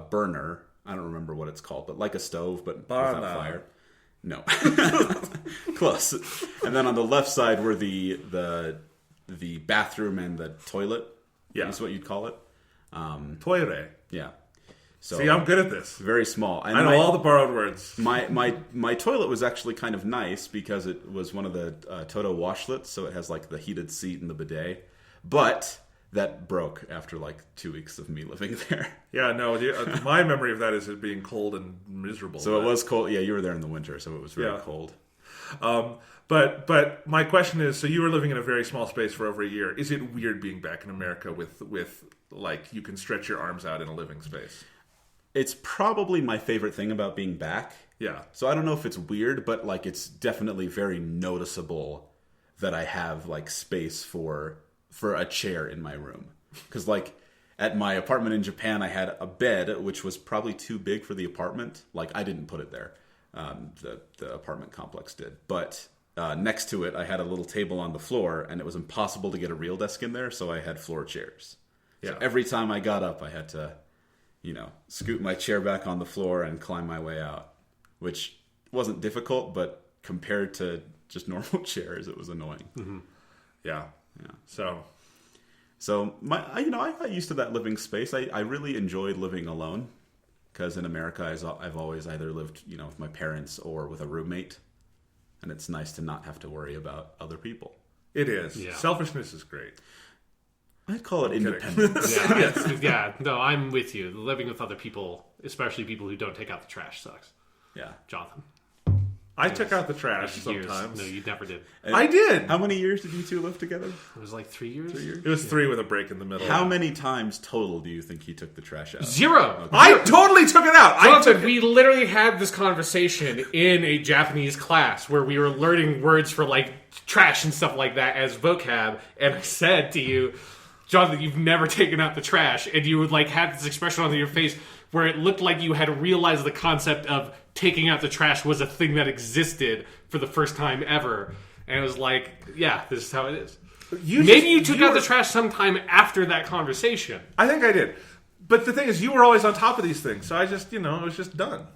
burner. I don't remember what it's called, but like a stove, but without fire. No. Close. And then on the left side were the bathroom and the toilet. Yeah. Is what you'd call it. Toire. Yeah. So, see, I'm good at this. Very small. And I know all the borrowed words. My toilet was actually kind of nice because it was one of the Toto washlets, so it has the heated seat and the bidet. But that broke after 2 weeks of me living there. Yeah, no, my memory of that is it being cold and miserable. So it was cold. Yeah, you were there in the winter, so it was very cold. But my question is, so you were living in a very small space for over a year. Is it weird being back in America with you can stretch your arms out in a living space? It's probably my favorite thing about being back. Yeah. So I don't know if it's weird, but it's definitely very noticeable that I have space for a chair in my room. Because, like, at my apartment in Japan, I had a bed, which was probably too big for the apartment. Like, I didn't put it there. The apartment complex did. But next to it, I had a little table on the floor, and it was impossible to get a real desk in there, so I had floor chairs. Yeah. So every time I got up, I had to, scoot my chair back on the floor and climb my way out, which wasn't difficult, but compared to just normal chairs, it was annoying. Mm-hmm. Yeah. So I got used to that living space. I really enjoyed living alone because in America, I've always either lived, with my parents or with a roommate, and it's nice to not have to worry about other people. It is. Yeah. Selfishness is great. I'd call it independence. No, I'm with you. Living with other people, especially people who don't take out the trash, sucks. Yeah. Jonathan. I took out the trash Years. sometimes. No, you never did. I did. How many years did you two live together? It was like 3 years. 3 years? It was 3 with a break in the middle. How many times total do you think he took the trash out? 0. Okay. I totally took it out. Jonathan, we literally had this conversation in a Japanese class where we were learning words for like trash and stuff like that as vocab, and I said to you, Jonathan, you've never taken out the trash, and you would like have this expression on your face where it looked like you had realized the concept of taking out the trash was a thing that existed for the first time ever. And it was like, yeah, this is how it is. Maybe you took out the trash sometime after that conversation. I think I did. But the thing is, you were always on top of these things, so I just, it was just done.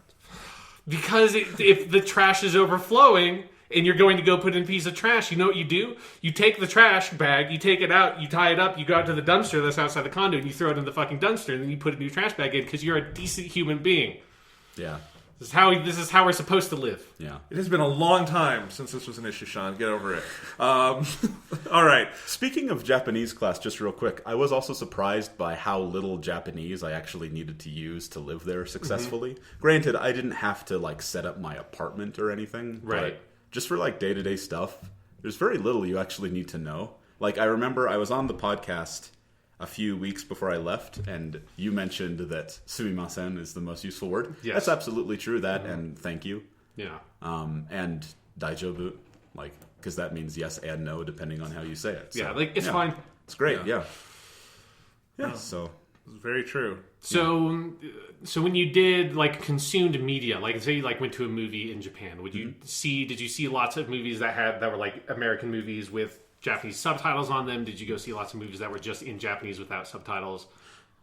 Because if the trash is overflowing and you're going to go put in a piece of trash, you know what you do? You take the trash bag, you take it out, you tie it up, you go out to the dumpster that's outside the condo, and you throw it in the fucking dumpster, and then you put a new trash bag in because you're a decent human being. Yeah. This is how we're supposed to live. Yeah. It has been a long time since this was an issue, Sean. Get over it. All right. Speaking of Japanese class, just real quick, I was also surprised by how little Japanese I actually needed to use to live there successfully. Mm-hmm. Granted, I didn't have to like set up my apartment or anything. Right. But just for like day-to-day stuff, there's very little you actually need to know. Like I remember I was on the podcast a few weeks before I left, and you mentioned that sumimasen is the most useful word. Yes. That's absolutely true, and thank you. Yeah. And daijobu, like, because that means yes and no, depending on how you say it. So, yeah, like, it's fine. It's great, Yeah, so... It's very true. So when you did, like, consumed media, like, say you, like, went to a movie in Japan, did you see lots of movies that were, like, American movies with Japanese subtitles on them? Did you go see lots of movies that were just in Japanese without subtitles?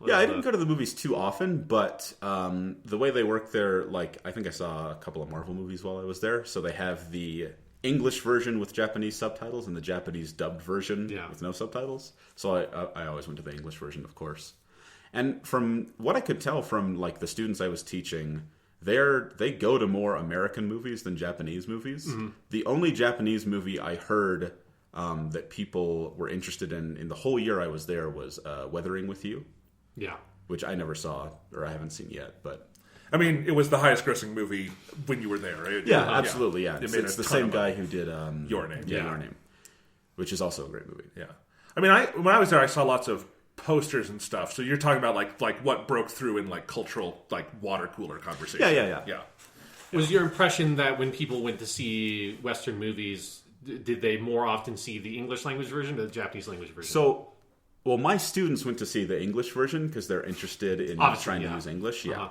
I didn't go to the movies too often, but the way they work there, like, I think I saw a couple of Marvel movies while I was there, so they have the English version with Japanese subtitles and the Japanese dubbed version with no subtitles. So I always went to the English version, of course. And from what I could tell from, like, the students I was teaching, they go to more American movies than Japanese movies. Mm-hmm. The only Japanese movie I heard that people were interested in the whole year I was there was Weathering with You. Yeah. Which I never saw, or I haven't seen yet, but... I mean, it was the highest grossing movie when you were there, right? Yeah, absolutely, yeah. It's the same guy who did... Your Name. Yeah, Your Name. Which is also a great movie. Yeah. I mean, when I was there, I saw lots of posters and stuff. So you're talking about, like what broke through in, like, cultural, like, water cooler conversation. Yeah. Was your impression that when people went to see Western movies, did they more often see the English language version or the Japanese language version? So... Well, my students went to see the English version because they're interested in trying to use English. Yeah,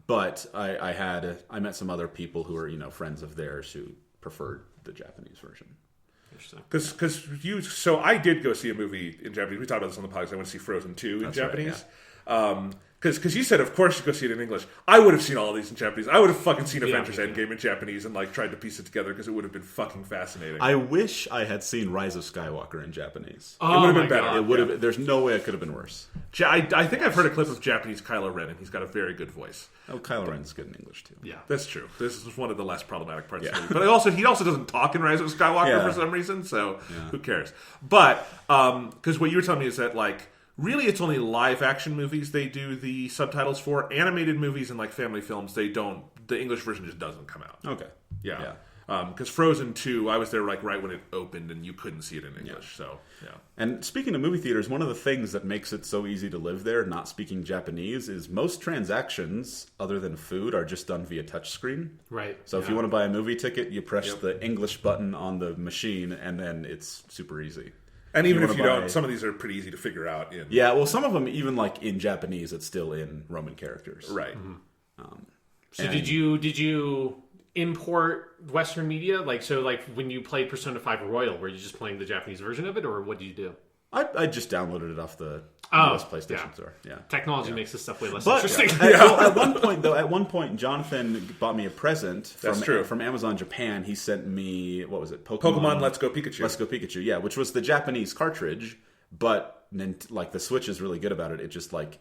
but I met some other people who are friends of theirs who preferred the Japanese version. Because so I did go see a movie in Japanese. We talked about this on the podcast. I went to see Frozen 2 in Japanese. Right, Because you said, of course, you go see it in English. I would have seen all of these in Japanese. I would have fucking seen Avengers Endgame in Japanese and like tried to piece it together because it would have been fucking fascinating. I wish I had seen Rise of Skywalker in Japanese. It would have been better. It would have. There's no way it could have been worse. I think I've heard a clip of Japanese Kylo Ren, and he's got a very good voice. Oh, Kylo Ren's good in English too. Yeah, that's true. This is one of the less problematic parts of the movie. But he also doesn't talk in Rise of Skywalker for some reason. So who cares? But because what you were telling me is that like. Really, it's only live-action movies they do the subtitles for. Animated movies and, like, family films, they don't... The English version just doesn't come out. Okay. Yeah. Because Frozen 2, I was there, like, right when it opened, and you couldn't see it in English, so, yeah. And speaking of movie theaters, one of the things that makes it so easy to live there, not speaking Japanese, is most transactions, other than food, are just done via touchscreen. Right. So if you want to buy a movie ticket, you press the English button on the machine, and then it's super easy. And even if you wanna don't, some of these are pretty easy to figure out. Yeah, well, some of them, even like in Japanese, it's still in Roman characters. Right. So did you import Western media? Like when you played Persona 5 Royal, were you just playing the Japanese version of it, or what did you do? I just downloaded it off the US PlayStation Store. Yeah. Technology makes this stuff way less But interesting. at one point, Jonathan bought me a present from Amazon Japan. He sent me, what was it? Pokemon Let's Go Pikachu. Let's Go Pikachu, yeah, which was the Japanese cartridge, but like the Switch is really good about it. It just like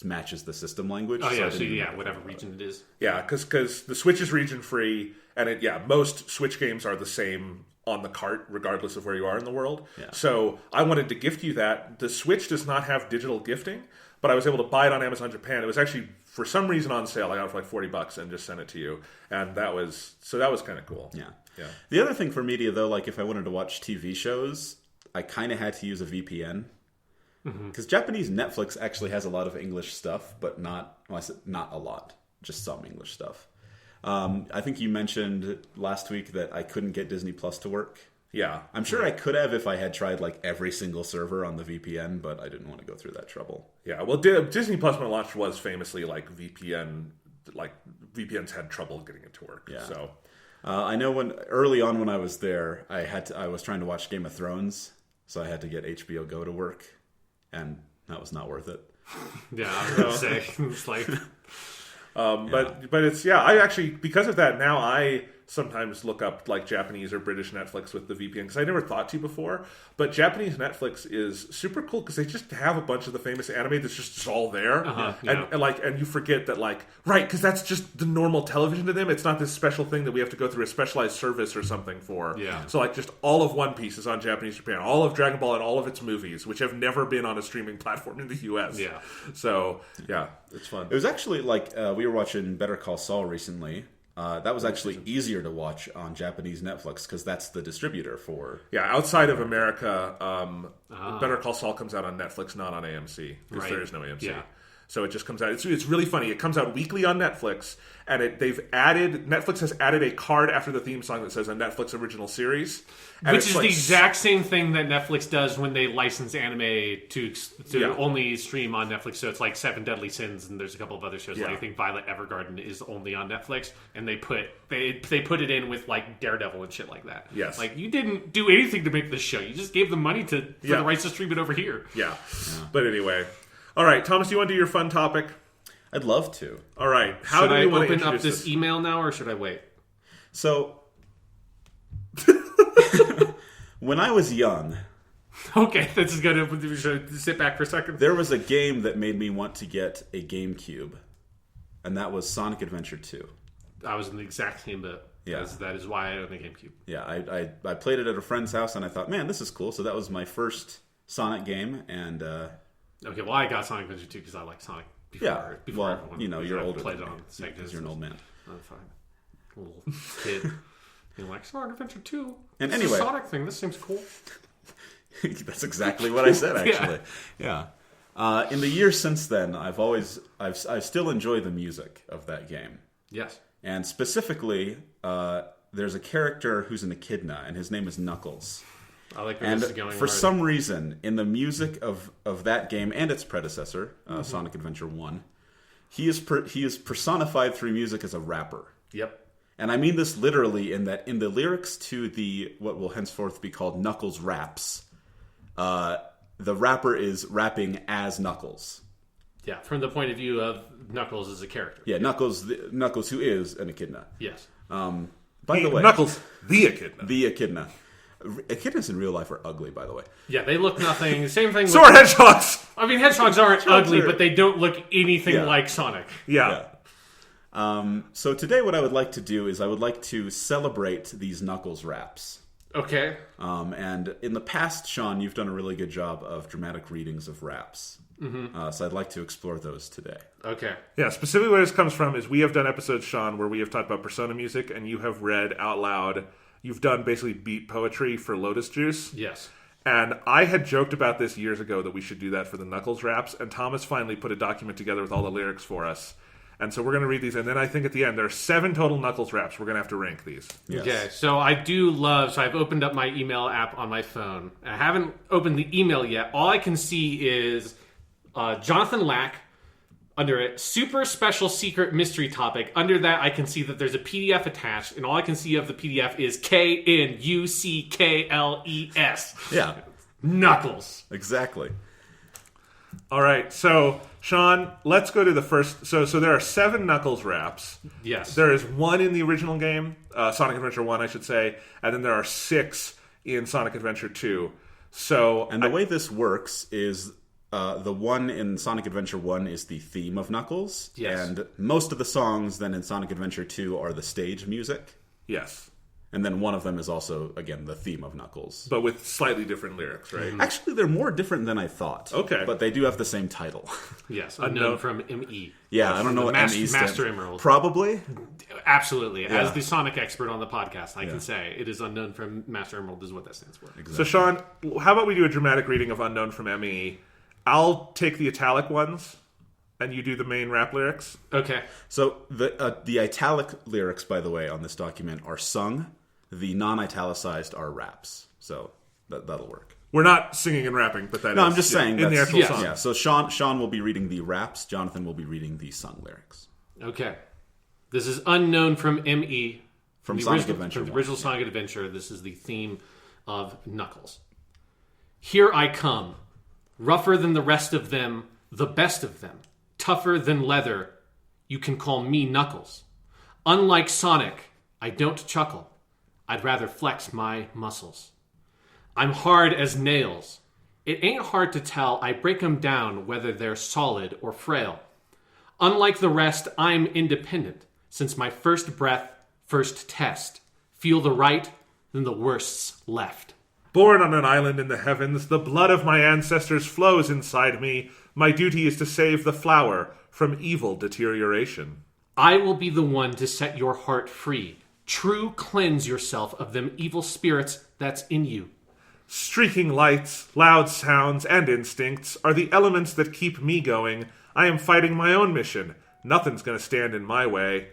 matches the system language. Oh, yeah, so whatever region it is. Yeah, because the Switch is region-free, and most Switch games are the same on the cart, regardless of where you are in the world. Yeah. So I wanted to gift you that. The Switch does not have digital gifting, but I was able to buy it on Amazon Japan. It was actually, for some reason, on sale. I got it for like $40 and just sent it to you. And that was kind of cool. Yeah. The other thing for media, though, like if I wanted to watch TV shows, I kind of had to use a VPN. Because Japanese Netflix actually has a lot of English stuff, but not a lot, just some English stuff. I think you mentioned last week that I couldn't get Disney Plus to work. Yeah. I'm sure I could have if I had tried like every single server on the VPN, but I didn't want to go through that trouble. Yeah, well, Disney Plus when it launched was famously like VPNs had trouble getting it to work. Yeah. So I know early on when I was there, I was trying to watch Game of Thrones, so I had to get HBO Go to work, and that was not worth it. Yeah, I was going to say, it's like... But it's I actually, because of that, now I sometimes look up like Japanese or British Netflix with the VPN because I never thought to before. But Japanese Netflix is super cool because they just have a bunch of the famous anime that's just all there, and you forget that because that's just the normal television to them. It's not this special thing that we have to go through a specialized service or something for. Yeah. So just all of One Piece is on Japanese Japan, all of Dragon Ball and all of its movies, which have never been on a streaming platform in the US. Yeah. So it's fun. It was actually we were watching Better Call Saul recently. That was actually easier to watch on Japanese Netflix because that's the distributor for... Yeah, outside of America, Better Call Saul comes out on Netflix, not on AMC, because there is no AMC. Yeah. So it just comes out. It's really funny. It comes out weekly on Netflix, and Netflix has added a card after the theme song that says a Netflix original series. Which is the exact same thing that Netflix does when they license anime to only stream on Netflix. So it's like Seven Deadly Sins, and there's a couple of other shows. Like I think Violet Evergarden is only on Netflix, and they put it in with like Daredevil and shit like that. Yes. Like you didn't do anything to make this show. You just gave them money for the rights to stream it over here. Yeah. But anyway. All right, Thomas, do you want to do your fun topic? I'd love to. All right. Should I open up this email now, or should I wait? So, when I was young... Okay, this is good. We should sit back for a second. There was a game that made me want to get a GameCube, and that was Sonic Adventure 2. I was in the exact same boat. Yeah. That is why I own a GameCube. Yeah, I played it at a friend's house, and I thought, man, this is cool. So that was my first Sonic game, and... Okay, well, I got Sonic Adventure 2 because I like Sonic before everyone. You're older played than it on me, Sega. because you're an old man. I'm fine. Little kid. You're like, Sonic Adventure 2. And it's anyway... a Sonic thing. This seems cool. That's exactly what I said, actually. Yeah. In the years since then, I still enjoy the music of that game. Yes. And specifically, there's a character who's an echidna, and his name is Knuckles. I like where this is going. For some reason, in the music of that game and its predecessor, Sonic Adventure 1, he is personified through music as a rapper. Yep. And I mean this literally in that in the lyrics to what will henceforth be called Knuckles Raps, the rapper is rapping as Knuckles. Yeah, from the point of view of Knuckles as a character. Yeah, Knuckles who is an echidna. Yes. By the way, Knuckles, the echidna. The echidna. Echidnas in real life are ugly, by the way. Yeah, they look nothing. Same thing. So are hedgehogs. I mean, hedgehogs aren't ugly, but they don't look anything like Sonic. Yeah. So today, what I would like to do is I would like to celebrate these Knuckles raps. Okay. And in the past, Sean, you've done a really good job of dramatic readings of raps. Mm-hmm. So I'd like to explore those today. Okay. Yeah, specifically where this comes from is we have done episodes, Sean, where we have talked about Persona music, and you have read out loud. You've done basically beat poetry for Lotus Juice. Yes. And I had joked about this years ago that we should do that for the Knuckles raps, and Thomas finally put a document together with all the lyrics for us. And so we're going to read these, and then I think at the end there are 7 total Knuckles raps. We're going to have to rank these. Yes. Okay, so I do love... So I've opened up my email app on my phone. I haven't opened the email yet. All I can see is Jonathan Lack under it, super special secret mystery topic. Under that, I can see that there's a PDF attached, and all I can see of the PDF is KNUCKLES. Yeah. Knuckles. Exactly. All right, so Sean, let's go to the first. So there are 7 Knuckles raps. Yes. There is 1 in the original game, Sonic Adventure 1, I should say, and then there are 6 in Sonic Adventure 2. So, And the way this works is the one in Sonic Adventure 1 is the theme of Knuckles. Yes. And most of the songs then in Sonic Adventure 2 are the stage music. yes, And then one of them is also, again, the theme of Knuckles. but with slightly different lyrics, right? Actually, they're more different than I thought. Okay. But they do have the same title. Yes, unknown from ME. Yeah, I don't know what ME stands. Master Emerald. Probably. Absolutely. Yeah. As the Sonic expert on the podcast, I can say it is unknown from Master Emerald is what that stands for. So Sean, how about we do a dramatic reading of Unknown from ME? I'll take the italic ones, and you do the main rap lyrics. Okay. So the italic lyrics, by the way, on this document are sung. The non-italicized are raps. So that'll work. We're not singing and rapping, but that No, is, I'm just saying. in the that's- actual yes. song. Yeah, so Sean will be reading the raps. Jonathan will be reading the sung lyrics. Okay. This is unknown from ME. From the Sonic original, Adventure From the 1, original Sonic Adventure, this is the theme of Knuckles. Here I come. Rougher than the rest of them, the best of them. Tougher than leather, you can call me Knuckles. Unlike Sonic, I don't chuckle. I'd rather flex my muscles. I'm hard as nails. It ain't hard to tell, I break 'em down whether they're solid or frail. Unlike the rest, I'm independent. Since my first breath, first test. Feel the right, then the worst's left. Born on an island in the heavens, the blood of my ancestors flows inside me. My duty is to save the flower from evil deterioration. I will be the one to set your heart free. True cleanse yourself of them evil spirits that's in you. Streaking lights, loud sounds, and instincts are the elements that keep me going. I am fighting my own mission. Nothing's going to stand in my way.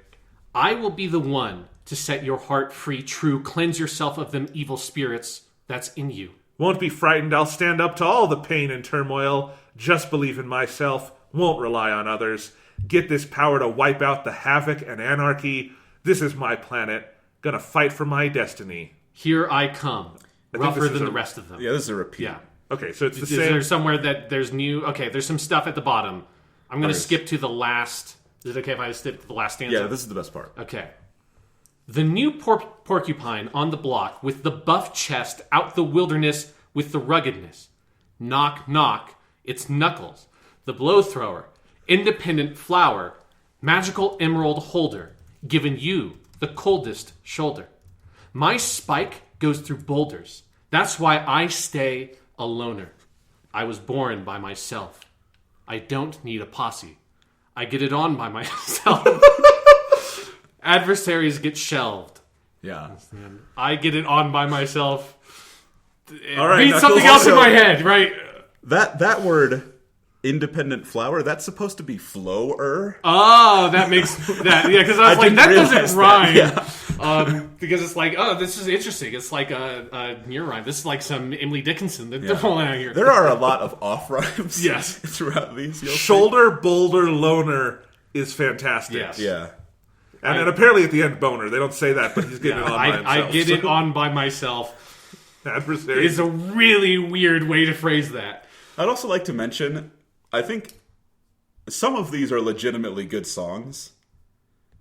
I will be the one to set your heart free. True cleanse yourself of them evil spirits that's in you. Won't be frightened, I'll stand up to all the pain and turmoil. Just believe in myself, won't rely on others. Get this power to wipe out the havoc and anarchy. This is my planet. Gonna fight for my destiny. Here I come. think Rougher this is than a- the rest of them. Yeah, this is a repeat. Yeah. Okay, so it's the Is same. there somewhere that there's new... Okay, there's some stuff at the bottom. I'm going to Okay. skip to the last... Is it okay if I skip to the last stanza? Yeah, this is the best part. Okay. The new porcupine on the block with the buff chest out the wilderness with the ruggedness. Knock, knock, it's Knuckles, the blow thrower, independent flower, magical emerald holder, giving you the coldest shoulder. My spike goes through boulders. That's why I stay a loner. I was born by myself. I don't need a posse. I get it on by myself. Adversaries get shelved. Yeah. I get it on by myself. It All right, means something Knuckles, else in also- my head, right? That word, independent flower, that's supposed to be flower. Oh, that makes that. Yeah, because I was like, didn't that realize doesn't that, rhyme. Because it's like, oh, this is interesting. It's like a near rhyme. This is like some Emily Dickinson that they're pulling out here. There are a lot of off rhymes. Yes. throughout these. You'll see. Shoulder, boulder, loner is fantastic. Yes. Yeah. And apparently at the end, boner. They don't say that, but he's getting it on by himself. I get it So, on by myself. adversary. It's a really weird way to phrase that. I'd also like to mention, I think some of these are legitimately good songs.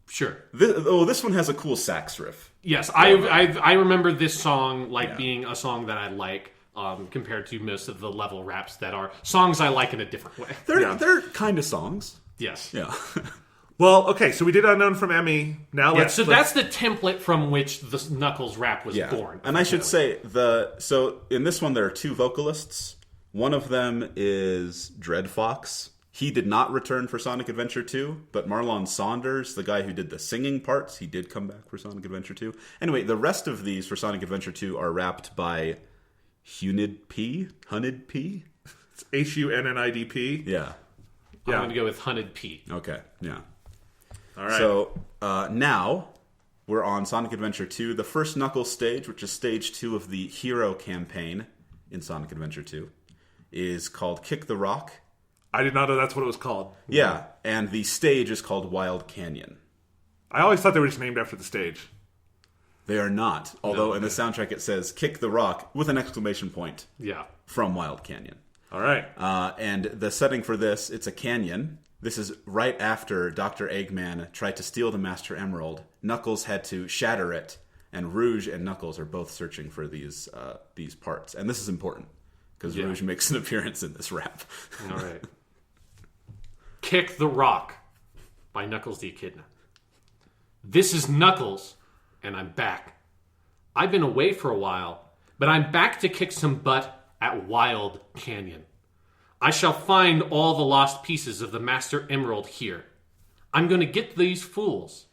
Sure. This one has a cool sax riff. Yes, I remember this song being a song that I like compared to most of the level raps that are songs I like in a different way. They're kind of songs. Yes. Yeah. Well, okay, so we did Unknown from Emmy. Now Yeah, let's... so that's the template from which the Knuckles rap was born. And I should say so in this one there are two vocalists. One of them is Dread Fox. He did not return for Sonic Adventure 2, but Marlon Saunders, the guy who did the singing parts, he did come back for Sonic Adventure 2. Anyway, the rest of these for Sonic Adventure 2 are rapped by Hunid P. It's HUNNIDP. Yeah. I'm going to go with Hunted P. Okay. Yeah. All right. So now we're on Sonic Adventure 2, the first Knuckles stage, which is stage 2 of the Hero campaign in Sonic Adventure 2, is called Kick the Rock. I did not know that's what it was called. Yeah, and the stage is called Wild Canyon. I always thought they were just named after the stage. They are not, although in the soundtrack it says Kick the Rock with an exclamation point from Wild Canyon. All right. And the setting for this, it's a canyon. This is right after Dr. Eggman tried to steal the Master Emerald. Knuckles had to shatter it, and Rouge and Knuckles are both searching for these parts. And this is important, because Rouge makes an appearance in this rap. All right. Kick the Rock by Knuckles the Echidna. This is Knuckles, and I'm back. I've been away for a while, but I'm back to kick some butt at Wild Canyon. I shall find all the lost pieces of the Master Emerald here. I'm going to get these fools.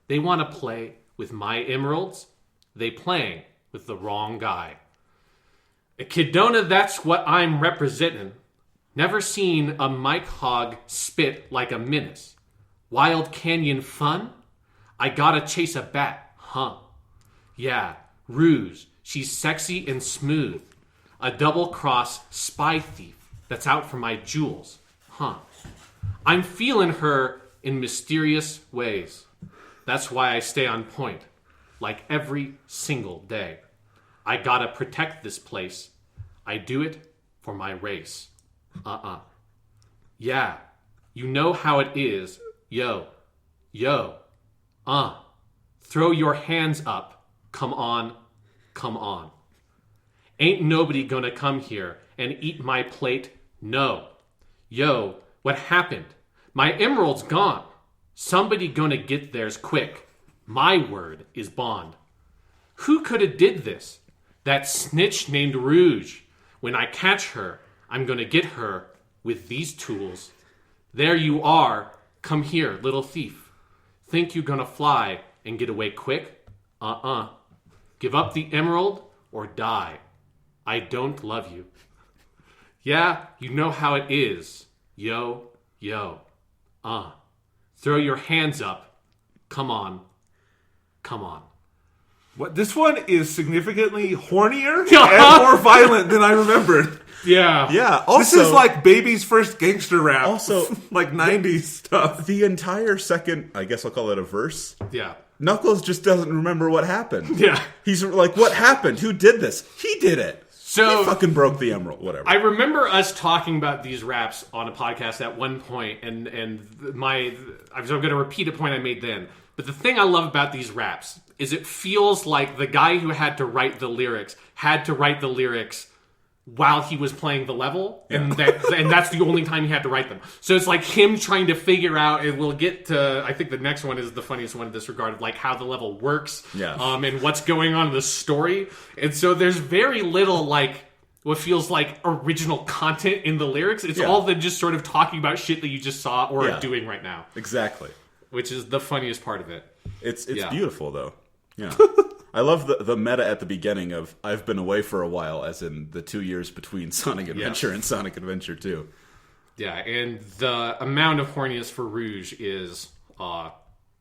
They want to play with my emeralds. They playing with the wrong guy. Echidna, that's what I'm representing. Never seen a Mike Hog spit like a menace. Wild Canyon fun? I gotta chase a bat, huh? Yeah, Rouge, she's sexy and smooth. A double-cross spy thief that's out for my jewels, huh? I'm feeling her in mysterious ways. That's why I stay on point, like every single day. I gotta protect this place. I do it for my race. Yeah, you know how it is. Yo. Throw your hands up. Come on. Ain't nobody gonna come here and eat my plate. No. Yo, what happened? My emerald's gone. Somebody gonna get theirs quick. My word is bond. Who coulda did this? That snitch named Rouge. When I catch her, I'm gonna get her with these tools. There you are. Come here, little thief. Think you gonna fly and get away quick? Give up the emerald or die. I don't love you. Yeah, you know how it is. Yo. Throw your hands up. Come on. What? This one is significantly hornier and more violent than I remembered. Yeah. Yeah, also, This is like Baby's first gangster rap. Also, like 90s stuff. the entire second, I guess I'll call it a verse, Yeah. Knuckles just doesn't remember what happened. Yeah. He's like, what happened? Who did this? He did it. So he fucking broke the emerald, whatever. I remember us talking about these raps on a podcast at one point, and I'm going to repeat a point I made then. But the thing I love about these raps is it feels like the guy who had to write the lyrics while he was playing the level, and that's the only time he had to write them. So it's like him trying to figure out, and we'll get to, I think the next one is the funniest one in this regard, of like how the level works, and what's going on in the story. And so there's very little like what feels like original content in the lyrics. It's all them just sort of talking about shit that you just saw or are doing right now. Exactly. Which is the funniest part of it. It's beautiful though. Yeah. I love the meta at the beginning of I've been away for a while, as in the 2 years between Sonic Adventure and Sonic Adventure 2. Yeah, and the amount of horniness for Rouge is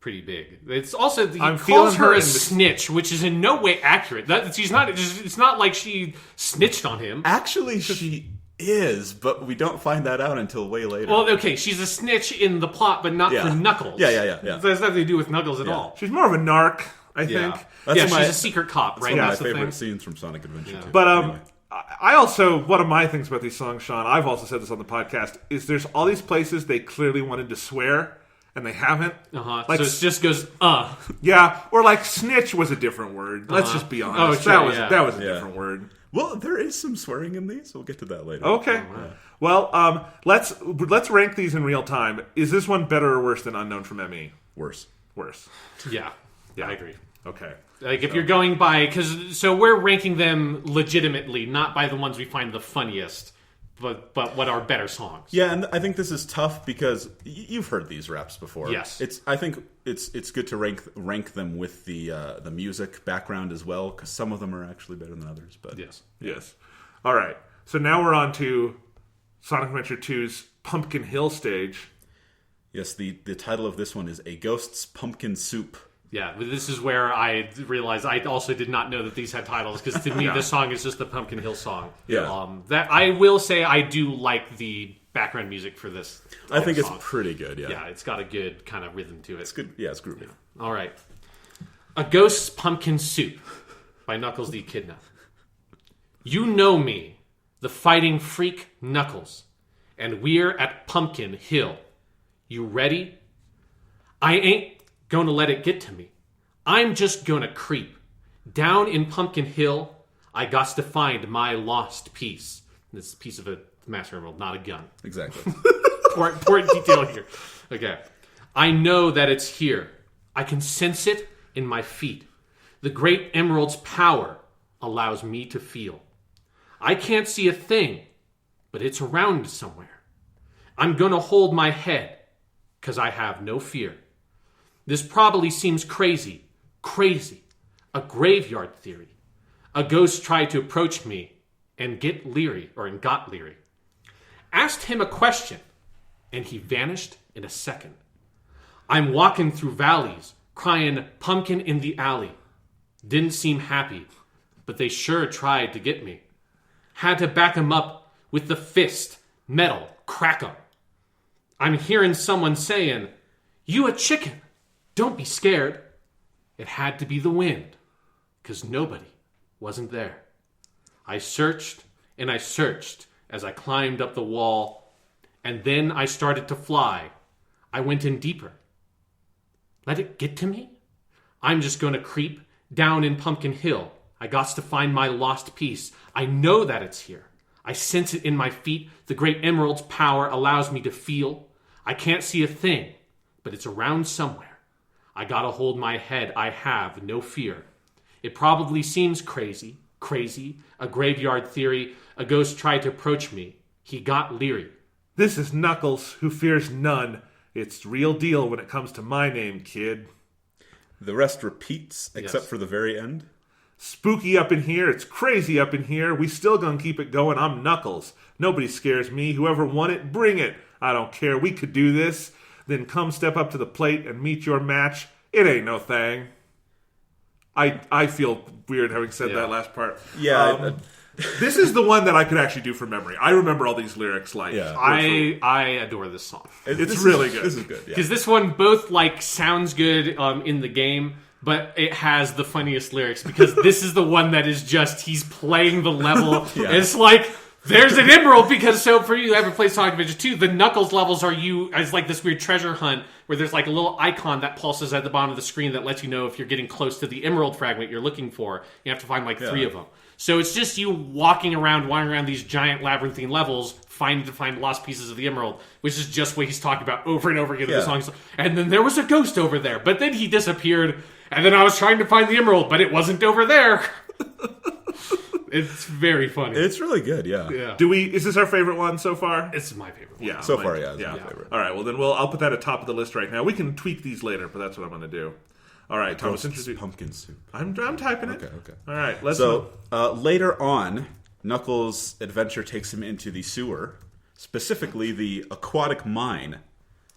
pretty big. It's also he calls her a snitch, which is in no way accurate. She's not. It's not like she snitched on him. Actually, she is, but we don't find that out until way later. Well, okay, she's a snitch in the plot, but not for Knuckles. Yeah. That has nothing to do with Knuckles at all. She's more of a narc, I think. She's a secret cop, right? That's one of my favorite scenes from Sonic Adventure 2. But anyway. I also, one of my things about these songs, Sean, I've also said this on the podcast, is there's all these places they clearly wanted to swear, and they haven't. Like, so it just goes, Yeah, or like snitch was a different word. Let's just be honest. That was a different word. Well, there is some swearing in these. We'll get to that later. Okay. Well, let's rank these in real time. Is this one better or worse than Unknown from ME? Worse. Yeah, I agree. Okay. Like, if you're going by... So we're ranking them legitimately, not by the ones we find the funniest, but what are better songs. Yeah, and I think this is tough because you've heard these raps before. Yes. I think it's good to rank them with the music background as well, because some of them are actually better than others. But Yes. All right. So now we're on to Sonic Adventure 2's Pumpkin Hill stage. Yes, the title of this one is A Ghost's Pumpkin Soup. Yeah, this is where I realized I also did not know that these had titles, because to me this song is just the Pumpkin Hill song. Yeah. That I will say I do like the background music for this. I think song. it's pretty good, yeah. Yeah, it's got a good kind of rhythm to it. It's good. Yeah, it's groovy. Yeah. All right. A Ghost's Pumpkin Soup by Knuckles the Echidna. You know me, the fighting freak Knuckles, and we're at Pumpkin Hill. You ready? I ain't gonna let it get to me. I'm just gonna creep. Down in Pumpkin Hill, I gots to find my lost piece. This piece of a Master Emerald, not a gun. Exactly. Important detail here. Okay. I know that it's here. I can sense it in my feet. The great emerald's power allows me to feel. I can't see a thing, but it's around somewhere. I'm gonna hold my head, 'cause I have no fear. This probably seems crazy. A graveyard theory. A ghost tried to approach me and got leery. Asked him a question, and he vanished in a second. I'm walking through valleys, crying pumpkin in the alley. Didn't seem happy, but they sure tried to get me. Had to back 'em up with the fist, metal, crack 'em. I'm hearing someone saying, "You a chicken, don't be scared." It had to be the wind, 'cause nobody wasn't there. I searched and I searched as I climbed up the wall, and then I started to fly. I went in deeper. Let it get to me? I'm just gonna creep down in Pumpkin Hill. I gots to find my lost piece. I know that it's here. I sense it in my feet. The great emerald's power allows me to feel. I can't see a thing, but it's around somewhere. I gotta hold my head. I have no fear. It probably seems crazy. A graveyard theory. A ghost tried to approach me. He got leery. This is Knuckles, who fears none. It's real deal when it comes to my name, kid. The rest repeats, except Yes. for the very end. Spooky up in here, it's crazy up in here. We still gonna keep it going. I'm Knuckles. Nobody scares me. Whoever won it, bring it. I don't care. We could do this. Then come step up to the plate and meet your match. It ain't no thing. I feel weird having said that last part. Yeah. This is the one that I could actually do from memory. I remember all these lyrics like Yeah. I adore this song. It's really good. This is good, yeah. Because this one both like sounds good in the game, but it has the funniest lyrics, because this is the one that is just, he's playing the level. Yeah. It's like, there's an emerald, because so for you who ever played Sonic the Hedgehog 2, the Knuckles levels are you as like this weird treasure hunt where there's like a little icon that pulses at the bottom of the screen that lets you know if you're getting close to the emerald fragment you're looking for. You have to find like 3 of them. So it's just you wandering around these giant labyrinthine levels, trying to find lost pieces of the emerald, which is just what he's talking about over and over again in the songs. And then there was a ghost over there, but then he disappeared, and then I was trying to find the emerald, but it wasn't over there. It's very funny. It's really good, yeah. Yeah. Is this our favorite one so far? It's my favorite one. Yeah. So mine far, too. yeah, it's my favorite. All right, well then I'll put that at top of the list right now. We can tweak these later, but that's what I'm going to do. All right, Thomas, Ghost's introduce. Pumpkin Soup. I'm typing it. Okay. All right, let's. So, later on, Knuckles' adventure takes him into the sewer, specifically the aquatic mine.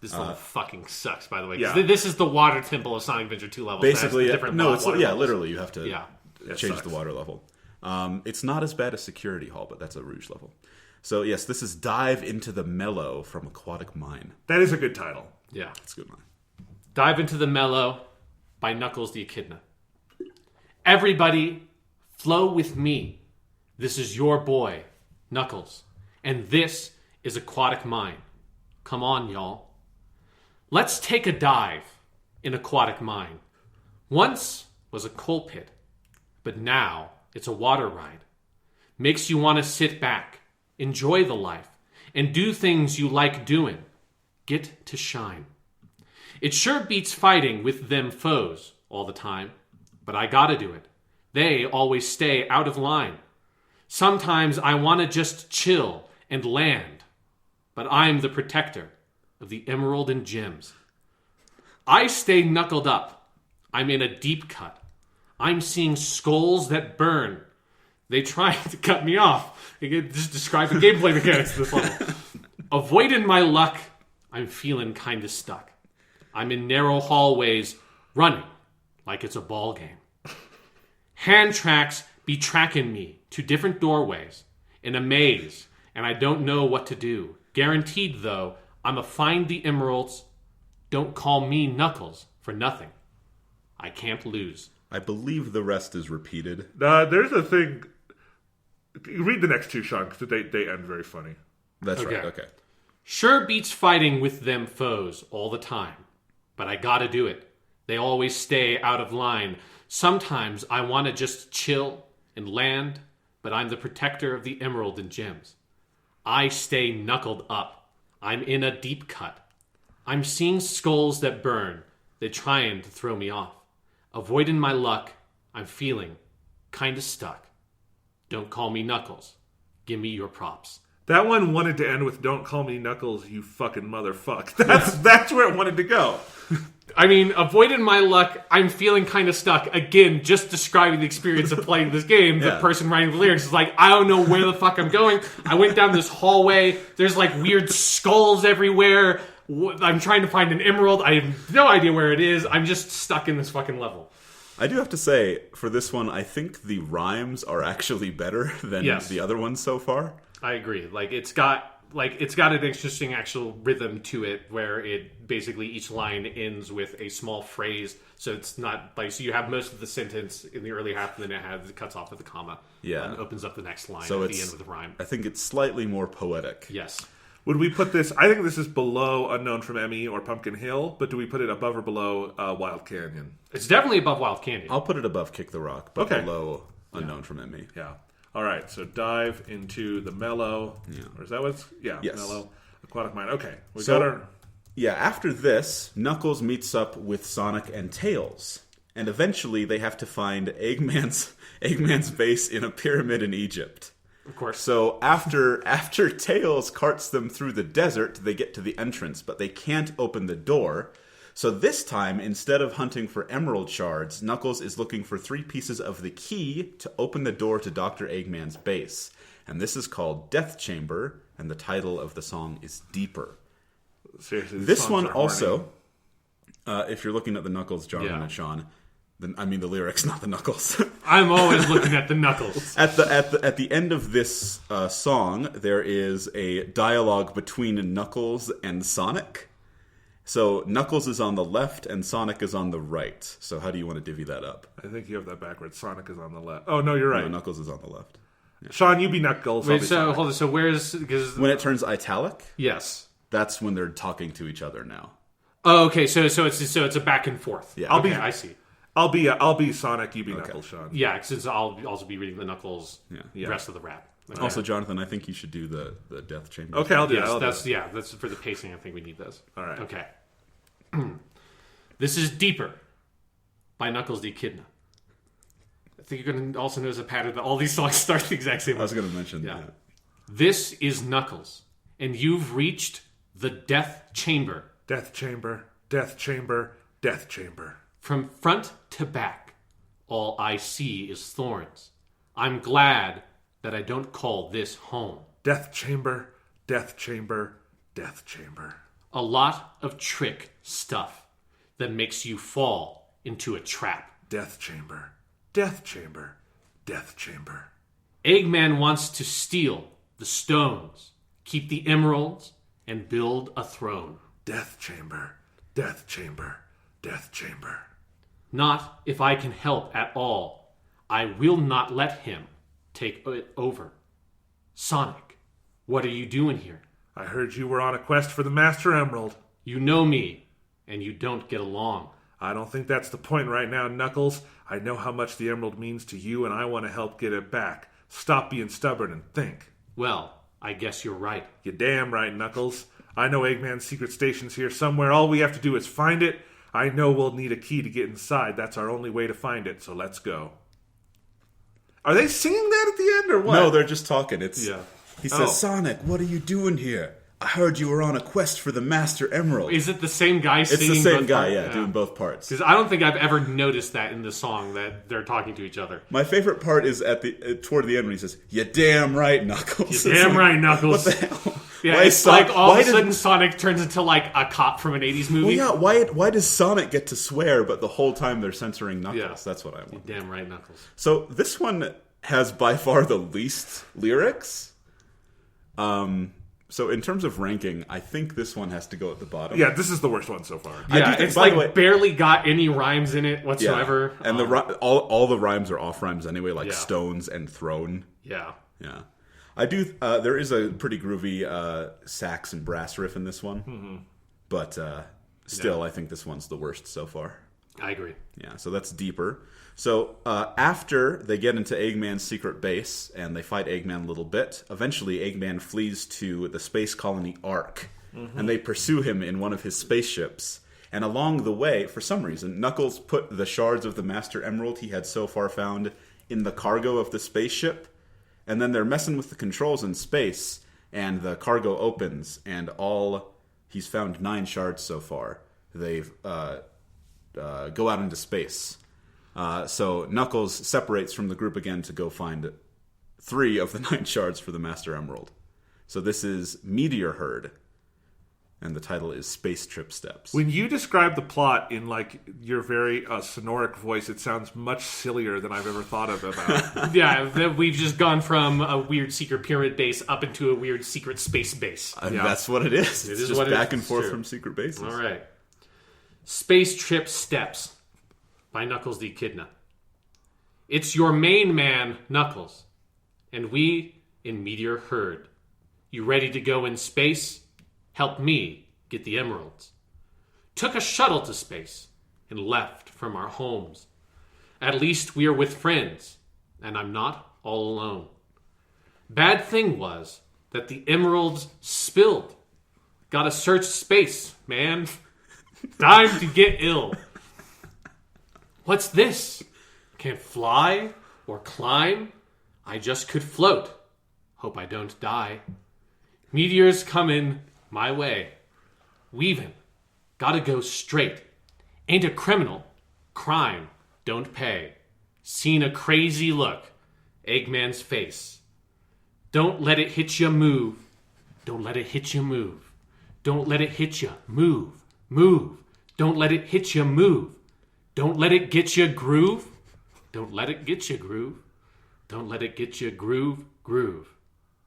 This level fucking sucks, by the way. Yeah. This is the water temple of Sonic Adventure 2 levels. Basically, That's different no, it's water yeah, levels. literally, you have to change sucks. the water level. It's not as bad as Security Hall, but that's a Rouge level. So, yes, this is Dive into the Mellow from Aquatic Mine. That is a good title. Yeah. It's a good one. Dive into the Mellow by Knuckles the Echidna. Everybody, flow with me. This is your boy, Knuckles. And this is Aquatic Mine. Come on, y'all. Let's take a dive in Aquatic Mine. Once was a coal pit, but now it's a water ride. Makes you want to sit back, enjoy the life, and do things you like doing. Get to shine. It sure beats fighting with them foes all the time, but I gotta do it. They always stay out of line. Sometimes I want to just chill and land, but I'm the protector of the emerald and gems. I stay knuckled up. I'm in a deep cut. I'm seeing skulls that burn. They try to cut me off. You can just describe the gameplay mechanics of this level. Avoiding my luck, I'm feeling kinda stuck. I'm in narrow hallways, running like it's a ball game. Hand tracks be tracking me to different doorways in a maze, and I don't know what to do. Guaranteed, though, I'ma find the emeralds. Don't call me Knuckles for nothing. I can't lose. I believe the rest is repeated. There's a thing. Read the next two, Sean, because they end very funny. That's Okay. right, okay. Sure beats fighting with them foes all the time, but I gotta do it. They always stay out of line. Sometimes I want to just chill and land, but I'm the protector of the emerald and gems. I stay knuckled up. I'm in a deep cut. I'm seeing skulls that burn. They're trying to throw me off. Avoiding my luck, I'm feeling kinda stuck. Don't call me Knuckles. Give me your props. That one wanted to end with "Don't call me Knuckles, you fucking motherfuck." That's where it wanted to go. I mean, avoiding my luck, I'm feeling kind of stuck. Again, just describing the experience of playing this game. The Yeah. person writing the lyrics is like, I don't know where the fuck I'm going. I went down this hallway. There's like weird skulls everywhere. I'm trying to find an emerald. I have no idea where it is. I'm just stuck in this fucking level. I do have to say, for this one, I think the rhymes are actually better than Yes. the other ones so far. I agree. It's got an interesting actual rhythm to it, where it basically each line ends with a small phrase. So it's not like, so you have most of the sentence in the early half, and then it cuts off with a comma. Yeah. And opens up the next line So at the it's, end with a rhyme. I think it's slightly more poetic. Yes. Would we put this? I think this is below Unknown from Emmy or Pumpkin Hill, but do we put it above or below Wild Canyon? It's definitely above Wild Canyon. I'll put it above Kick the Rock, but Okay. below Unknown from Emmy. Yeah. All right. So dive into the mellow. Yeah. Or is that what's? Yeah. Yes. Mellow. Aquatic Mind. Okay. We So- got our. Yeah, after this, Knuckles meets up with Sonic and Tails, and eventually they have to find Eggman's base in a pyramid in Egypt. Of course. So after Tails carts them through the desert, they get to the entrance, but they can't open the door. So this time, instead of hunting for emerald shards, Knuckles is looking for 3 pieces of the key to open the door to Dr. Eggman's base. And this is called Death Chamber, and the title of the song is Deeper. Seriously. these This songs one are horny. also, if you're looking at the Knuckles, Jonathan Yeah. and Sean, I mean the lyrics, not the Knuckles. I'm always looking at the knuckles. At the end of this song, there is a dialogue between Knuckles and Sonic. So Knuckles is on the left and Sonic is on the right. So how do you want to divvy that up? I think you have that backwards. Sonic is on the left. Oh no, you're right. No, Knuckles is on the left. Sean, you be Knuckles. I'll Wait, be so Sonic. hold on. So where's because When it turns italic, yes. that's when they're talking to each other now. Oh, okay. So it's a back and forth. Yeah. I'll be- Okay, I see. I'll be Sonic. You be Knuckles, Sean. Yeah, since I'll also be reading the knuckles. Yeah. Rest of the rap. Okay. Also, Jonathan, I think you should do the Death Chamber. Okay, I'll do Yes, it. I'll do that's it. that's for the pacing. I think we need those. All right. Okay. This is Deeper by Knuckles the Echidna. I think you're going to also notice a pattern that all these songs start the exact same I way. was going to mention Yeah. that. This is Knuckles, and you've reached the Death Chamber. Death Chamber. Death Chamber. Death Chamber. From front to back, all I see is thorns. I'm glad that I don't call this home. Death Chamber. Death Chamber. Death Chamber. A lot of trick stuff that makes you fall into a trap. Death Chamber. Death Chamber. Death Chamber. Eggman wants to steal the stones, keep the emeralds, and build a throne. Death Chamber. Death Chamber. Death Chamber. Not if I can help at all. I will not let him take it over. Sonic, what are you doing here? I heard you were on a quest for the Master Emerald. You know me, and you don't get along. I don't think that's the point right now, Knuckles. I know how much the Emerald means to you, and I want to help get it back. Stop being stubborn and think. Well, I guess you're right. You damn right, Knuckles. I know Eggman's secret station's here somewhere. All we have to do is find it. I know we'll need a key to get inside. That's our only way to find it, so let's go. Are they singing that at the end, or what? No, they're just talking. It's Yeah. He says, Oh. Sonic, what are you doing here? I heard you were on a quest for the Master Emerald. Is it the same guy It's singing the same both guy, parts? doing both parts. Because I don't think I've ever noticed that in the song that they're talking to each other. My favorite part is at the toward the end when he says, "You damn right, Knuckles." You It's damn like, right, Knuckles. What the hell? Yeah, Why it's Sonic- like all why of a did- sudden Sonic turns into like a cop from an 80s movie. Well, yeah. Why does Sonic get to swear, but the whole time they're censoring Knuckles? Yeah. That's what I want. Damn right, Knuckles. So this one has by far the least lyrics. So in terms of ranking, I think this one has to go at the bottom. Yeah, this is the worst one so far. Yeah, do think, it's by like the way- barely got any rhymes in it Yeah. whatsoever. And all the rhymes are off rhymes anyway, like Yeah. stones and throne. Yeah. Yeah. I do. There is a pretty groovy sax and brass riff in this one, but still, I think this one's the worst so far. I agree. Yeah, so that's deeper. So after they get into Eggman's secret base and they fight Eggman a little bit, eventually Eggman flees to the space colony Ark, and they pursue him in one of his spaceships. And along the way, for some reason, Knuckles put the shards of the Master Emerald he had so far found in the cargo of the spaceship, and then they're messing with the controls in space, and the cargo opens, and he's found 9 shards so far. They've go out into space. So Knuckles separates from the group again to go find 3 of the 9 shards for the Master Emerald. So this is Meteor Herd, and the title is Space Trip Steps. When you describe the plot in like your very sonoric voice, it sounds much sillier than I've ever thought of about. Yeah, we've just gone from a weird secret pyramid base up into a weird secret space base. And Yeah. that's what it is. It's is just what it back is. and forth Sure. from secret bases. All right. Space Trip Steps by Knuckles the Echidna. It's your main man, Knuckles, and we in Meteor Herd. You ready to go in space? Help me get the emeralds. Took a shuttle to space and left from our homes. At least we are with friends, and I'm not all alone. Bad thing was that the emeralds spilled. Gotta search space, man. Time to get ill. What's this? Can't fly or climb. I just could float. Hope I don't die. Meteors coming my way. Weaving. Gotta go straight. Ain't a criminal. Crime don't pay. Seen a crazy look. Eggman's face. Don't let it hit you, move. Don't let it hit you, move. Don't let it hit you, move. Move. Don't let it hit you, move. Don't let it get you, groove. Don't let it get you, groove. Don't let it get you, groove, groove.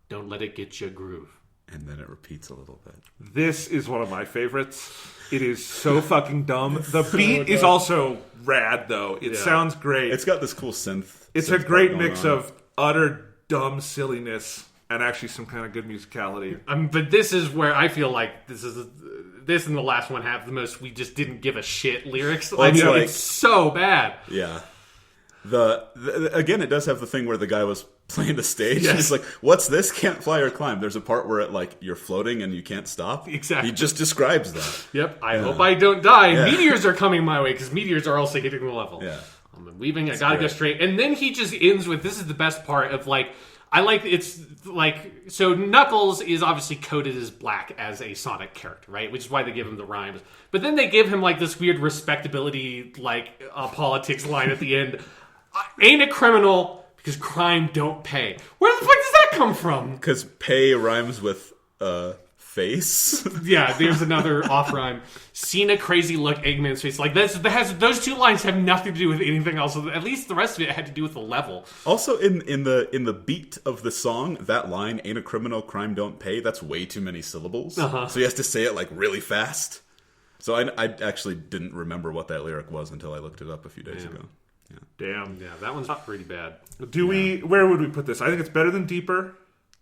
Don't let it get you, groove. And then it repeats a little bit. This is one of my favorites. It is so fucking dumb. The beat is also rad, though. It sounds great. It's got this cool synth. It's a great mix of utter dumb silliness and actually some kind of good musicality. But this is where I feel like this and the last one have the most we just didn't give a shit lyrics. Like, it's like- it's so bad. Yeah. Again, it does have the thing where the guy was playing the stage. Yes. He's like, "What's this? Can't fly or climb." There's a part where you're floating and you can't stop. Exactly. He just describes that. Yep. I hope I don't die. Yeah. Meteors are coming my way because meteors are also hitting the level. Yeah. I'm weaving. I gotta go straight. And then he just ends with this is the best part of so Knuckles is obviously coded as black as a Sonic character, right? Which is why they give him the rhymes. But then they give him like this weird respectability, politics line at the end. Ain't a criminal because crime don't pay. Where the fuck does that come from? Because pay rhymes with face. Yeah, there's another off rhyme. Seen a crazy look, Eggman's face. Like those 2 lines have nothing to do with anything else. At least the rest of it had to do with the level. Also, in the beat of the song, that line "Ain't a criminal, crime don't pay." That's way too many syllables. So he has to say it really fast. So I actually didn't remember what that lyric was until I looked it up a few days ago. Damn. Yeah, that one's pretty bad. Where would we put this? I think it's better than Deeper.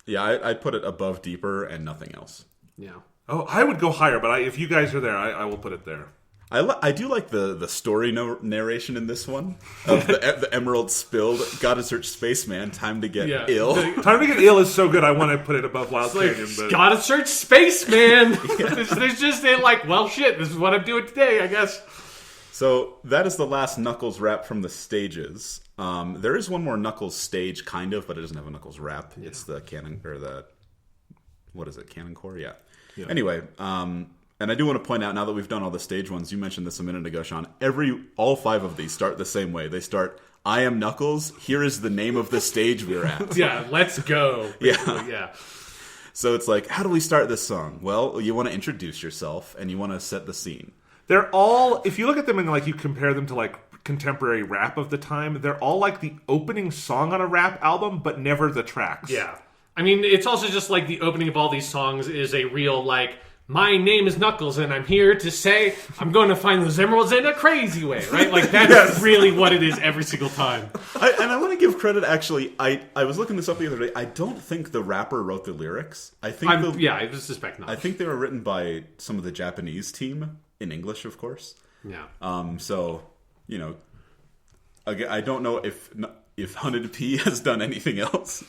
Yeah, I'd put it above Deeper and nothing else. Yeah. Oh, I would go higher, but if you guys are there, I will put it there. I do like the story narration in this one of the emerald spilled. Gotta search spaceman. Time to get ill. Time to Get Ill is so good, I want to put it above Wild Canyon. But Gotta search space, man. There's just well, shit. This is what I'm doing today, I guess. So that is the last Knuckles rap from the stages. There is one more Knuckles stage, kind of, but it doesn't have a Knuckles rap. Yeah. It's the Cannon Core? Yeah. Anyway, and I do want to point out, now that we've done all the stage ones, you mentioned this a minute ago, Sean, all 5 of these start the same way. They start, "I am Knuckles, here is the name of the stage we're at." Yeah, let's go. Yeah. Yeah. So it's like, how do we start this song? Well, you want to introduce yourself, and you want to set the scene. They're all, if you look at them and like you compare them to like contemporary rap of the time, they're all like the opening song on a rap album, but never the tracks. Yeah. I mean, it's also just like the opening of all these songs is a real, like, my name is Knuckles, and I'm here to say I'm going to find those emeralds in a crazy way, right? Like, that's really what it is every single time. And I want to give credit, actually. I was looking this up the other day. I don't think the rapper wrote the lyrics. I suspect not. I think they were written by some of the Japanese team, in English, of course. Yeah. So, you know, again, I don't know if Hunted P has done anything else,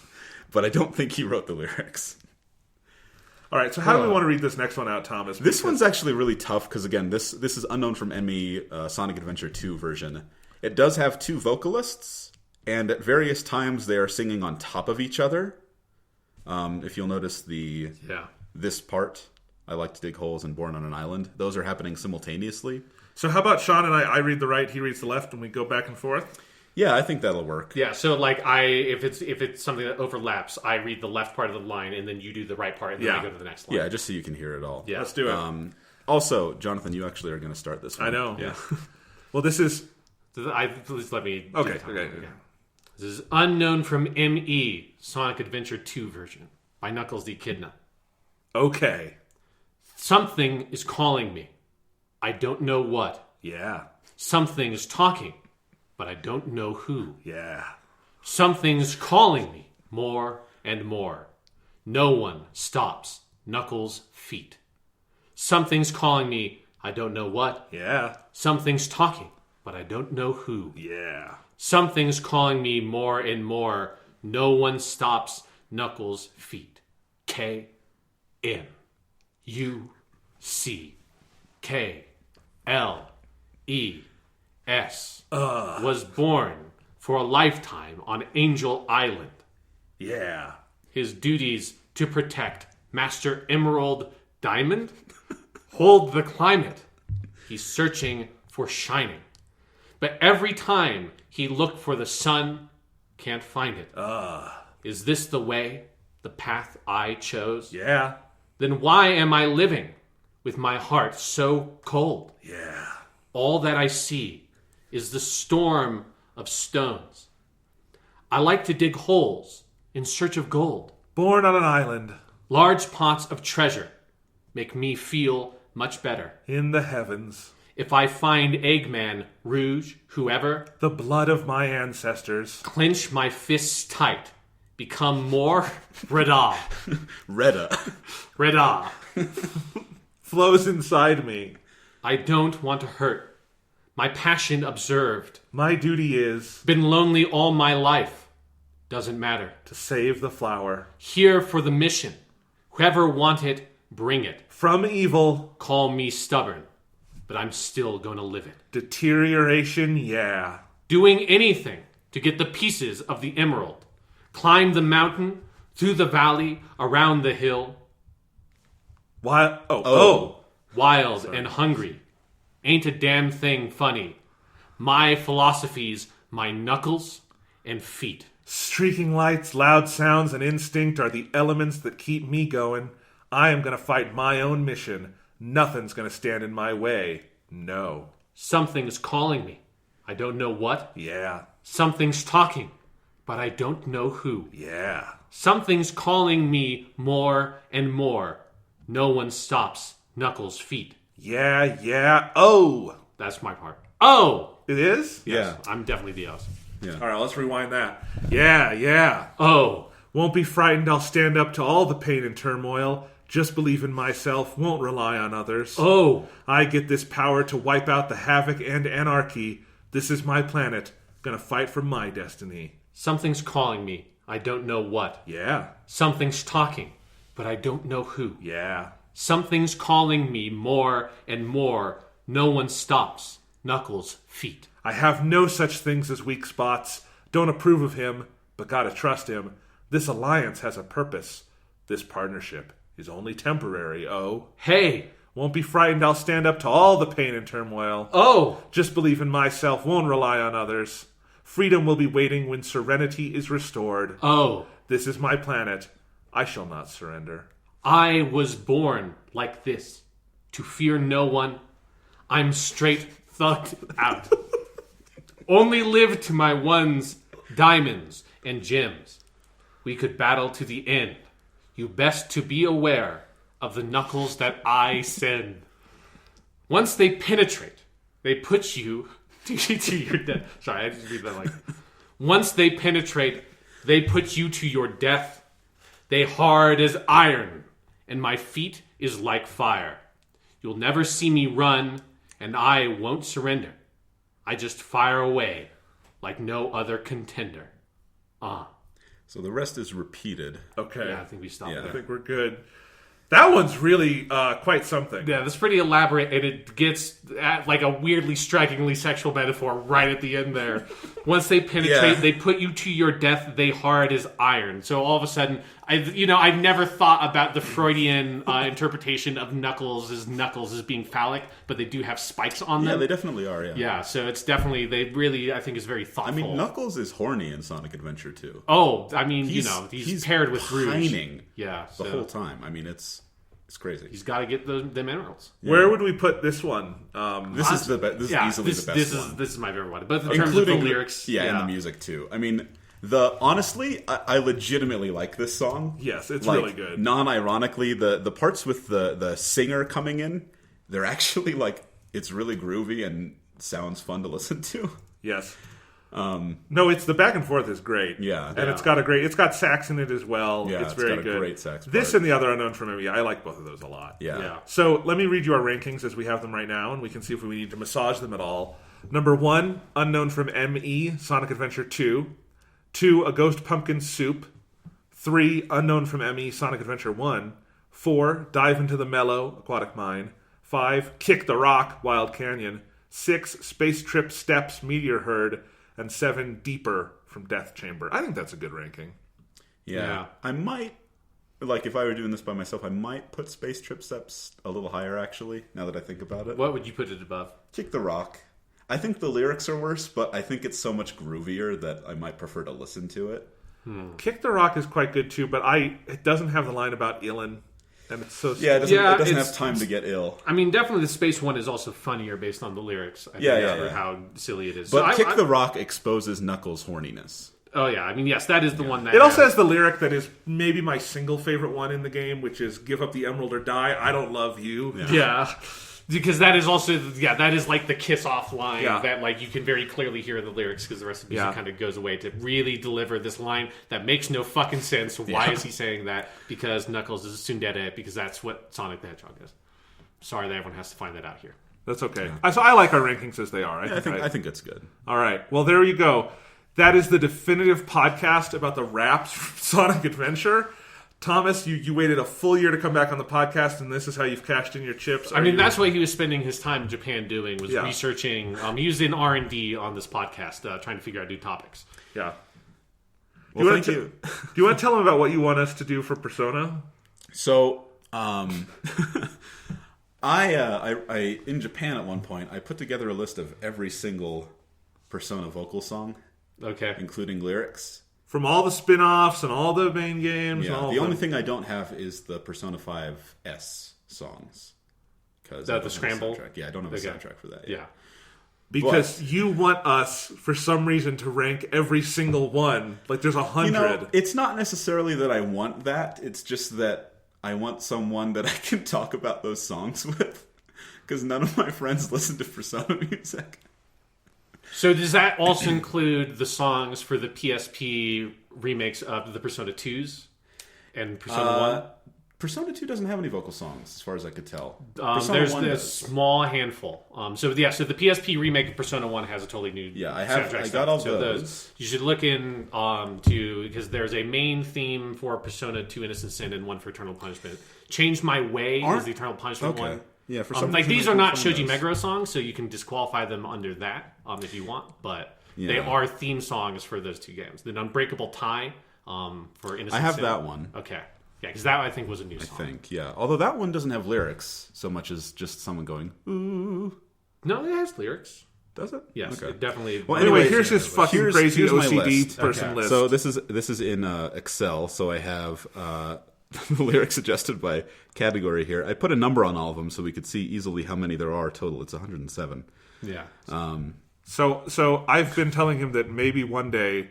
but I don't think he wrote the lyrics. All right, so how do we want to read this next one out, Thomas? This one's actually really tough because, again, this is unknown from ME Sonic Adventure 2 version. It does have 2 vocalists, and at various times they are singing on top of each other. If you'll notice this part, I Like to Dig Holes and Born on an Island, those are happening simultaneously. So how about Sean and I read the right, he reads the left, and we go back and forth? Yeah, I think that'll work. Yeah, so like if it's something that overlaps, I read the left part of the line, and then you do the right part, and then I go to the next line. Yeah, just so you can hear it all. Yeah. Let's do it. Also, Jonathan, you actually are going to start this one. I know. Yeah. Well, this is... Please let me... Okay. This is unknown from ME, Sonic Adventure 2 version, by Knuckles the Echidna. Okay. Something is calling me. I don't know what. Yeah. Something's talking, but I don't know who. Yeah. Something's calling me more and more. No one stops Knuckles' feet. Something's calling me, I don't know what. Yeah. Something's talking, but I don't know who. Yeah. Something's calling me more and more. No one stops Knuckles' feet. K-N-U-C-K-L-E-S was born for a lifetime on Angel Island. Yeah. His duties to protect Master Emerald Diamond hold the climate. He's searching for shining. But every time he looked for the sun, can't find it. Is this the way, the path I chose? Yeah. Then why am I living with my heart so cold? Yeah. All that I see is the storm of stones. I like to dig holes in search of gold. Born on an island. Large pots of treasure make me feel much better. In the heavens. If I find Eggman, Rouge, whoever, The blood of my ancestors. clench my fists tight, become more Reda. Reda. Flows inside me. I don't want to hurt. My passion observed. My duty is Been lonely all my life. Doesn't matter. to save the flower. Here for the mission. Whoever want it, bring it. From evil. Call me stubborn, but I'm still gonna live it. Deterioration, yeah. Doing anything to get the pieces of the emerald. Climb the mountain, through the valley, around the hill. Wild and hungry. Ain't a damn thing funny. My philosophies, my knuckles and feet. Streaking lights, loud sounds, and instinct are the elements that keep me going. I am going to fight my own mission. Nothing's going to stand in my way. No. Something's calling me. I don't know what. Yeah. Something's talking, but I don't know who. Yeah. Something's calling me more and more. No one stops Knuckles' feet. Yeah. Oh! That's my part. Oh! It is? Yeah. I'm definitely the O's. Yeah. All right, let's rewind that. Yeah. Oh! Won't be frightened, I'll stand up to all the pain and turmoil. Just believe in myself, won't rely on others. Oh! I get this power to wipe out the havoc and anarchy. This is my planet. Gonna fight for my destiny. Something's calling me. I don't know what. Yeah. Something's talking, but I don't know who. Yeah. Something's calling me more and more. No one stops Knuckles' feet. I have no such things as weak spots. Don't approve of him, but gotta trust him. This alliance has a purpose. This partnership is only temporary, oh. Hey! Won't be frightened, I'll stand up to all the pain and turmoil. Oh! Just believe in myself, won't rely on others. Freedom will be waiting when serenity is restored. Oh! This is my planet. I shall not surrender. I was born like this, to fear no one. I'm straight thugged out. Only live to my ones, diamonds and gems. We could battle to the end. You best to be aware of the knuckles that I send. Once they penetrate, they put you to your death. Sorry, I just read that like. Once they penetrate, they put you to your death. They hard as iron, and my feet is like fire. You'll never see me run, and I won't surrender. I just fire away like no other contender. So the rest is repeated. Okay. Yeah, I think we stopped I there. think we're good. That one's really quite something. Yeah, that's pretty elaborate, and it gets at like a weirdly, strikingly sexual metaphor right at the end there. Once they penetrate, they put you to your death. They hard as iron. So all of a sudden, I've never thought about the Freudian interpretation of knuckles as being phallic, but they do have spikes on them. Yeah, they definitely are. Yeah. Yeah, so it's definitely I think is very thoughtful. I mean, Knuckles is horny in Sonic Adventure 2. Oh, I mean, he's paired with Rouge. Pining Yeah, the whole time. I mean, it's crazy. He's got to get the minerals. Where would we put this one? This is easily the best one. This is my favorite one. But in terms of the lyrics, and the music too. I mean, honestly, I legitimately like this song. Yes, it's really good. Non-ironically, the parts with the singer coming in, they're actually it's really groovy and sounds fun to listen to. Yes. No, it's the back and forth is great. Yeah, and it's got sax in it as well. Yeah, it's very got a good. Great sax This part. and the other Unknown from ME, I like both of those a lot. Yeah. So let me read you our rankings as we have them right now, and we can see if we need to massage them at all. Number 1, Unknown from ME, Sonic Adventure 2. 2, A Ghost Pumpkin Soup. 3, Unknown from ME, Sonic Adventure 1. 4, Dive into the Mellow, Aquatic Mine. 5, Kick the Rock, Wild Canyon. 6, Space Trip Steps, Meteor Herd. And 7, Deeper from Death Chamber. I think that's a good ranking. Yeah. I might, if I were doing this by myself, I might put Space Trip Steps a little higher, actually, now that I think about it. What would you put it above? Kick the Rock. I think the lyrics are worse, but I think it's so much groovier that I might prefer to listen to it. Kick the Rock is quite good, too, but it doesn't have the line about Illin. And it's so it doesn't have time to get ill. I mean, definitely the space one is also funnier based on the lyrics. I think, for how silly it is. But Kick the Rock exposes Knuckles' horniness. Oh yeah, I mean, yes, that is the one that... It also has the lyric that is maybe my single favorite one in the game, which is, give up the emerald or die, I don't love you. Yeah. Because that is also, that is like the kiss-off line that you can very clearly hear in the lyrics because the rest of the music kind of goes away to really deliver this line that makes no fucking sense. Why is he saying that? Because Knuckles is a tsundere, because that's what Sonic the Hedgehog is. Sorry that everyone has to find that out here. That's okay. So I like our rankings as they are. I think it's good. All right. Well, there you go. That is the definitive podcast about the raps from Sonic Adventure. Thomas, you waited a full year to come back on the podcast, and this is how you've cashed in your chips. That's what he was spending his time in Japan doing, was researching. He was in R&D on this podcast, trying to figure out new topics. Yeah. Well, thank you. Do you want to tell him about what you want us to do for Persona? So, I in Japan at one point, I put together a list of every single Persona vocal song, including lyrics. From all the spin-offs and all the main games. Yeah, and all the only thing I don't have is the Persona 5S songs. The Scramble? Yeah, I don't have a soundtrack for that. Yeah. Because you want us, for some reason, to rank every single one. Like, there's 100. It's not necessarily that I want that. It's just that I want someone that I can talk about those songs with. Because none of my friends listen to Persona music. So does that also include the songs for the PSP remakes of the Persona 2s and Persona 1? Persona 2 doesn't have any vocal songs, as far as I could tell. There's a small handful. So the PSP remake of Persona 1 has a totally new soundtrack. I got all those. You should look in because there's a main theme for Persona 2 Innocent Sin and one for Eternal Punishment. Change My Way is the Eternal Punishment one. Yeah, for some reason, these are not Shoji Meguro songs, so you can disqualify them under that if you want. But they are theme songs for those two games. The Unbreakable Tie for Innocent Sin. I have that one. Okay. Yeah, because that I think was a new song. I think, yeah. Although that one doesn't have lyrics so much as just someone going, ooh. No, it has lyrics. Does it? Yes, Okay. it definitely. Well, anyway, here's this fucking crazy here's my OCD list. person Okay. list. So this is in Excel. So I have the lyrics adjusted by category here. I put a number on all of them so we could see easily how many there are total. It's 107. Yeah. So I've been telling him that maybe one day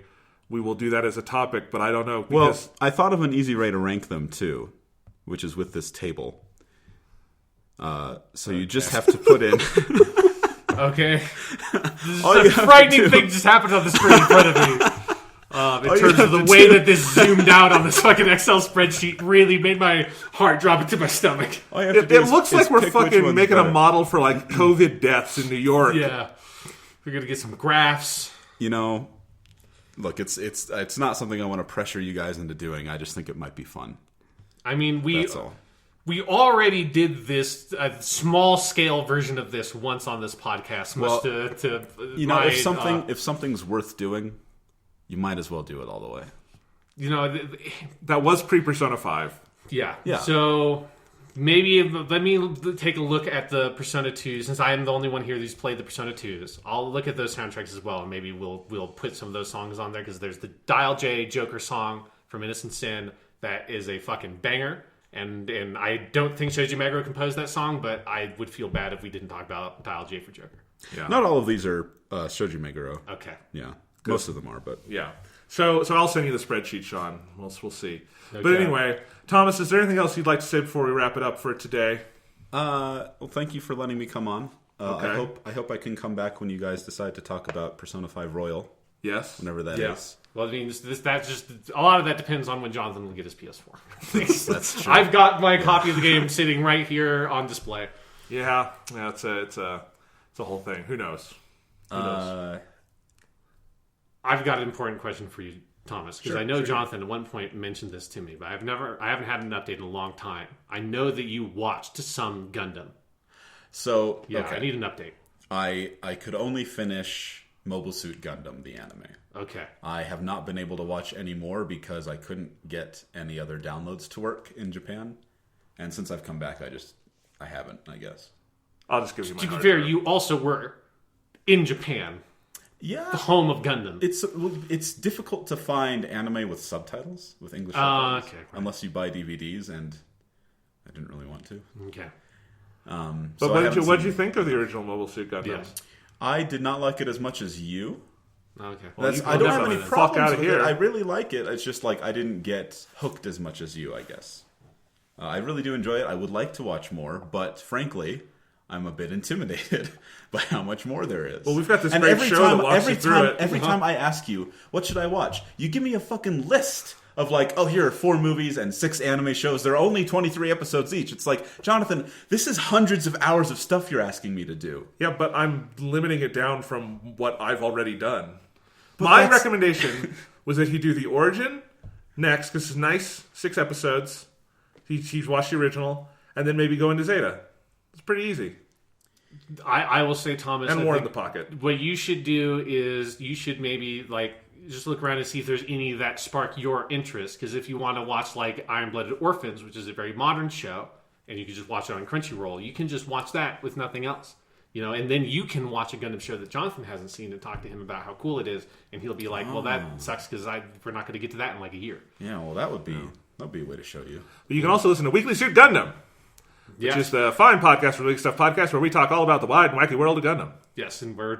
we will do that as a topic, but I don't know. Well, Because I thought of an easy way to rank them too, which is with this table. So you just have to put in. Okay. This All is you a have to frightening do- thing just happened on the screen in front of me. In you terms have of the to way do- that this zoomed out on this fucking Excel spreadsheet really made my heart drop into my stomach. All you have to it do is- looks is like we're pick which fucking one's making better. a model for like COVID deaths in New York. Yeah. We're going to get some graphs. You know, look, it's not something I want to pressure you guys into doing. I just think it might be fun. I mean, That's all. we already did this, a small scale version of this once on this podcast. Well, You know, my, if something's worth doing, you might as well do it all the way. you know, That was pre-Persona 5. yeah. Yeah. So maybe let me take a look at the Persona 2, since I am the only one here who's played the Persona 2s. I'll look at those soundtracks as well, and maybe we'll put some of those songs on there, because there's the Dial J Joker song from Innocent Sin that is a fucking banger. And I don't think Shoji Meguro composed that song, but I would feel bad if we didn't talk about Dial J for Joker. Yeah. Not all of these are Shoji Meguro. Okay. Yeah, most of them are, but Yeah. So I'll send you the spreadsheet, Sean. We'll see. But Okay. anyway, Thomas, is there anything else you'd like to say before we wrap it up for today? well, thank you for letting me come on. Okay. I hope I can come back when you guys decide to talk about Persona 5 Royal, Yes. whenever that Yeah. is. Well, I mean, that's just a lot of that depends on when Jonathan will get his PS4. That's true. I've got my copy of the game sitting right here on display. Yeah. It's a whole thing. Who knows? I've got an important question for you, Thomas, because Sure, I know sure. Jonathan at one point mentioned this to me, but I haven't had an update in a long time. I know that you watched some Gundam. So Yeah, okay. I need an update. I could only finish Mobile Suit Gundam, the anime. Okay. I have not been able to watch any more because I couldn't get any other downloads to work in Japan. And since I've come back, I haven't, I guess. I'll just give you my To be hard fair, drive. you also were in Japan, Yeah. the home of Gundam. It's difficult to find anime with subtitles, with English subtitles. Okay, right. Unless you buy DVDs, and I didn't really want to. Okay. But So what did you think of the original Mobile Suit Gundam? Yes. I did not like it as much as you. Okay. I don't have any fuck problems outta with here. it. I really like it. It's just like I didn't get hooked as much as you, I guess. I really do enjoy it. I would like to watch more, but frankly, I'm a bit intimidated by how much more there is. Well, we've got this and great every show time, that walks every you through time, it. Every time I ask you, what should I watch? You give me a fucking list of like, oh, here are 4 movies and 6 anime shows. They're only 23 episodes each. It's like, Jonathan, this is hundreds of hours of stuff you're asking me to do. Yeah, but I'm limiting it down from what I've already done. My that's- recommendation was that he do the Origin next, because it's nice, 6 episodes. He's watched the original, and then maybe go into Zeta. It's pretty easy. I will say, Thomas, And I War in think the Pocket. what you should do is you should maybe just look around and see if there's any that spark your interest. Because if you want to watch like Iron Blooded Orphans, which is a very modern show, and you can just watch it on Crunchyroll, you can just watch that with nothing else. You know, and then you can watch a Gundam show that Jonathan hasn't seen and talk to him about how cool it is, and he'll be like, "Well, that sucks because we're not going to get to that in like a year." Yeah, well, that would be a way to show you. But you can also listen to Weekly Suit Gundam, Yeah. which is the fine podcast for Weekly Stuff podcast, where we talk all about the wide and wacky world of Gundam. Yes, and we're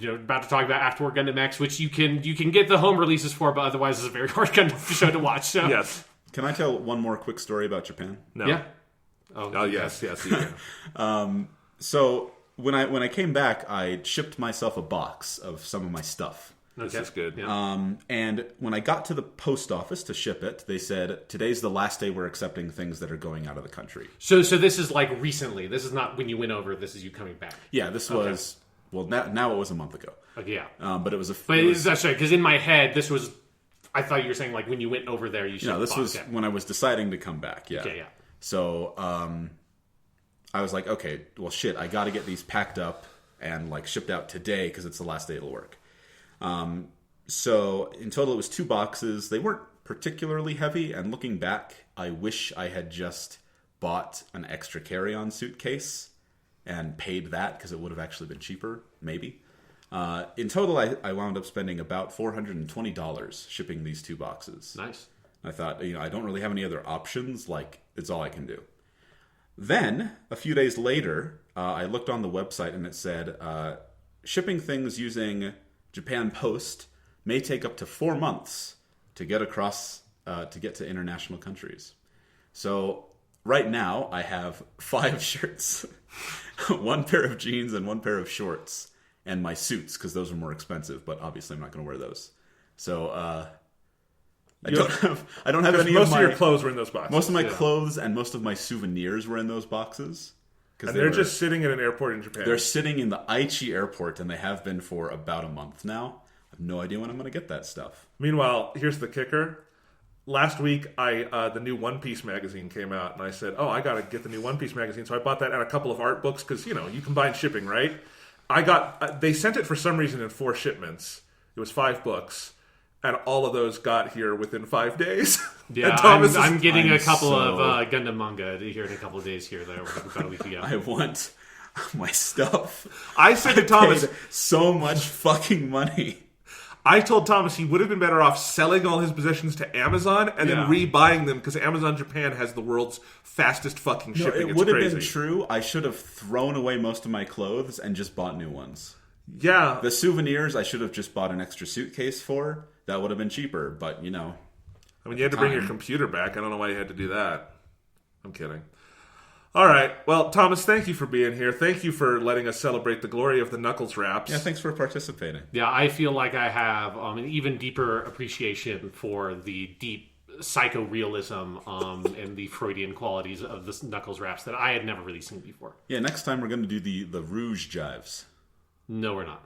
about to talk about Afterward Gundam X, which you can get the home releases for, but otherwise it's a very hard Gundam show to watch. So Yes. Can I tell one more quick story about Japan? No. yeah. Oh, yes, you can. So when I came back, I shipped myself a box of some of my stuff. This is good. Yeah. And when I got to the post office to ship it, they said, today's the last day we're accepting things that are going out of the country. So this is like recently. This is not when you went over. This is you coming back. Yeah, this was, well, now it was a month ago. Okay, yeah. But it was That's right, because in my head, this was... I thought you were saying, like, when you went over there, you should... No, this was when I was deciding to come back, yeah. Okay, yeah. So, I was like, okay, well, shit, I got to get these packed up and, like, shipped out today because it's the last day it'll work. So, in total, it was 2 boxes. They weren't particularly heavy, and looking back, I wish I had just bought an extra carry-on suitcase and paid that because it would have actually been cheaper, maybe. In total, I wound up spending about $420 shipping these 2 boxes. Nice. I thought, I don't really have any other options. Like, it's all I can do. Then, a few days later, I looked on the website and it said, shipping things using Japan Post may take up to 4 months to get across, to get to international countries. So, right now, I have 5 shirts, 1 pair of jeans and 1 pair of shorts, and my suits, because those are more expensive, but obviously I'm not going to wear those. So, I don't have any most of your clothes were in those boxes. Most of my clothes and most of my souvenirs were in those boxes. And they're just sitting at an airport in Japan. They're sitting in the Aichi airport, and they have been for about a month now. I have no idea when I'm going to get that stuff. Meanwhile, here's the kicker. Last week, the new One Piece magazine came out, and I said, I got to get the new One Piece magazine. So I bought that and a couple of art books, because, you combine shipping, right? They sent it for some reason in 4 shipments. It was 5 books. And all of those got here within 5 days. Yeah, I'm getting a couple of Gundam manga here in a couple of days here. That about a week ago. I want my stuff. I said to Thomas, so much fucking money. I told Thomas he would have been better off selling all his possessions to Amazon and then rebuying them, because Amazon Japan has the world's fastest fucking shipping. It would have been true. I should have thrown away most of my clothes and just bought new ones. Yeah. The souvenirs I should have just bought an extra suitcase for. That would have been cheaper, but I mean, you had to bring your computer back. I don't know why you had to do that. I'm kidding. All right. Well, Thomas, thank you for being here. Thank you for letting us celebrate the glory of the Knuckles wraps. Yeah, thanks for participating. Yeah, I feel like I have an even deeper appreciation for the deep psycho-realism and the Freudian qualities of the Knuckles wraps that I had never really seen before. Yeah, next time we're going to do the Rouge Jives. No, we're not.